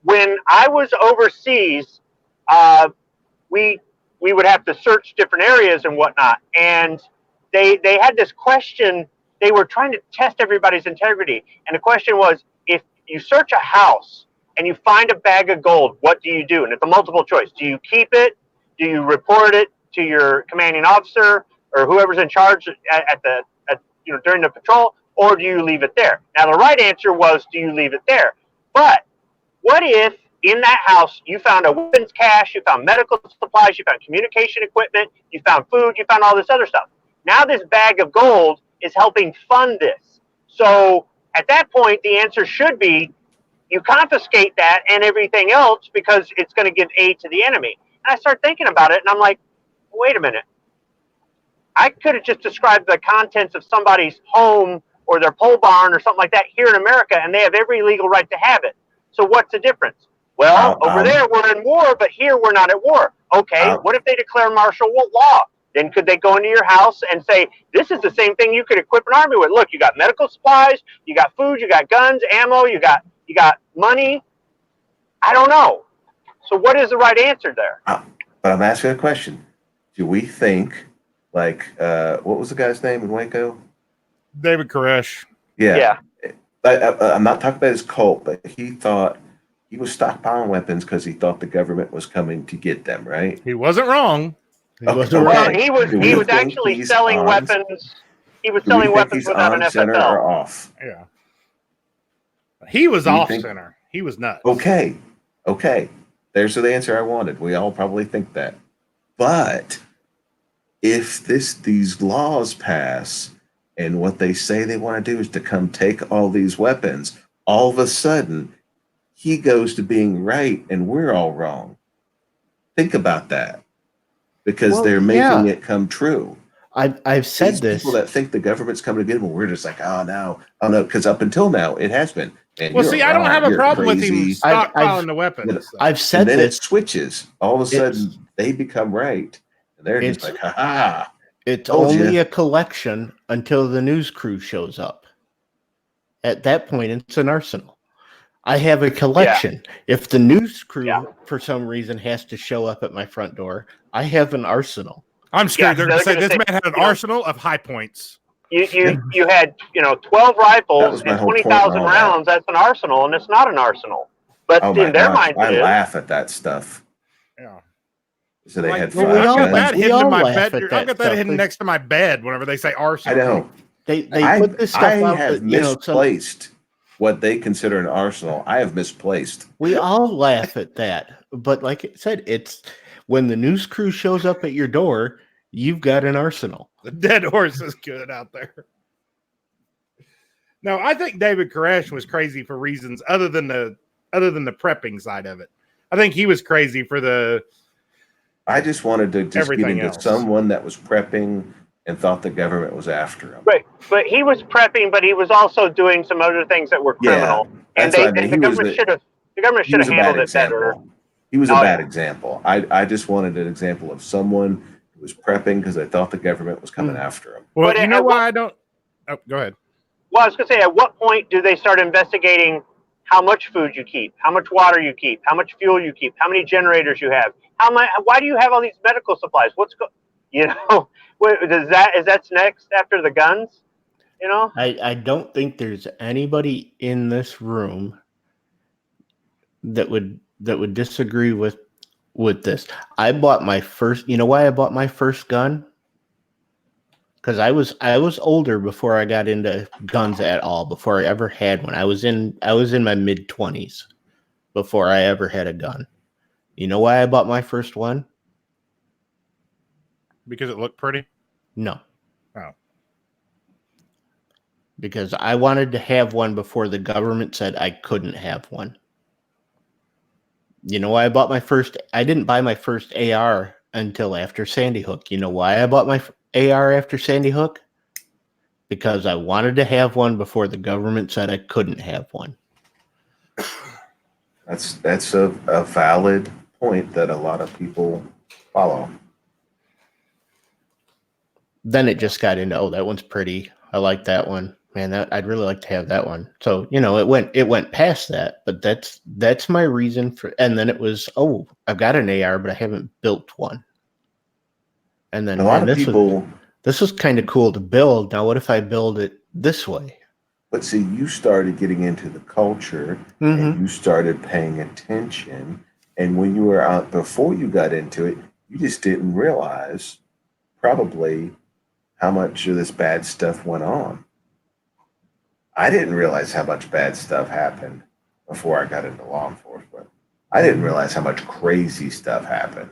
When I was overseas, we would have to search different areas and whatnot, and they had this question. They were trying to test everybody's integrity, and the question was, if you search a house and you find a bag of gold, what do you do? And it's a multiple choice. Do you keep it? Do you report it to your commanding officer or whoever's in charge during the patrol, or do you leave it there? Now, the right answer was, do you leave it there? But what if in that house you found a weapons cache, you found medical supplies, you found communication equipment, you found food, you found all this other stuff? Now this bag of gold is helping fund this. So at that point, the answer should be you confiscate that and everything else because it's going to give aid to the enemy. And I start thinking about it, and I'm like, wait a minute. I could have just described the contents of somebody's home or their pole barn or something like that here in America, and they have every legal right to have it. So what's the difference? Well, over there we're in war, but here we're not at war. Okay, what if they declare martial law? Then could they go into your house and say, this is the same thing you could equip an army with? Look, you got medical supplies, you got food, you got guns, ammo, you got money. I don't know. So what is the right answer there? But I'm asking a question. Do we think, like, what was the guy's name in Waco? David Koresh. Yeah. I'm not talking about his cult, but he thought he was stockpiling weapons because he thought the government was coming to get them, right? He wasn't wrong. He wasn't Okay. Well, right. he was actually selling weapons. He was Do we selling think weapons he's without an on center or FFL. off? Yeah. He was Do you off think- center. He was nuts. Okay. There's the answer I wanted. We all probably think that. But if these laws pass and what they say they want to do is to come take all these weapons, all of a sudden he goes to being right and we're all wrong. Think about that. Because Well, they're making yeah. it come true. I've said These this. people that think the government's coming to get them, we're just like, oh no, because up until now it has been. And Well, you're see, I don't wrong, have a you're problem with him crazy. stockpiling the weapons. though. I've said And then it this. switches. All of a It's- sudden they become right. And they're just It's- like, ha ha. It's Told only ya. a collection until the news crew shows up. At that point, it's an arsenal. I have a collection. If the news crew, for some reason, has to show up at my front door, I have an arsenal. I'm scared Yeah, they're going to say they're this gonna man had an arsenal of high points. You had 12 That rifles was my and whole point 20,000 and all that. rounds. That's an arsenal, and it's not an arsenal. But Oh my in their gosh, minds, I it is. laugh at that stuff. Yeah. So they had well, five we all I've got laugh. that guns. We hidden in all my laugh bed. at I've that got that stuff. hidden next to my bed whenever they say I arsenal. know. They I put this stuff out have that, misplaced what they consider an arsenal. I have misplaced. we all laugh at that. But like I said, it's when the news crew shows up at your door, you've got an arsenal. The dead horse is good out there. No, I think David Koresh was crazy for reasons other than the prepping side of it. I think he was crazy for the I just wanted to just Everything get into else. someone that was prepping and thought the government was after him. Right, but he was prepping, but he was also doing some other things that were criminal, and That's what I mean. the government should have He was a bad handled it better. example. He was a Oh, bad yeah. example. I just wanted an example of someone who was prepping because they thought the government was coming after him. Well, But you know at why what- I don't. Oh, go ahead. Well, I was going to say, at what point do they start investigating how much food you keep, how much water you keep, how much fuel you keep, how many generators you have, why do you have all these medical supplies? Is that's next after the guns? You know, I don't think there's anybody in this room that would disagree with this. I bought my first. You know why I bought my first gun? Because I was older before I got into guns at all. Before I ever had one, I was in my mid-20s before I ever had a gun. You know why I bought my first one? Because it looked pretty. No. Oh. Because I wanted to have one before the government said I couldn't have one. You know why I bought my first? I didn't buy my first AR until after Sandy Hook. You know why I bought my AR after Sandy Hook? Because I wanted to have one before the government said I couldn't have one. That's a valid point that a lot of people follow. Then it just got into, oh, that one's pretty. I like that one. Man, I'd really like to have that one. So, it went past that, but that's my reason for. And then it was, oh, I've got an AR, but I haven't built one. And then A lot of people. This was kind of cool to build. Now, what if I build it this way? But see, you started getting into the culture and you started paying attention. And when you were out before you got into it, you just didn't realize probably how much of this bad stuff went on. I didn't realize how much bad stuff happened before I got into law enforcement. I didn't realize how much crazy stuff happened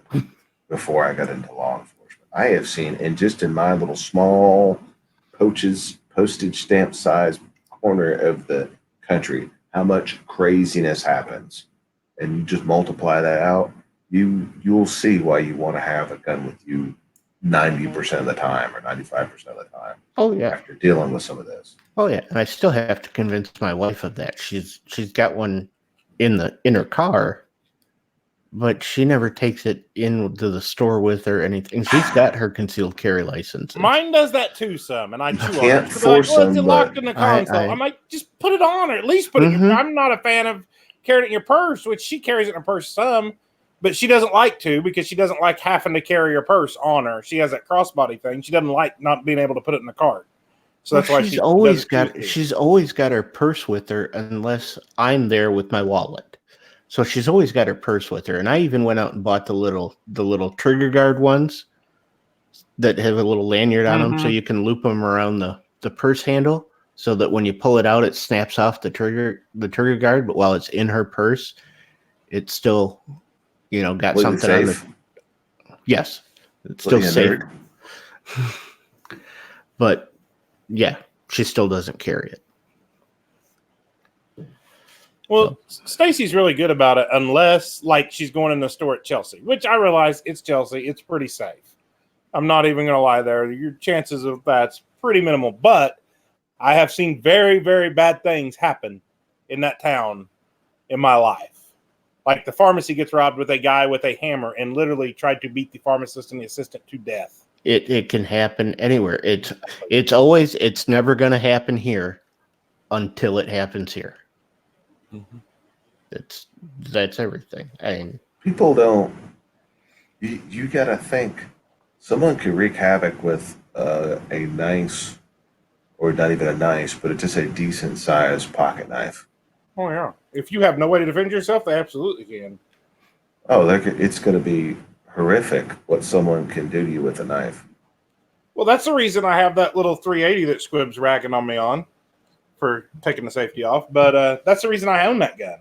before I got into law enforcement. I have seen, and just in my little small postage stamp size corner of the country, how much craziness happens. And you just multiply that out, you'll see why you want to have a gun with you 90% of the time or 95% of the time. Oh yeah. After dealing with some of this. Oh yeah, and I still have to convince my wife of that. She's got one in her car, but she never takes it into the store with her or anything. She's got her concealed carry license. Mine does that too, some, and I chew on it. Can't She'll be like, force well, it's them, locked but in the console. I'm like, just put it on, or at least put it. I'm not a fan of carrying it in your purse, which she carries it in her purse some, but she doesn't like to because she doesn't like having to carry her purse on her. She has that crossbody thing. She doesn't like not being able to put it in the cart. So that's why she's always got her purse with her unless I'm there with my wallet. So she's always got her purse with her. And I even went out and bought the little trigger guard ones that have a little lanyard on them, so you can loop them around the purse handle, so that when you pull it out, it snaps off the trigger guard. But while it's in her purse, it's still, got something on it. Yes, it's still safe. But yeah, she still doesn't carry it. Well, Stacy's really good about it, unless like she's going in the store at Chelsea, which I realize it's Chelsea. It's pretty safe. I'm not even going to lie there. Your chances of that's pretty minimal, but I have seen very, very bad things happen in that town in my life. Like the pharmacy gets robbed with a guy with a hammer and literally tried to beat the pharmacist and the assistant to death. It can happen anywhere. It's never going to happen here until it happens here. That's everything. I mean, people don't. You got to think. Someone could wreak havoc with a nice, or not even a nice, but just a decent sized pocket knife. Oh yeah. If you have no way to defend yourself, they absolutely can. Oh, it's going to be horrific what someone can do to you with a knife. Well, that's the reason I have that little 380 that Squib's ragging on me on for taking the safety off. But that's the reason I own that gun.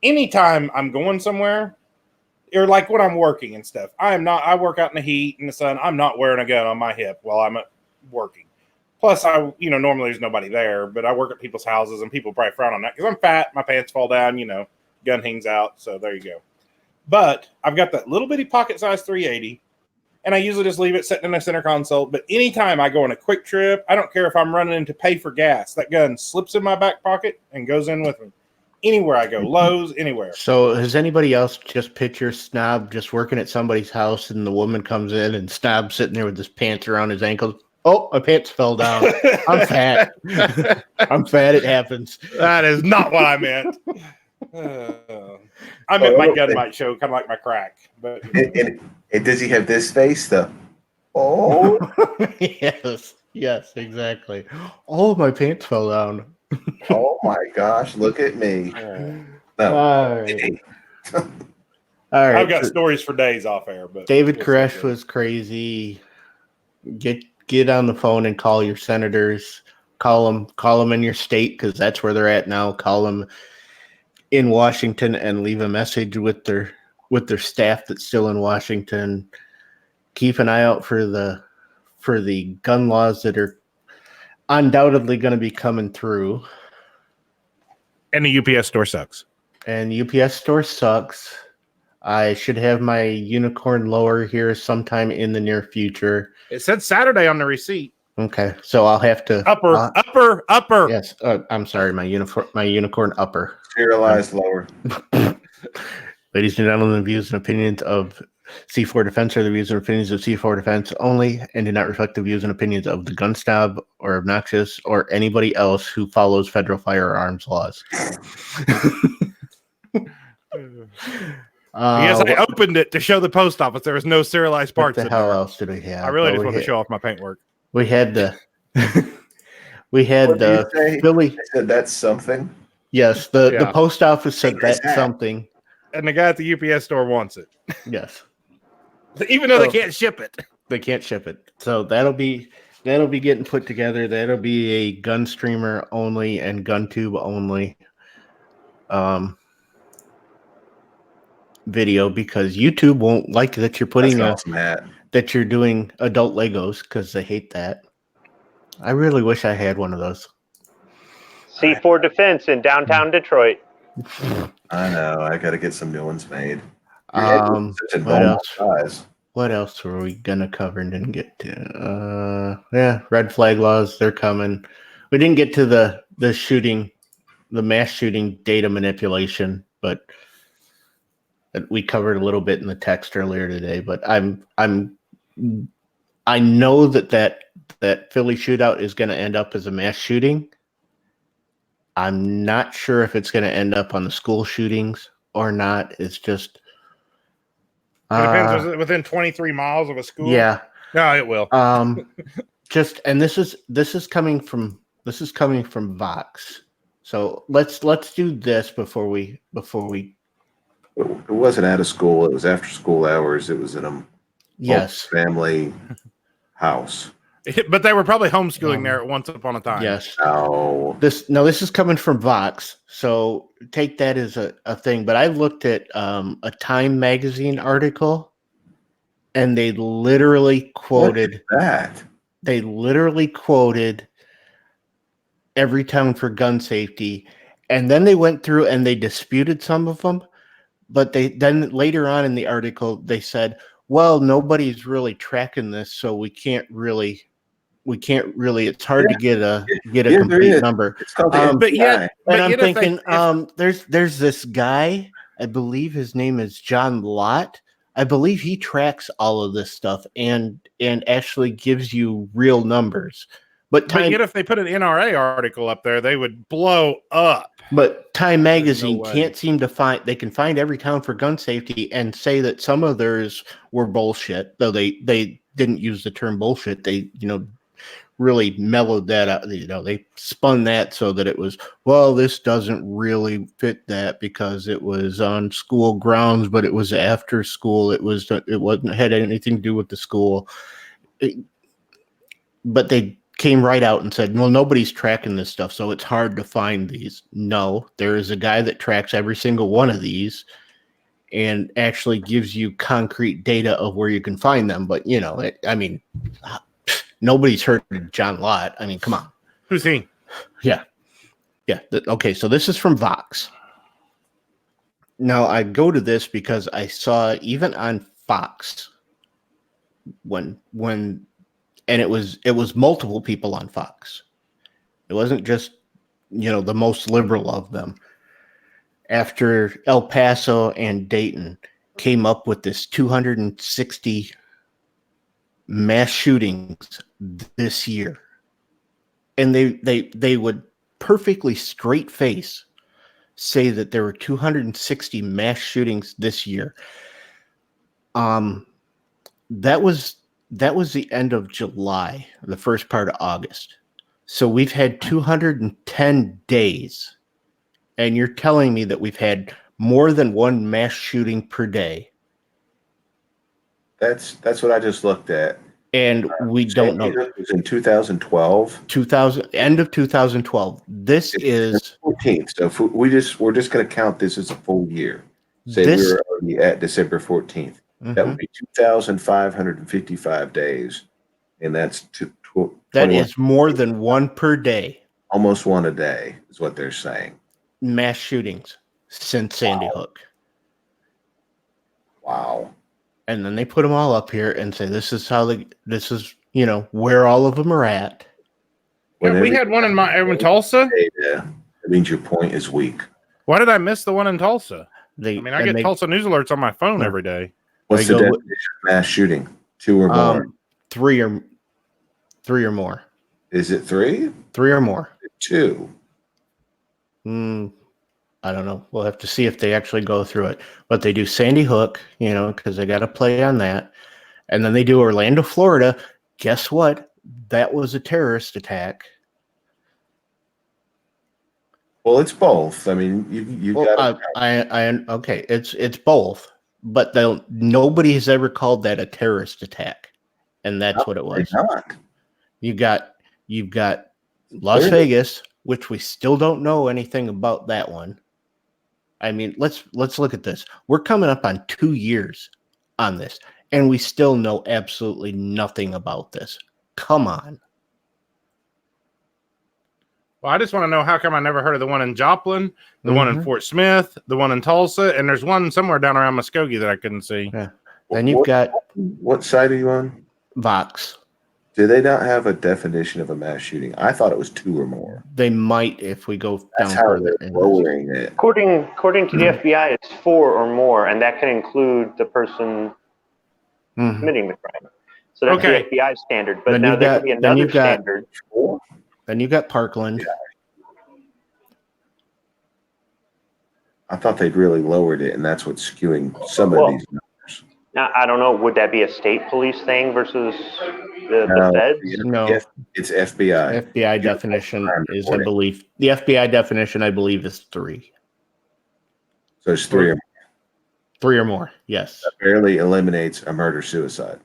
Anytime I'm going somewhere, or like when I'm working and stuff, I work out in the heat and the sun. I'm not wearing a gun on my hip while I'm working. Plus, normally there's nobody there, but I work at people's houses and people probably frown on that because I'm fat. My pants fall down, gun hangs out. So there you go. But I've got that little bitty pocket size 380, and I usually just leave it sitting in my center console. But anytime I go on a quick trip, I don't care if I'm running in to pay for gas, that gun slips in my back pocket and goes in with me. Anywhere I go, Lowe's, anywhere. So has anybody else just picture Snob just working at somebody's house and the woman comes in and Snob sitting there with his pants around his ankles? Oh, my pants fell down. I'm fat. I'm fat. It happens. That is not what I meant. I meant my gun might show kind of like my crack. But And does he have this face though? Oh, yes, exactly. Oh, my pants fell down. oh my gosh! Look at me. No. All right. All right. I've got stories for days off air, but David Koresh was crazy. Get on the phone and call your senators. Call them in your state because that's where they're at now. Call them in Washington and leave a message with their staff that's still in Washington. Keep an eye out for the gun laws that are undoubtedly going to be coming through. And the UPS store sucks. And UPS store sucks. I should have my unicorn lower here sometime in the near future. It said Saturday on the receipt. Okay, so I'll have to upper. Yes, I'm sorry, my unicorn upper. Serialized lower. Ladies and gentlemen, the views and opinions of C4 Defense are the views and opinions of C4 Defense only and do not reflect the views and opinions of the Gun Snob or Obnoxious or anybody else who follows federal firearms laws. Yes, I opened it to show the post office. There was no serialized parts. What the hell else did we have? I really just want to show off my paintwork. We had the Philly. I said that's something. Yes, the post office said that's something. And the guy at the UPS store wants it. Yes. Even though they can't ship it. They can't ship it. So that'll be getting put together. That'll be a gun streamer only and gun tube only video because YouTube won't like that you're putting that you're doing adult Legos because they hate that. I really wish I had one of those. C4 Defense in downtown Detroit. I know. I got to get some new ones made. What else were we gonna cover and didn't get to? Red flag laws, they're coming. We didn't get to the shooting, the mass shooting data manipulation, but we covered a little bit in the text earlier today. But I know that Philly shootout is going to end up as a mass shooting. I'm not sure if it's going to end up on the school shootings or not. It's just it depends. Is it within 23 miles of a school? Yeah. No, it will. And this is coming from Vox. So let's do this before we. It wasn't out of school. It was after school hours. It was in a family house. But they were probably homeschooling there at once upon a time. Yes. No. This is coming from Vox. So take that as a thing. But I looked at a Time magazine article, and they literally quoted that. They literally quoted Everytown for gun safety, and then they went through and they disputed some of them. But then later on in the article they said, "Well, nobody's really tracking this, so we can't really. It's hard to get a complete number." I'm thinking, there's this guy. I believe his name is John Lott. I believe he tracks all of this stuff and actually gives you real numbers. But yet if they put an NRA article up there, they would blow up. But Time magazine can't seem to find. They can find Everytown for gun safety and say that some of theirs were bullshit, though they didn't use the term bullshit. They really mellowed that out. They spun that so that it was, well, this doesn't really fit that because it was on school grounds, but it was after school. It wasn't had anything to do with the school. But they came right out and said, well, nobody's tracking this stuff, so it's hard to find these. No, there is a guy that tracks every single one of these and actually gives you concrete data of where you can find them. But, nobody's heard of John Lott. I mean, come on. Who's he? Yeah. Okay, so this is from Vox. Now I go to this because I saw even on Fox when and it was multiple people on Fox. It wasn't just the most liberal of them. After El Paso and Dayton came up with this 260 mass shootings this year, and they would perfectly straight face say that there were 260 mass shootings this year. That was the end of July, the first part of August. So we've had 210 days, and you're telling me that we've had more than one mass shooting per day. That's what I just looked at. And we don't know. It was in 2012. End of 2012. This is 14th. So if we're just going to count this as a full year. Say we were already at December 14th. That would be 2,555 days, and that's that is more than one per day. Almost one a day is what they're saying. Mass shootings since Sandy Hook. Wow. And then they put them all up here and say this is where all of them are at. Yeah, we had one in Tulsa. That means your point is weak. Why did I miss the one in Tulsa? I get they, Tulsa news alerts on my phone every day. What's the definition of mass shooting? 2 or more? 3 or more. Is it 3? 3 or more. 2. I don't know. We'll have to see if they actually go through it. But they do Sandy Hook, because they got to play on that. And then they do Orlando, Florida. Guess what? That was a terrorist attack. Well, it's both. I mean, you got. Okay. It's both, but nobody has ever called that a terrorist attack, and that's what it was. Not. You've got Las Vegas, which we still don't know anything about that one. I mean, let's look at this. We're coming up on 2 years on this, and we still know absolutely nothing about this. Come on. Well, I just want to know how come I never heard of the one in Joplin, the one in Fort Smith, the one in Tulsa, and there's one somewhere down around Muskogee that I couldn't see. Yeah. Then you've got what side are you on? Vox. Do they not have a definition of a mass shooting? I thought it was 2 or more. They might if we go That's down how further. they're lowering it. According to the FBI, it's 4 or more, and that can include the person committing the crime. So that's the FBI standard. But now there could be another standard. Then you got Parkland. Yeah. I thought they'd really lowered it, and that's what's skewing some of these numbers. Now, I don't know. Would that be a state police thing versus the feds? No, it's FBI. FBI definition is, I believe, the FBI definition, I believe, is 3. So it's 3 or more. 3 or more, yes. That barely eliminates a murder-suicide.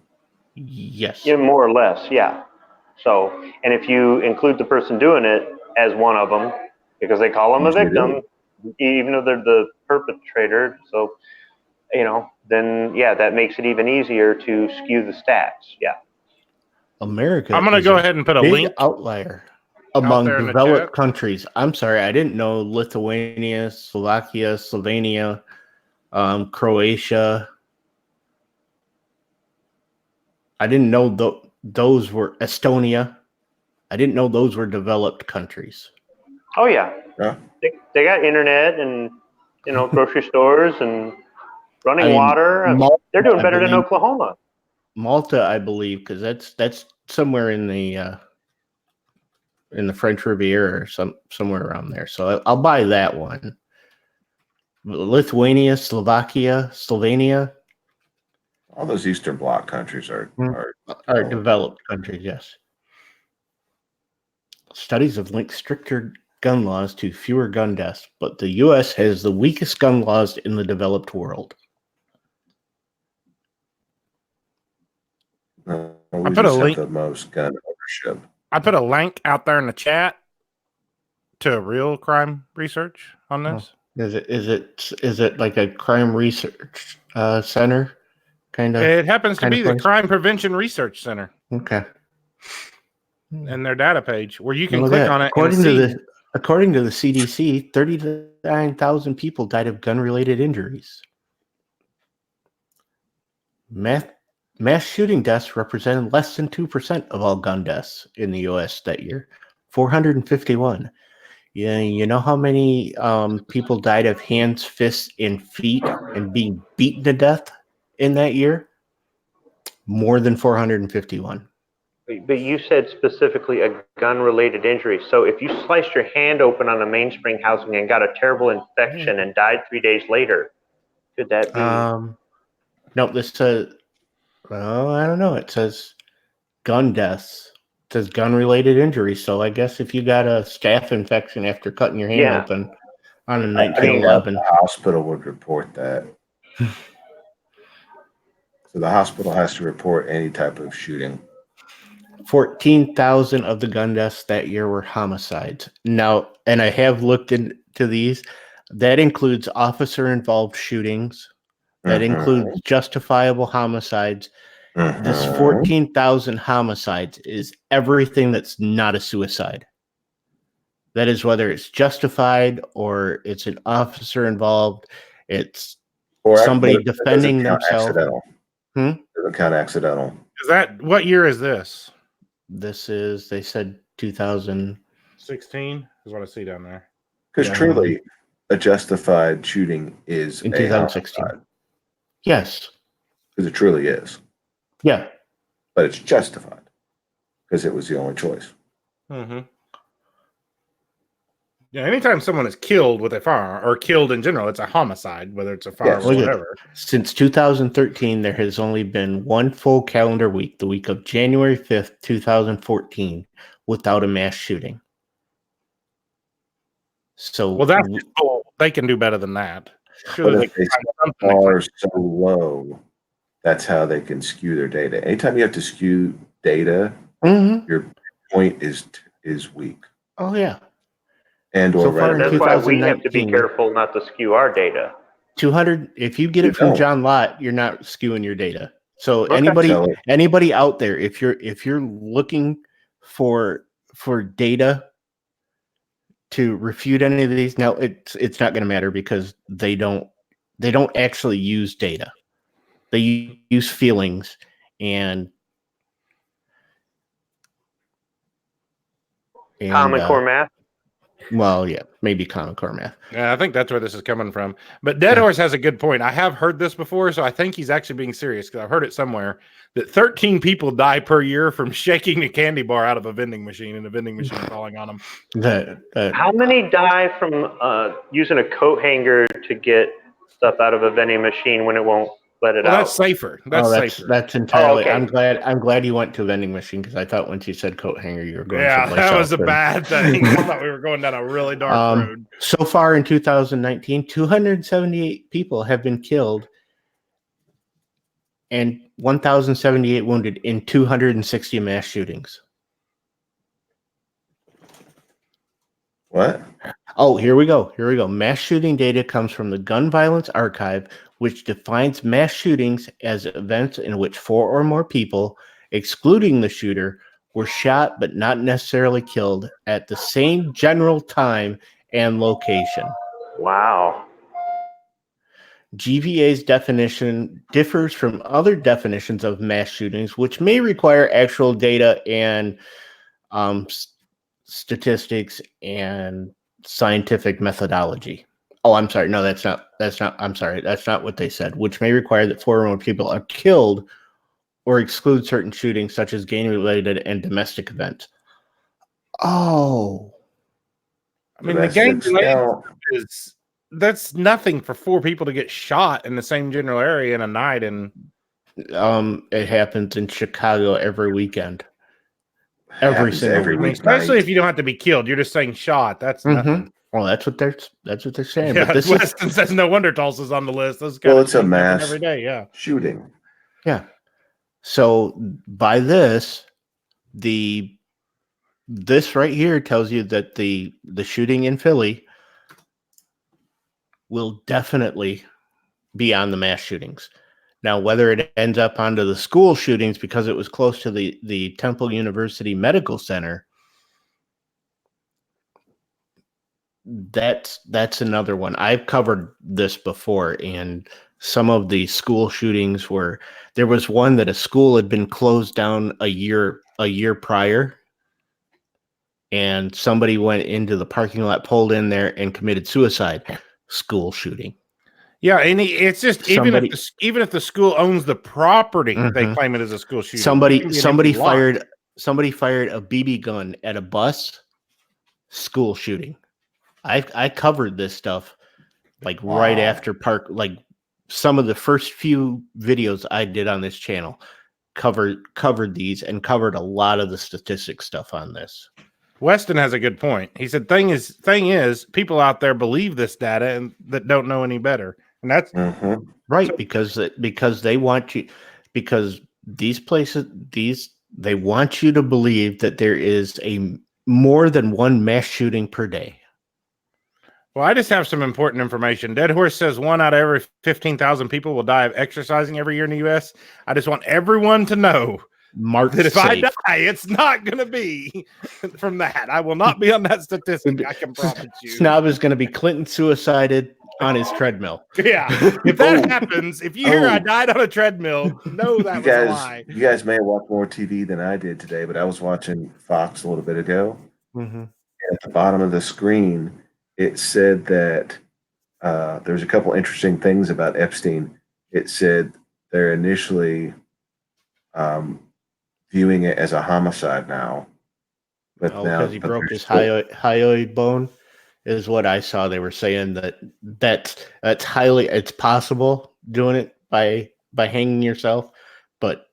Yes. Yeah, more or less, yeah. So, and if you include the person doing it as one of them, because they call them a victim, even though they're the perpetrator, so, then, that makes it even easier to skew the stats, yeah. America. I'm going to go ahead and put a link. Outlier among developed countries. I'm sorry, I didn't know Lithuania, Slovakia, Slovenia, Croatia. I didn't know those were Estonia. I didn't know those were developed countries. Oh yeah. They got internet and grocery stores and running water. Malta, they're doing better than Oklahoma. Malta, I believe, because that's somewhere in the French Riviera or somewhere around there. So I'll buy that one. Lithuania, Slovakia, Slovenia. All those Eastern Bloc countries are developed countries, yes. Studies have linked stricter gun laws to fewer gun deaths, but the U.S. has the weakest gun laws in the developed world. I put a link. The most gun ownership. I put a link out there in the chat to a real crime research on this. Is it like a crime research center? Kind of. It happens to be the Crime Prevention Research Center. Okay. And their data page where you can click on it. According to the CDC, 39,000 people died of gun-related injuries. Mass shooting deaths represented less than 2% of all gun deaths in the U.S. that year, 451. Yeah, you know how many people died of hands, fists, and feet and being beaten to death in that year? More than 451. But you said specifically a gun-related injury. So if you sliced your hand open on a mainspring housing and got a terrible infection and died 3 days later, could that be? No, this says, well, I don't know. It says gun deaths. It says gun-related injuries. So I guess if you got a staph infection after cutting your hand open on a I think 1911, the hospital would report that. So the hospital has to report any type of shooting. 14,000 of the gun deaths that year were homicides. Now, and I have looked into these. That includes officer-involved shootings. That includes justifiable homicides. This 14,000 homicides is everything that's not a suicide. That is whether it's justified or it's an officer involved. It's somebody defending themselves. Accidental. Doesn't count accidental. Is that what year is this? This is, they said 2016 is what I see down there. Because truly, a justified shooting is in a 2016. homicide. Yes. Because it truly is. Yeah. But it's justified because it was the only choice. Mm-hmm. Yeah, anytime someone is killed with a firearm or killed in general, it's a homicide, whether it's a firearm or whatever. Since 2013, there has only been one full calendar week, the week of January 5th, 2014, without a mass shooting. So, well, that's cool. They can do better than that. But if they are so low, that's how they can skew their data. Anytime you have to skew data, your point is weak. Oh, yeah. And or that's why we have to be careful not to skew our data. 200. If you get it from John Lott, you're not skewing your data. So anybody out there, if you're looking for data to refute any of these, now it's not going to matter because they don't actually use data. They use feelings and Common Core math. Well, yeah, maybe Common Core math. Yeah, I think that's where this is coming from. But Dead Horse has a good point. I have heard this before, so I think he's actually being serious because I've heard it somewhere that 13 people die per year from shaking a candy bar out of a vending machine and a vending machine falling on them. How many die from using a coat hanger to get stuff out of a vending machine when it won't let it out? That's safer. Safer. That's entirely. okay. I'm glad you went to a vending machine because I thought once you said coat hanger, you were going. Yeah, that was a bad thing. I thought we were going down a really dark road. So far in 2019, 278 people have been killed and 1,078 wounded in 260 mass shootings. What? Oh, here we go. Mass shooting data comes from the Gun Violence Archive, which defines mass shootings as events in which 4 or more people, excluding the shooter, were shot but not necessarily killed at the same general time and location. Wow. GVA's definition differs from other definitions of mass shootings, which may require actual data and statistics and scientific methodology. Oh, I'm sorry. No, that's not. I'm sorry. That's not what they said. Which may require that 4 or more people are killed or exclude certain shootings, such as gang-related and domestic events. Oh. I mean, the gang-related that's nothing for 4 people to get shot in the same general area in a night. And it happens in Chicago every weekend. Every week, especially if you don't have to be killed. You're just saying shot. That's nothing. Well, that's what they're saying. Yeah, but this Weston says no wonder Tulsa's on the list. It's a mass every day. Yeah, shooting. Yeah. So by this right here tells you that the shooting in Philly will definitely be on the mass shootings. Now, whether it ends up onto the school shootings because it was close to the Temple University Medical Center, that's another one. I've covered this before, and some of the school shootings were, there was one that a school had been closed down a year prior, and somebody went into the parking lot, pulled in there, and committed suicide. School shooting. Yeah, and it's just even if the school owns the property, they claim it as a school shooting. Somebody fired a BB gun at a bus. School shooting. I covered this stuff like right after like some of the first few videos I did on this channel covered these and covered a lot of the statistics stuff on this. Weston has a good point. He said, thing is, people out there believe this data and that don't know any better. And that's right, because they want you, because these places, they want you to believe that there is a more than one mass shooting per day. Well, I just have some important information. Dead Horse says 1 out of every 15,000 people will die of exercising every year in the U.S. I just want everyone to know that if I die, it's not going to be from that. I will not be on that statistic. I can promise you. Snob is going to be Clinton suicided on his treadmill. Yeah. If that happens, if you hear I died on a treadmill, know that was a lie. You guys may have watched more TV than I did today, but I was watching Fox a little bit ago. Mm-hmm. At the bottom of the screen, it said that there's a couple interesting things about Epstein. It said they're initially viewing it as a homicide now. But now, because he broke his hyoid bone is what I saw. They were saying that's highly, it's possible doing it by hanging yourself, but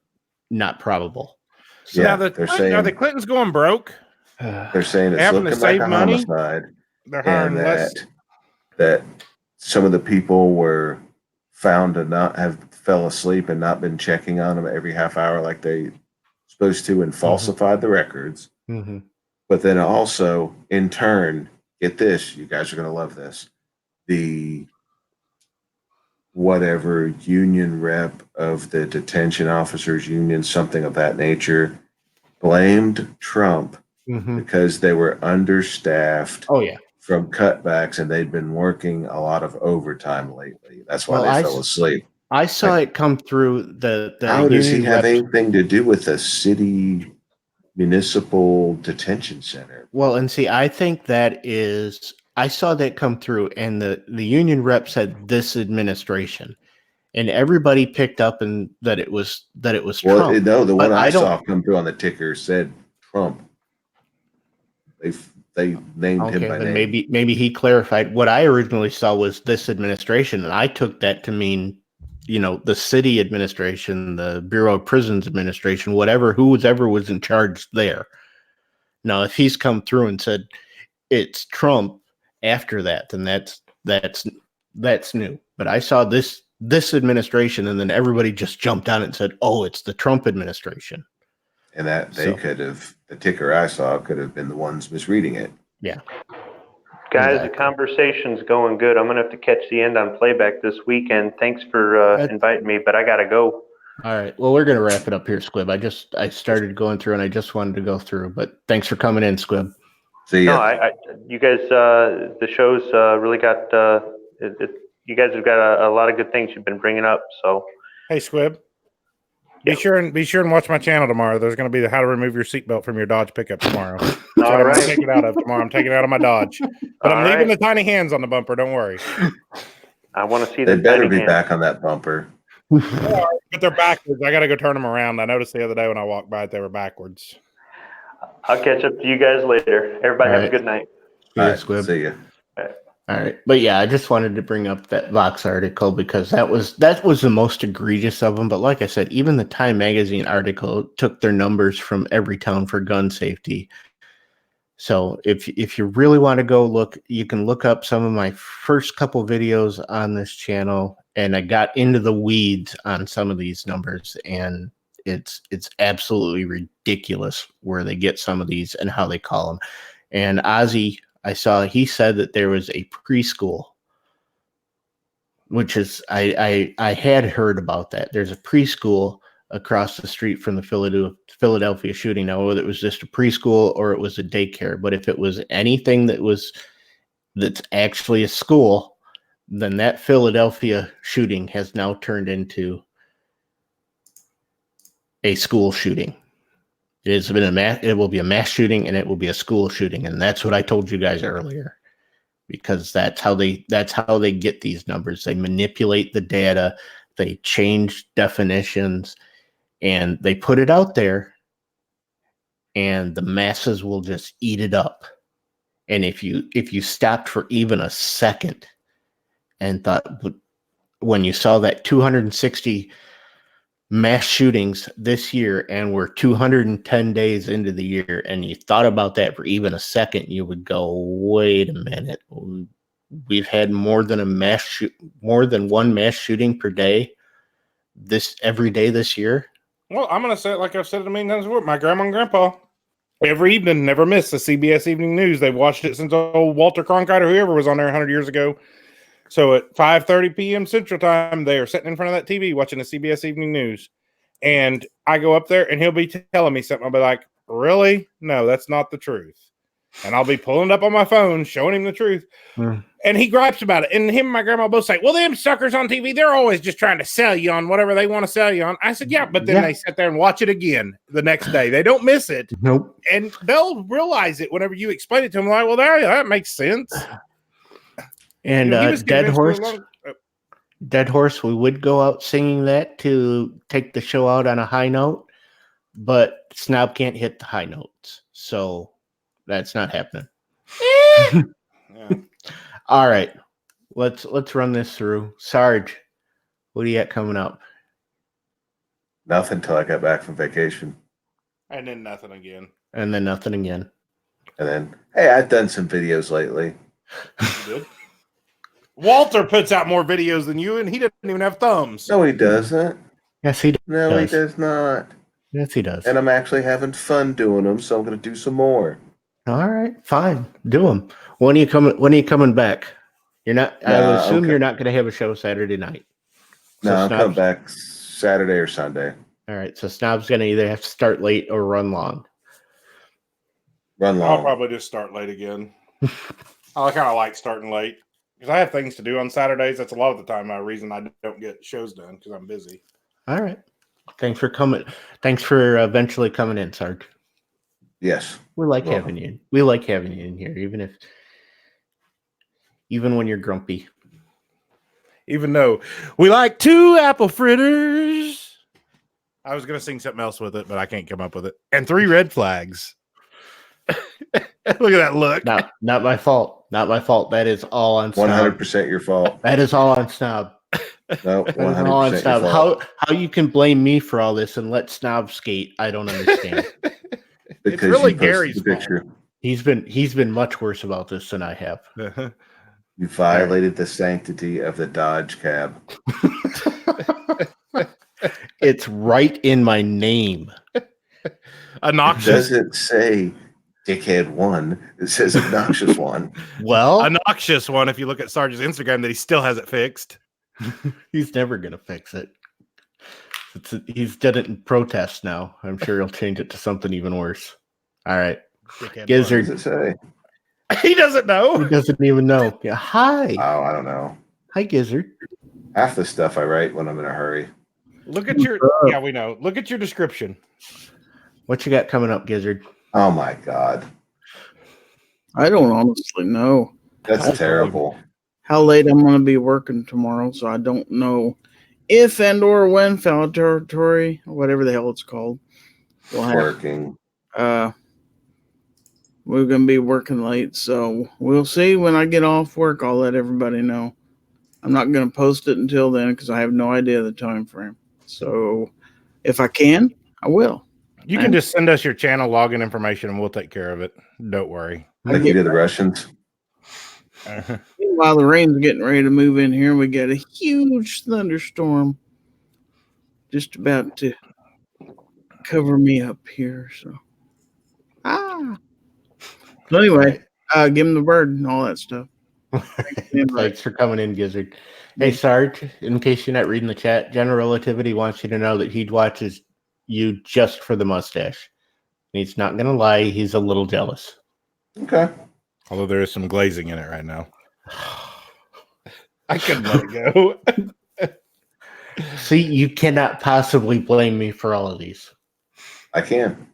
not probable. So now are the Clintons going broke? They're saying it's looking like a homicide. They're hiring less. That some of the people were found to not have fell asleep and not been checking on them every half hour like they supposed to, and falsified the records. Mm-hmm. But then also, in turn, get this, you guys are going to love this. The whatever union rep of the detention officers union, something of that nature, blamed Trump because they were understaffed. Oh, yeah. From cutbacks, and they'd been working a lot of overtime lately. That's why they fell asleep. I saw it come through the how does he have anything to do with the city municipal detention center? Well, and see, I think I saw that come through, and the union rep said this administration, and everybody picked up and that it was Trump. No, the one I saw come through on the ticker said Trump. They named him by name. Maybe he clarified. What I originally saw was this administration, and I took that to mean, the city administration, the Bureau of Prisons administration, whoever was in charge there. Now, if he's come through and said it's Trump after that, then that's new. But I saw this administration, and then everybody just jumped on it and said, "Oh, it's the Trump administration." And that the ticker I saw could have been the ones misreading it. Yeah. Guys, The conversation's going good. I'm going to have to catch the end on playback this weekend. Thanks for inviting me, but I got to go. All right. Well, we're going to wrap it up here, Squib. I started going through, and I just wanted to go through, but thanks for coming in, Squib. See ya. No, you guys, the show's really got, you guys have got a lot of good things you've been bringing up. So, hey, Squib. Be sure and watch my channel tomorrow. There's going to be the how to remove your seatbelt from your Dodge pickup tomorrow. All right. I'm taking it out of tomorrow. I'm taking it out of my Dodge, but I'm leaving the tiny hands on the bumper. Don't worry. I want to see. They better be back on that bumper. But they're backwards. I got to go turn them around. I noticed the other day when I walked by it, they were backwards. I'll catch up to you guys later. Everybody have a good night. All right, Squib. See ya. All right. But yeah, I just wanted to bring up that Vox article because that was the most egregious of them. But like I said, even the Time Magazine article took their numbers from every town for gun safety. So if you really want to go look, you can look up some of my first couple videos on this channel, and I got into the weeds on some of these numbers, and it's absolutely ridiculous where they get some of these and how they call them. And Ozzy, I saw he said that there was a preschool, which is I had heard about that. There's a preschool across the street from the Philadelphia shooting. Now, whether it was just a preschool or it was a daycare, but if it was anything that was that's actually a school, then that Philadelphia shooting has now turned into a school shooting. It will be a mass shooting, and it will be a school shooting, and that's what I told you guys earlier. Because that's how they get these numbers. They manipulate the data, they change definitions, and they put it out there, and the masses will just eat it up. And if you stopped for even a second and thought, when you saw that 260 mass shootings this year, and we're 210 days into the year, and you thought about that for even a second, you would go, wait a minute. We've had more than one mass shooting per day every day this year. Well, I'm going to say it like I've said it a million times before. My grandma and grandpa, every evening, never miss the CBS Evening News. They've watched it since old Walter Cronkite or whoever was on there 100 years ago. So at 5:30 p.m. Central Time, they are sitting in front of that TV watching the CBS Evening News. And I go up there, and he'll be telling me something. I'll be like, really? No, that's not the truth. And I'll be pulling it up on my phone, showing him the truth. And he gripes about it. And him and my grandma both say, well, them suckers on TV, they're always just trying to sell you on whatever they want to sell you on. I said, yeah, but then they sit there and watch it again the next day. They don't miss it. Nope. And they'll realize it whenever you explain it to them. Like, well, that makes sense. And Dead Horse, we would go out singing that to take the show out on a high note, but Snob can't hit the high notes. So that's not happening. Yeah. All right. Let's run this through. Sarge, what do you got coming up? Nothing till I got back from vacation. And then nothing again. And then nothing again. And then, hey, I've done some videos lately. You did? Walter puts out more videos than you, and he doesn't even have thumbs. No, he doesn't. Yes, he does. No, he does not. Yes, he does. And I'm actually having fun doing them, so I'm going to do some more. All right, fine. Do them. When are you coming back? You're not. I would assume you're not going to have a show Saturday night. No, I'll come back Saturday or Sunday. All right, so Snob's going to either have to start late or run long. Run long. I'll probably just start late again. I kind of like starting late because I have things to do on Saturdays. That's a lot of the time my reason I don't get shows done because I'm busy. All right. Thanks for coming. Thanks for eventually coming in, Sarge. Yes. We like having you. We like having you in here, even when you're grumpy. Even though we like 2 apple fritters. I was going to sing something else with it, but I can't come up with it. And 3 red flags. Look at that look. Not my fault. Not my fault. That is all on Snob. 100% your fault. That is all on Snob. No, 100% all on your Snob. fault. How you can blame me for all this and let Snob skate? I don't understand. Because it's really you posted Gary's the picture. He's been much worse about this than I have. You violated the sanctity of the Dodge cab. It's right in my name. Obnoxious. Does it say dickhead 1? It says obnoxious 1. Well, Obnoxious one. If you look at Sarge's Instagram, that he still has it fixed. he's never gonna fix it. He's done it in protest now. I'm sure he'll change it to something even worse. All right, Gizzard. What does it say? He doesn't know. He doesn't even know. Yeah. Hi. Oh, I don't know. Hi, Gizzard. Half the stuff I write when I'm in a hurry. Look at your. Yeah, we know. Look at your description. What you got coming up, Gizzard? Oh my God. I don't honestly know That's terrible. how late I'm going to be working tomorrow, so I don't know if and or when Fallow Territory, whatever the hell it's called, will have. Working. We're going to be working late, so we'll see. When I get off work, I'll let everybody know. I'm not going to post it until then because I have no idea the time frame. So if I can, I will. You can just send us your channel login information and we'll take care of it. Don't worry. Like you did the Russians. While the rain's getting ready to move in here, we got a huge thunderstorm just about to cover me up here. So, So anyway, give him the bird and all that stuff. Thanks for coming in, Gizzard. Hey, Sarge, in case you're not reading the chat, General Relativity wants you to know that he watches you just for the mustache. He's not going to lie. He's a little jealous. Okay. Although there is some glazing in it right now. I couldn't let it go. See, you cannot possibly blame me for all of these. I can.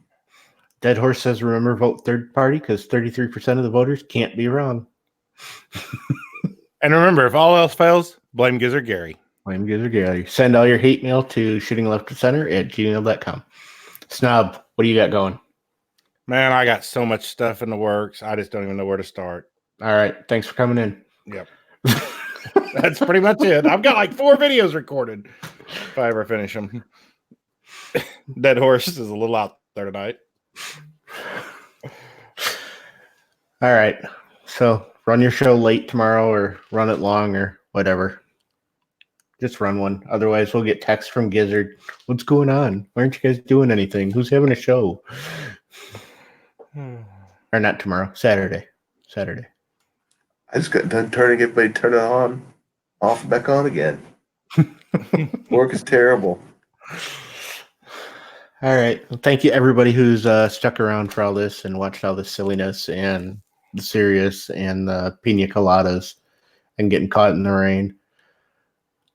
Dead Horse says, remember, vote third party because 33% of the voters can't be wrong. And remember, if all else fails, blame Gizzard Gary. Blame Gizzard Gary. Send all your hate mail to shootingleft-of-center@gmail.com. Snob, what do you got going? Man, I got so much stuff in the works. I just don't even know where to start. All right. Thanks for coming in. Yep. That's pretty much it. I've got like 4 videos recorded if I ever finish them. Dead Horse is a little out there tonight. All right. So run your show late tomorrow or run it long or whatever. Just run one. Otherwise, we'll get text from Gizzard. What's going on? Why aren't you guys doing anything? Who's having a show? Or not tomorrow. Saturday. I just got done turning everybody turn it on, off, and back on again. Work is terrible. All right. Well, thank you, everybody who's stuck around for all this and watched all this silliness and the serious and the pina coladas and getting caught in the rain.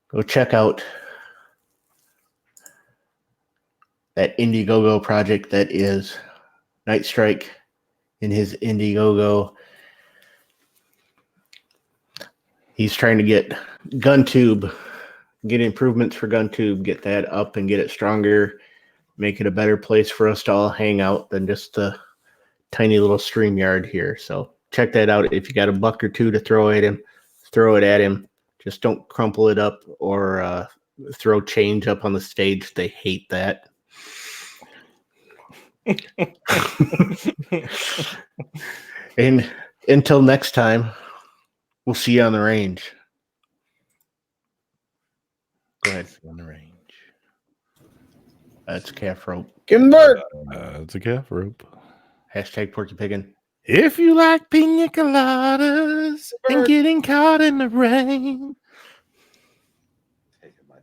Go check out that Indiegogo project that is Night Strike in his Indiegogo. He's trying to get GunTube, get improvements for GunTube, get that up and get it stronger, make it a better place for us to all hang out than just the tiny little stream yard here. So check that out. If you got $1 or $2 to throw at him, throw it at him. Just don't crumple it up or throw change up on the stage. They hate that. And until next time, we'll see you on the range. Go ahead. On the range. That's calf rope. Convert. It's a calf rope. Hashtag Porky Piggin. If you like pina coladas and getting caught in the rain,